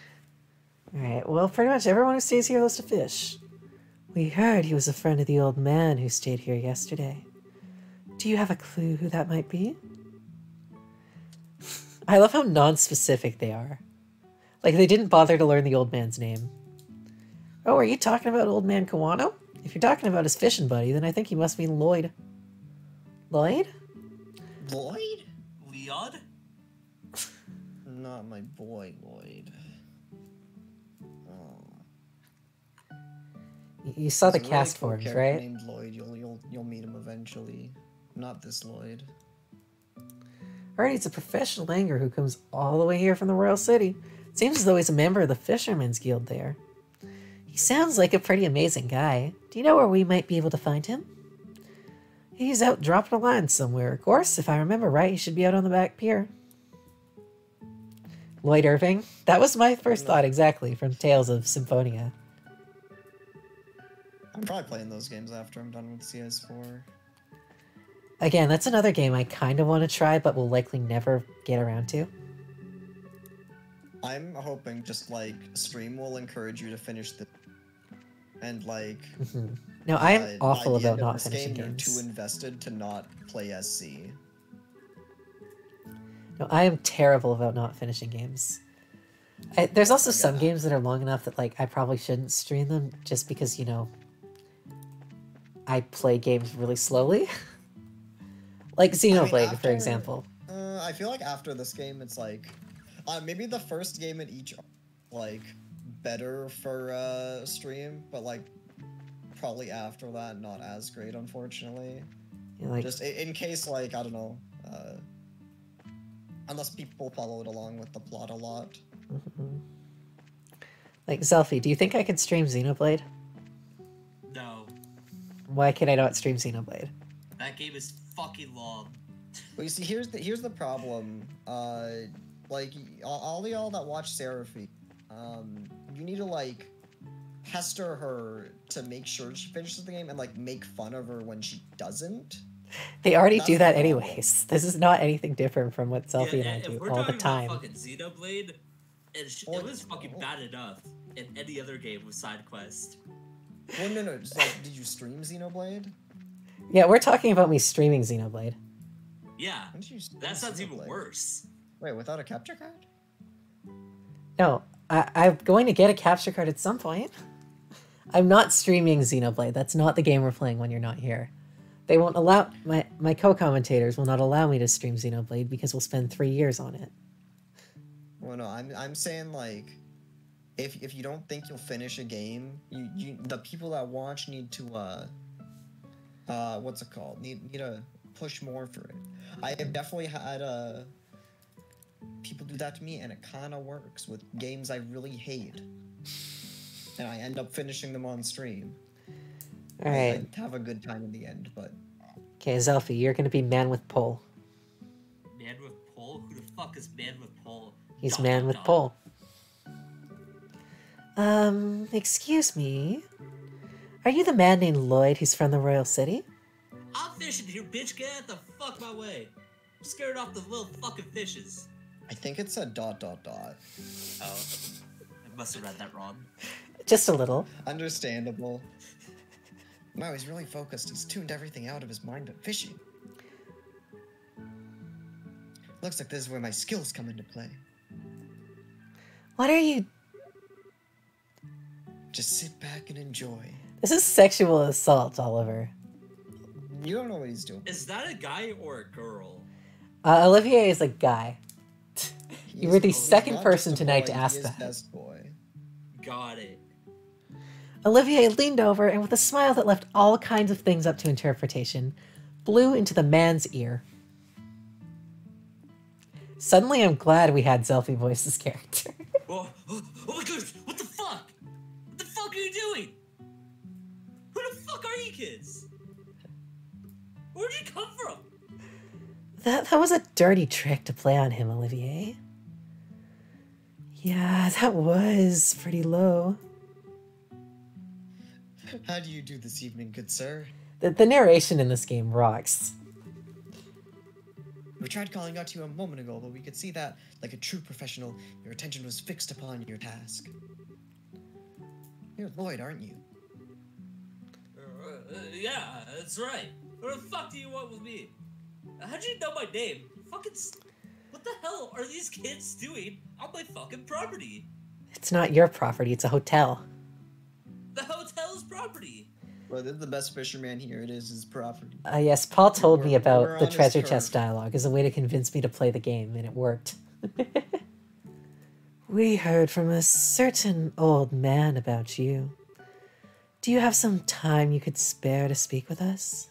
Alright, well, pretty much everyone who stays here loves to fish. We heard he was a friend of the old man who stayed here yesterday. Do you have a clue who that might be? I love how non-specific they are. Like, they didn't bother to learn the old man's name. Oh, are you talking about old man Kawano? If you're talking about his fishing buddy, then I think he must mean Lloyd. Lloyd? Lloyd? Leod? Not my boy, Lloyd. Oh. You saw the There's a really cast cool forms, character right? Named Lloyd. You'll meet him eventually. Not this Lloyd. Alright, he's a professional angler who comes all the way here from the Royal City. Seems as though he's a member of the Fisherman's Guild there. He sounds like a pretty amazing guy. Do you know where we might be able to find him? He's out dropping a line somewhere. Of course, if I remember right, he should be out on the back pier. Lloyd Irving? That was my first thought, exactly, from Tales of Symphonia. I'm probably playing those games after I'm done with CS4. Again, that's another game I kind of want to try, but will likely never get around to. I'm hoping just like stream will encourage you to finish the and like No, I am awful by the about end of not this finishing game, games. You're too invested to not play SC. No, I am terrible about not finishing games. There's also some games that are long enough that like I probably shouldn't stream them just because, you know, I play games really slowly. Like Xenoblade, for example. I feel like after this game, it's like maybe the first game in each like better for stream, but like probably after that, not as great, unfortunately. Yeah, like, just in case, like I don't know, unless people followed along with the plot a lot. Like, Zelfie, do you think I could stream Xenoblade? No, Why could I not stream Xenoblade? that game is fucking long. But you see, here's the problem. Like all y'all that watch Seraphine, you need to like pester her to make sure she finishes the game and like make fun of her when she doesn't. They already That's do that the problem. anyways. This is not anything different from what Zelfie and I if do we're all the talking time. about fucking Xenoblade, it Well, was fucking bad enough in any other game with side quest. Well, no. Just like, did you stream Xenoblade? Yeah, we're talking about me streaming Xenoblade. Yeah, When did you stream that sounds even Xenoblade? worse. Wait, without a capture card? No, I'm going to get a capture card at some point. I'm not streaming Xenoblade. That's not the game we're playing when you're not here. They won't allow my co-commentators will not allow me to stream Xenoblade because we'll spend 3 years on it. Well, no, I'm saying like, if you don't think you'll finish a game, you the people that watch need to what's it called? Need to push more for it. I have definitely had people do that to me, and it kind of works with games I really hate, and I end up finishing them on stream. All right. I have a good time in the end, but Okay, Zelfie, you're going to be man with pole. Man with pole? Who the fuck is man with pole? He's Dot, man dot, with dot. pole. Excuse me. Are you the man named Lloyd who's from the Royal City? I'm fishing here, bitch. Get out the fuck my way. I'm scared off the little fucking fishes. I think it's a ... Oh, I must have read that wrong. Just a little. Understandable. No, he's really focused. He's tuned everything out of his mind but fishing. Looks like this is where my skills come into play. What are you... Just sit back and enjoy. This is sexual assault, Oliver. You don't know what he's doing. Is that a guy or a girl? Olivier is a guy. You were the He's second not person just a tonight boy, to ask he is that. best boy. Got it. Olivier leaned over and with a smile that left all kinds of things up to interpretation, blew into the man's ear. Suddenly I'm glad we had Zelfie voice this character. Oh my gosh, what the fuck? What the fuck are you doing? Who the fuck are you kids? Where'd you come from? That was a dirty trick to play on him, Olivier. Yeah, that was pretty low. How do you do this evening, good sir? The narration in this game rocks. We tried calling out to you a moment ago, but we could see that, like a true professional, your attention was fixed upon your task. You're Lloyd, aren't you? Yeah, that's right. What the fuck do you want with me? How'd you know my name? What the hell are these kids doing on my fucking property? It's not your property, it's a hotel. The hotel's property. Well, this is the best fisherman here. It is his property. Yes, Paul told me We're about on the his treasure turf. chest dialogue as a way to convince me to play the game, and it worked. We heard from a certain old man about you. Do you have some time you could spare to speak with us?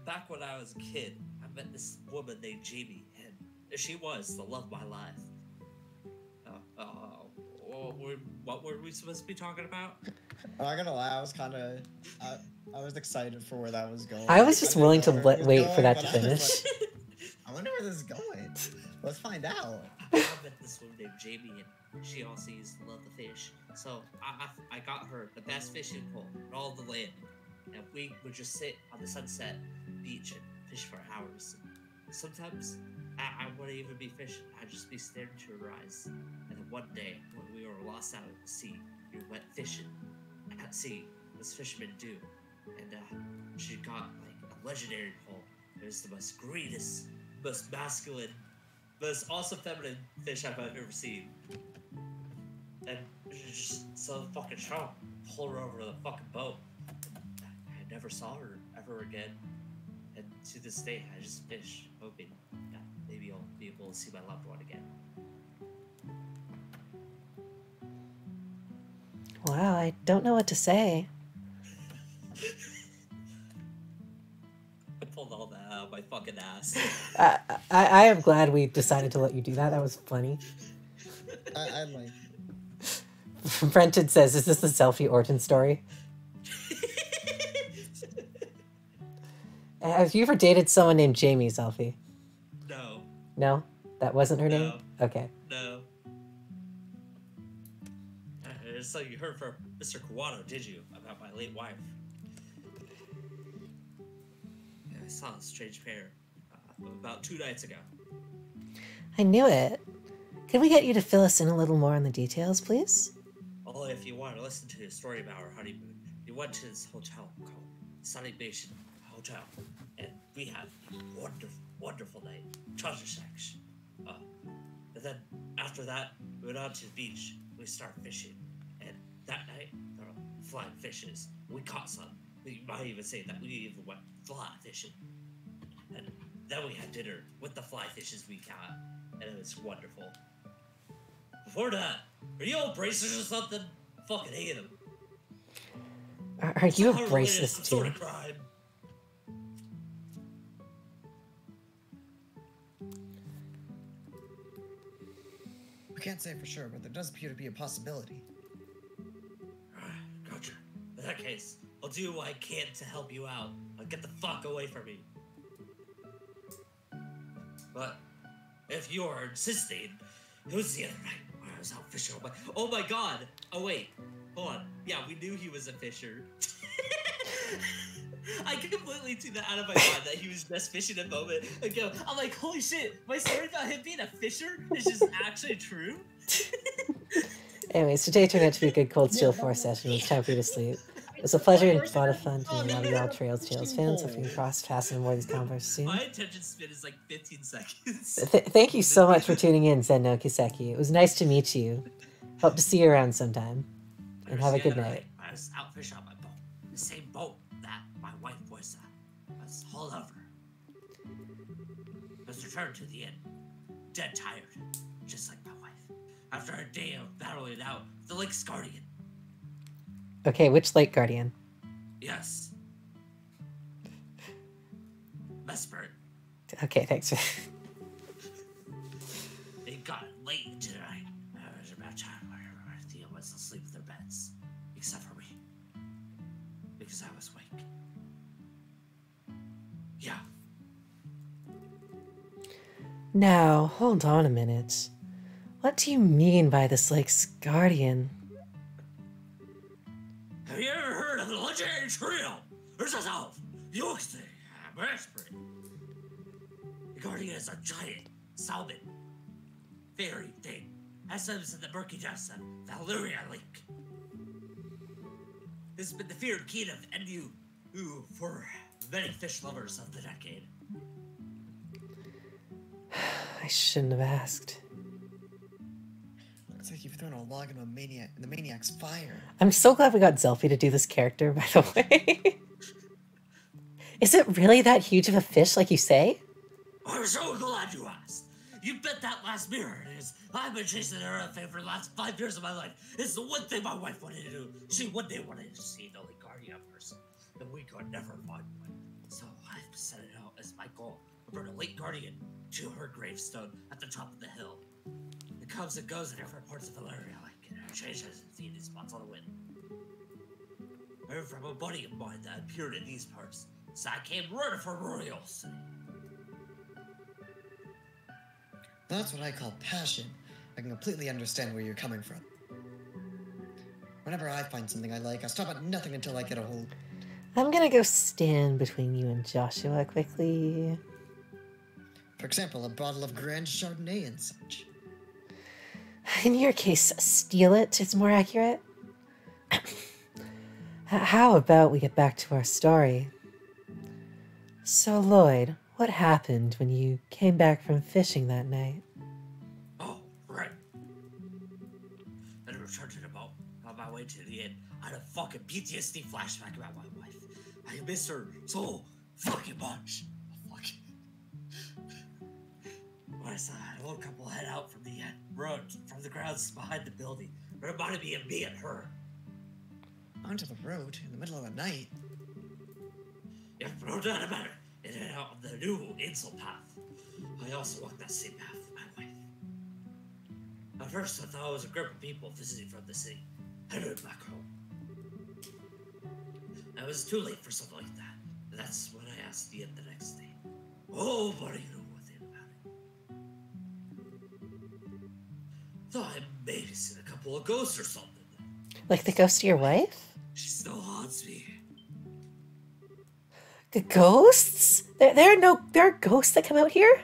Back when I was a kid, I met this woman named Jamie, and she was the love of my life. What were we supposed to be talking about? I'm not gonna lie, I was kind of, I was excited for where that was going. I was just didn't willing know to where it was wait for going, that but to I was finish. like, I wonder where this is going. Let's find out. I met this woman named Jamie, and she also used to love the fish. So I got her the best fishing pole in all the land, and we would just sit on the sunset beach and fish for hours. Sometimes I wouldn't even be fishing; I'd just be staring into her eyes. And then one day, when we were lost out at sea, we went fishing at sea, as fishermen do, and she got like a legendary pole. It was the most greenest, most masculine, most awesome feminine fish I've ever seen. And she just so fucking strong, pull her over the fucking boat. I never saw her ever again. And to this day, I just fish, hoping that maybe I'll be able to see my loved one again. Wow, I don't know what to say. I pulled all that my fucking ass. I am glad we decided to let you do that. That was funny. I like. Brenton says, "Is this the Selfie Orton story?" Have you ever dated someone named Jamie, Selfie? No, No, that wasn't her name. No. Okay. no. So you heard from Mr. Kawano, did you, about my late wife? Yeah, I saw a strange pair about 2 nights ago. I knew it. Can we get you to fill us in a little more on the details, please? Only if you want to listen to the story about our honeymoon. We went to this hotel called Sunny Nation Hotel, and we had a wonderful, wonderful night. Treasure sex. And then after that, we went out to the beach. We started fishing, and that night there were flying fishes. We caught some. We might even say that we even went fly fishing, and then we had dinner with the fly fishes we caught, and it was wonderful. Before that, are you all bracers or something? I fucking hate them. Are you a Some braceless sort too? of crime. We can't say for sure, but there does appear to be a possibility. Gotcha. In that case, I'll do what I can to help you out. I'll get the fuck away from me. But if you're insisting, it was the other night when I was out fishing. Oh my god! Oh wait, hold on. Yeah, we knew he was a fisher. I completely took that out of my mind that he was just fishing a moment ago. I'm like, holy shit, my story about him being a fisher is just actually true. Anyways, today turned out to be a good Cold Steel 4 session. It's time for you to sleep. It was a pleasure and a lot of fun to be one of y'all Trails Tales fans. If we can cross paths in more of these convos soon. My attention span is like 15 seconds. Thank you so much for tuning in, Zenno Kiseki. It was nice to meet you. Hope to see you around sometime. And have a good night. I was out fishing on my boat. The same boat that my wife was at. I was hauled over. I was returned to the inn. Dead tired. Just like my wife. After a day of battling it out, the Lake's Guardian. Okay, which Lake Guardian? Yes. Vesper. Okay, thanks. They got late into the night. It was about time where everyone was asleep in their beds. Except for me. Because I was awake. Yeah. Now, hold on a minute. What do you mean by this Lake's Guardian? Have you ever heard of the legendary trio? There's a elf, Yoxie, and Vesper. The Guardian is a giant salmon fairy thing. Has lives in the murky depths of Valyria Lake. This has been the feared king of Endu for many fish lovers of the decade. I shouldn't have asked. Looks like you've thrown a log in the maniac's fire. I'm so glad we got Zelfie to do this character, by the way. Is it really that huge of a fish, like you say? I'm so glad you asked. You bet that last mirror is. I've been chasing her for the last 5 years of my life. It's the one thing my wife wanted to do. She one day wanted to see the Lake Guardian person, and we could never find one. So I've set it out as my goal to bring a Lake Guardian to her gravestone at the top of the hill. It comes and goes in different parts of Valyria, like it changes and feeding spots on the wind. I heard from a buddy of mine that appeared in these parts, so I came running for Royal City. That's what I call passion. I can completely understand where you're coming from. Whenever I find something I like, I stop at nothing until I get a hold. I'm gonna go stand between you and Joshua quickly. For example, a bottle of Grand Chardonnay and such. In your case, steal it is more accurate. How about we get back to our story? So, Lloyd, what happened when you came back from fishing that night? Oh, right. Then I returned to the boat. On my way to the inn, I had a fucking PTSD flashback about my wife. I miss her so fucking much. Fucking. When I saw an old couple head out from the road, from the grounds behind the building, it reminded me of me and her. Onto the road in the middle of the night. Yeah, no doubt about it. It headed out on the new insult path. I also walked that same path with my wife. At first, I thought it was a group of people visiting from the city, headed back home. I was too late for something like that, and that's when I asked Ian the next day. Oh, buddy, you know one thing about it. Thought I maybe seen a couple of ghosts or something. Like the ghost of your wife? She still haunts me. The ghosts? There are ghosts that come out here?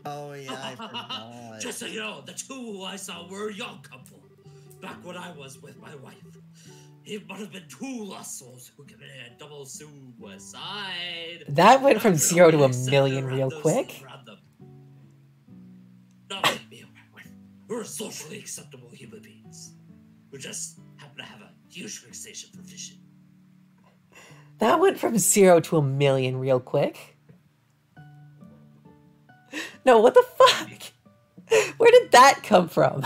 Oh yeah, I forgot. Just so you know, the two who I saw were a young couple. Back when I was with my wife. It might have been two lost souls who committed a double suicide. That went from After 0 to a accepted million around real those quick. around them. Not like me and my wife. We're socially acceptable human beings. We just happen to have a huge fixation for fishing. That went from 0 to a million real quick. No, what the fuck? Where did that come from?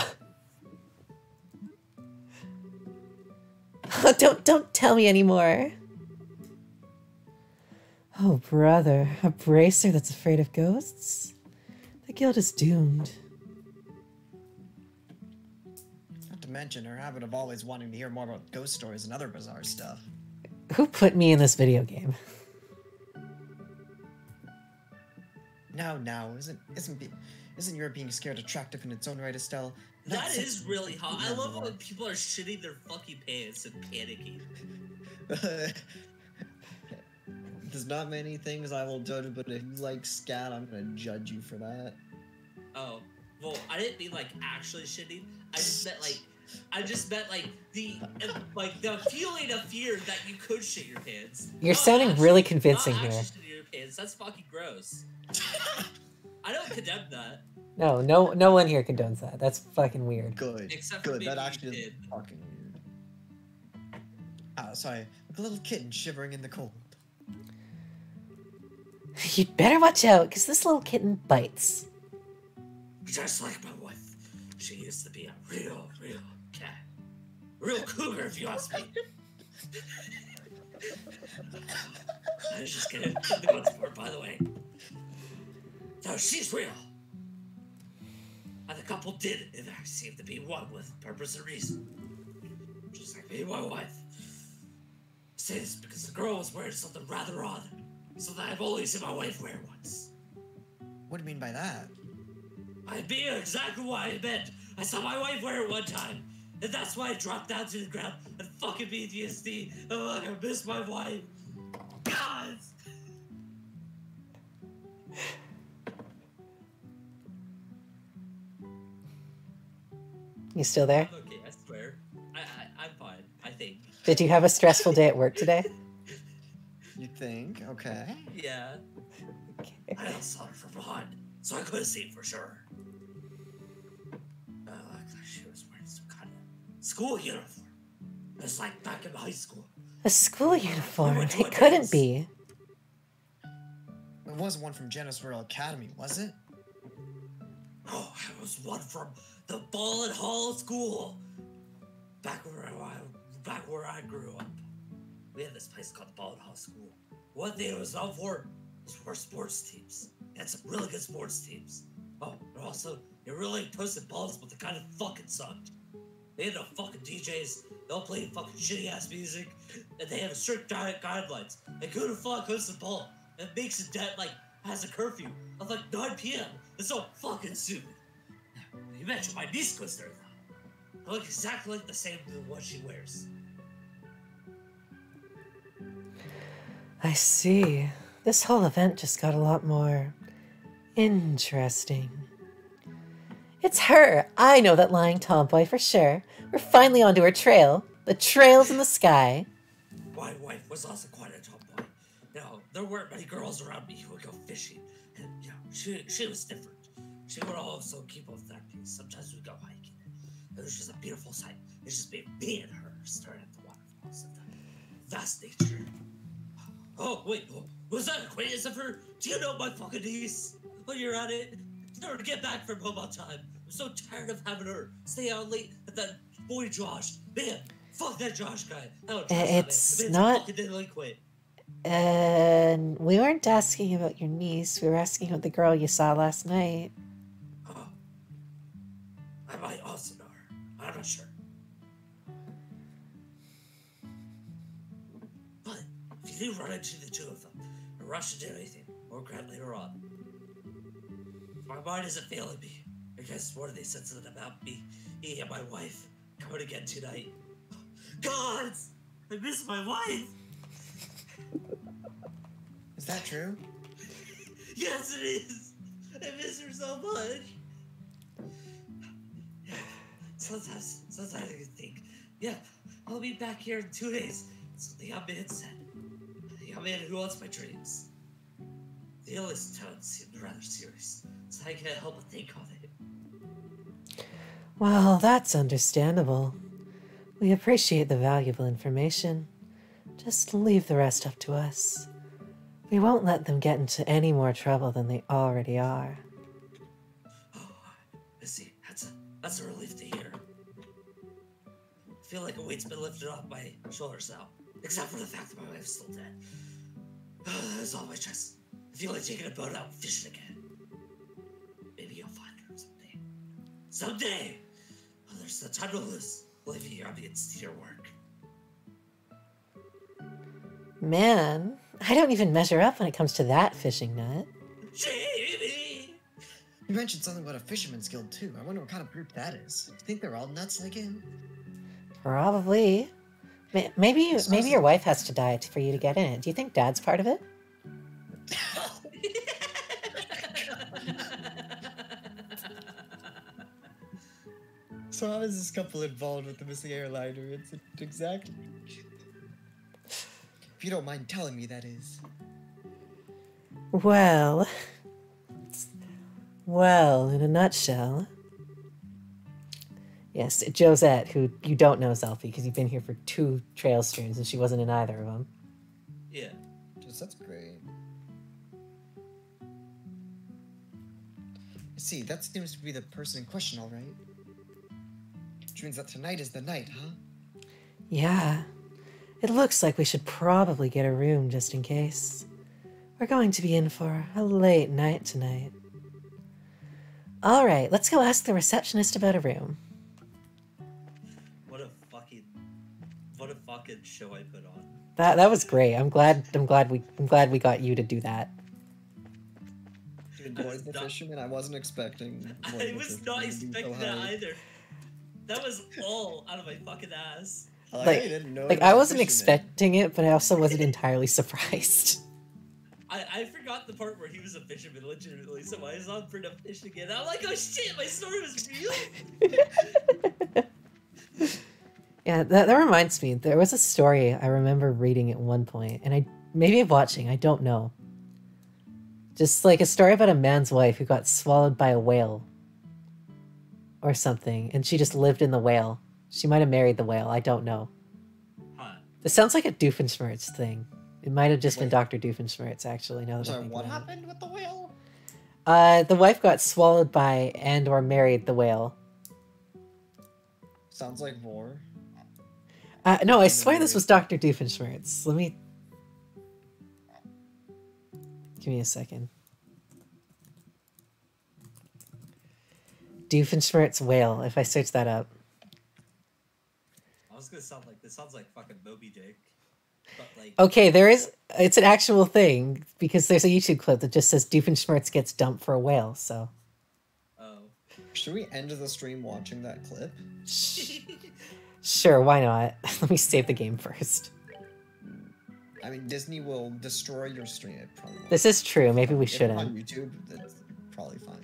Don't tell me anymore. Oh, brother. A bracer that's afraid of ghosts? The guild is doomed. Not to mention her habit of always wanting to hear more about ghost stories and other bizarre stuff. Who put me in this video game? No, isn't your being scared attractive in its own right, Estelle? That is really hot. I love it when people are shitting their fucking pants and panicking. There's not many things I will judge, but if you like scat, I'm gonna judge you for that. Oh, well, I didn't mean like actually shitting. I just meant like the feeling of fear that you could shit your pants. You're Not sounding actually- really convincing not here. actually shitting your pants. That's fucking gross. I don't condemn that. No one here condones that. That's fucking weird. Good. Except for Good. maybe That you actually is did. fucking weird. Ah, sorry. Like a little kitten shivering in the cold. You'd better watch out, because this little kitten bites. Just like my wife, she used to be a real cat. Real cougar, if you ask me. I was just kidding. The one's for, by the way. No, she's real. And the couple did, in fact, seem to be one with purpose and reason. Just like me and my wife. I say this because the girl was wearing something rather odd. Something I've only seen my wife wear once. What do you mean by that? I mean exactly what I meant. I saw my wife wear it one time, and that's why I dropped down to the ground and fucking PTSD. I'm like, I miss my wife. God. You still there? I'm okay, I swear. I'm fine, I think. Did you have a stressful day at work today? You think? Okay. Yeah. I saw her from behind, so I couldn't see it for sure. She was wearing some kind of school uniform. It's like back in high school. A school uniform? went to It a couldn't dance. be. It wasn't one from Janus Royal Academy, was it? Oh, it was one from the Ballin Hall School. Back where I grew up. We had this place called the Ballin Hall School. One thing it was known for was for sports teams. They had some really good sports teams. Oh, and also, they really posted balls, but they kind of fucking sucked. They had no fucking DJs. They all played fucking shitty ass music, and they have strict guidelines. And who the fuck hosts the ball? It makes it has a curfew of like 9 p.m. It's so fucking stupid. You mentioned my niece goes there though. I look exactly like the same as what she wears. I see. This whole event just got a lot more interesting. It's her. I know that lying tomboy for sure. We're finally onto her trail. The trail's in the sky. My wife was also quite a tomboy. You know, there weren't many girls around me who would go fishing. And, you know, she was different. She would also keep up that piece. Sometimes we'd go hiking. It was just a beautiful sight. It's just me and her staring at the waterfalls and the vast nature. Oh, wait. Was that acquaintance of her? Do you know my fucking niece? When you're at it, tell her to get back from home on time. I'm so tired of having her stay out late at that boy Josh. Man, fuck that Josh guy. I don't trust that man. It's The man's not- a fucking delinquent. And we weren't asking about your niece. We were asking about the girl you saw last night. Oh. I might also know her. I'm not sure. But if you do run into the two of them, or rush into anything, or regret later on, my mind isn't failing me. I guess one of these said something about me and my wife coming again tonight. God! I miss my wife! Is that true? Yes, it is! I miss her so much! Sometimes I can think, yeah, I'll be back here in 2 days. So the young man said. The young man who wants my dreams. The illest tone seemed rather serious, so I can't help but think on it. Well, that's understandable. We appreciate the valuable information. Just leave the rest up to us. We won't let them get into any more trouble than they already are. Oh, I see. That's a relief to hear. I feel like a weight's been lifted off my shoulders now. Except for the fact that my wife's still dead. That's all my chest. I feel like taking a boat out and fishing again. Maybe I'll find her someday. Someday! Oh, there's no time to lose. Leaving here, I'll be to your work. Man, I don't even measure up when it comes to that fishing nut. Jamie! You mentioned something about a fisherman's guild too. I wonder what kind of group that is. Do you think they're all nuts like him? Probably. Maybe your wife has to die for you to get in it. Do you think Dad's part of it? So how is this couple involved with the missing airliner? It's exactly. If you don't mind telling me, that is. Well, in a nutshell. Yes, Josette, who you don't know, Zelfie, because you've been here for 2 trail streams and she wasn't in either of them. Yeah. That's great. See, that seems to be the person in question, all right. Which means that tonight is the night, huh? Yeah. It looks like we should probably get a room just in case. We're going to be in for a late night tonight. All right, let's go ask the receptionist about a room. What a fucking show I put on. That was great. I'm glad we got you to do that. You enjoyed the fisherman? I wasn't expecting. I was not expecting that either. That was all out of my fucking ass. I wasn't expecting it, but I also wasn't entirely surprised. I forgot the part where he was a fisherman legitimately, so I saw him bring up fish again. I'm like, oh shit, my story was real. Yeah, that reminds me. There was a story I remember reading at one point, and maybe watching, I don't know. Just like a story about a man's wife who got swallowed by a whale. Or something, and she just lived in the whale. She might have married the whale, I don't know. Huh. This sounds like a Doofenshmirtz thing. It might have just been Dr. Doofenshmirtz, actually, now that I think what about happened with the whale? it. The wife got swallowed by and or married the whale. Sounds like Vor. No, I swear this was Dr. Doofenshmirtz. Let me... Give me a second. Doofenshmirtz whale, if I search that up. I was gonna sound like, this sounds like fucking Moby Dick. But like... Okay, it's an actual thing, because there's a YouTube clip that just says Doofenshmirtz gets dumped for a whale, so... Oh. Should we end the stream watching that clip? Sure, why not? Let me save the game first. I mean, Disney will destroy your stream. It probably won't. This is true, maybe we If it's shouldn't. on YouTube, that's probably fine.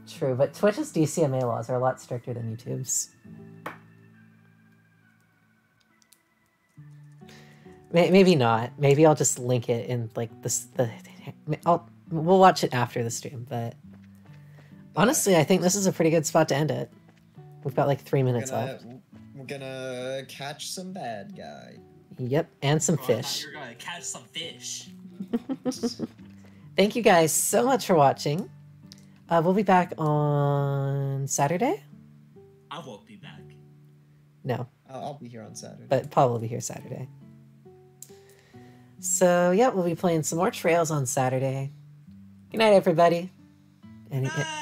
True, but Twitch's DCMA laws are a lot stricter than YouTube's. Maybe not. Maybe I'll just link it in like we'll watch it after the stream, but honestly, I think this is a pretty good spot to end it. We've got like 3 minutes left. We're gonna catch some bad guy. Yep, and some Oh, I thought fish. you were gonna catch some fish. Thank you guys so much for watching. We'll be back on Saturday? I won't be back. No, I'll be here on Saturday. but Paul will be here Saturday. So, yeah, we'll be playing some more Trails on Saturday. Good night, everybody. And Bye.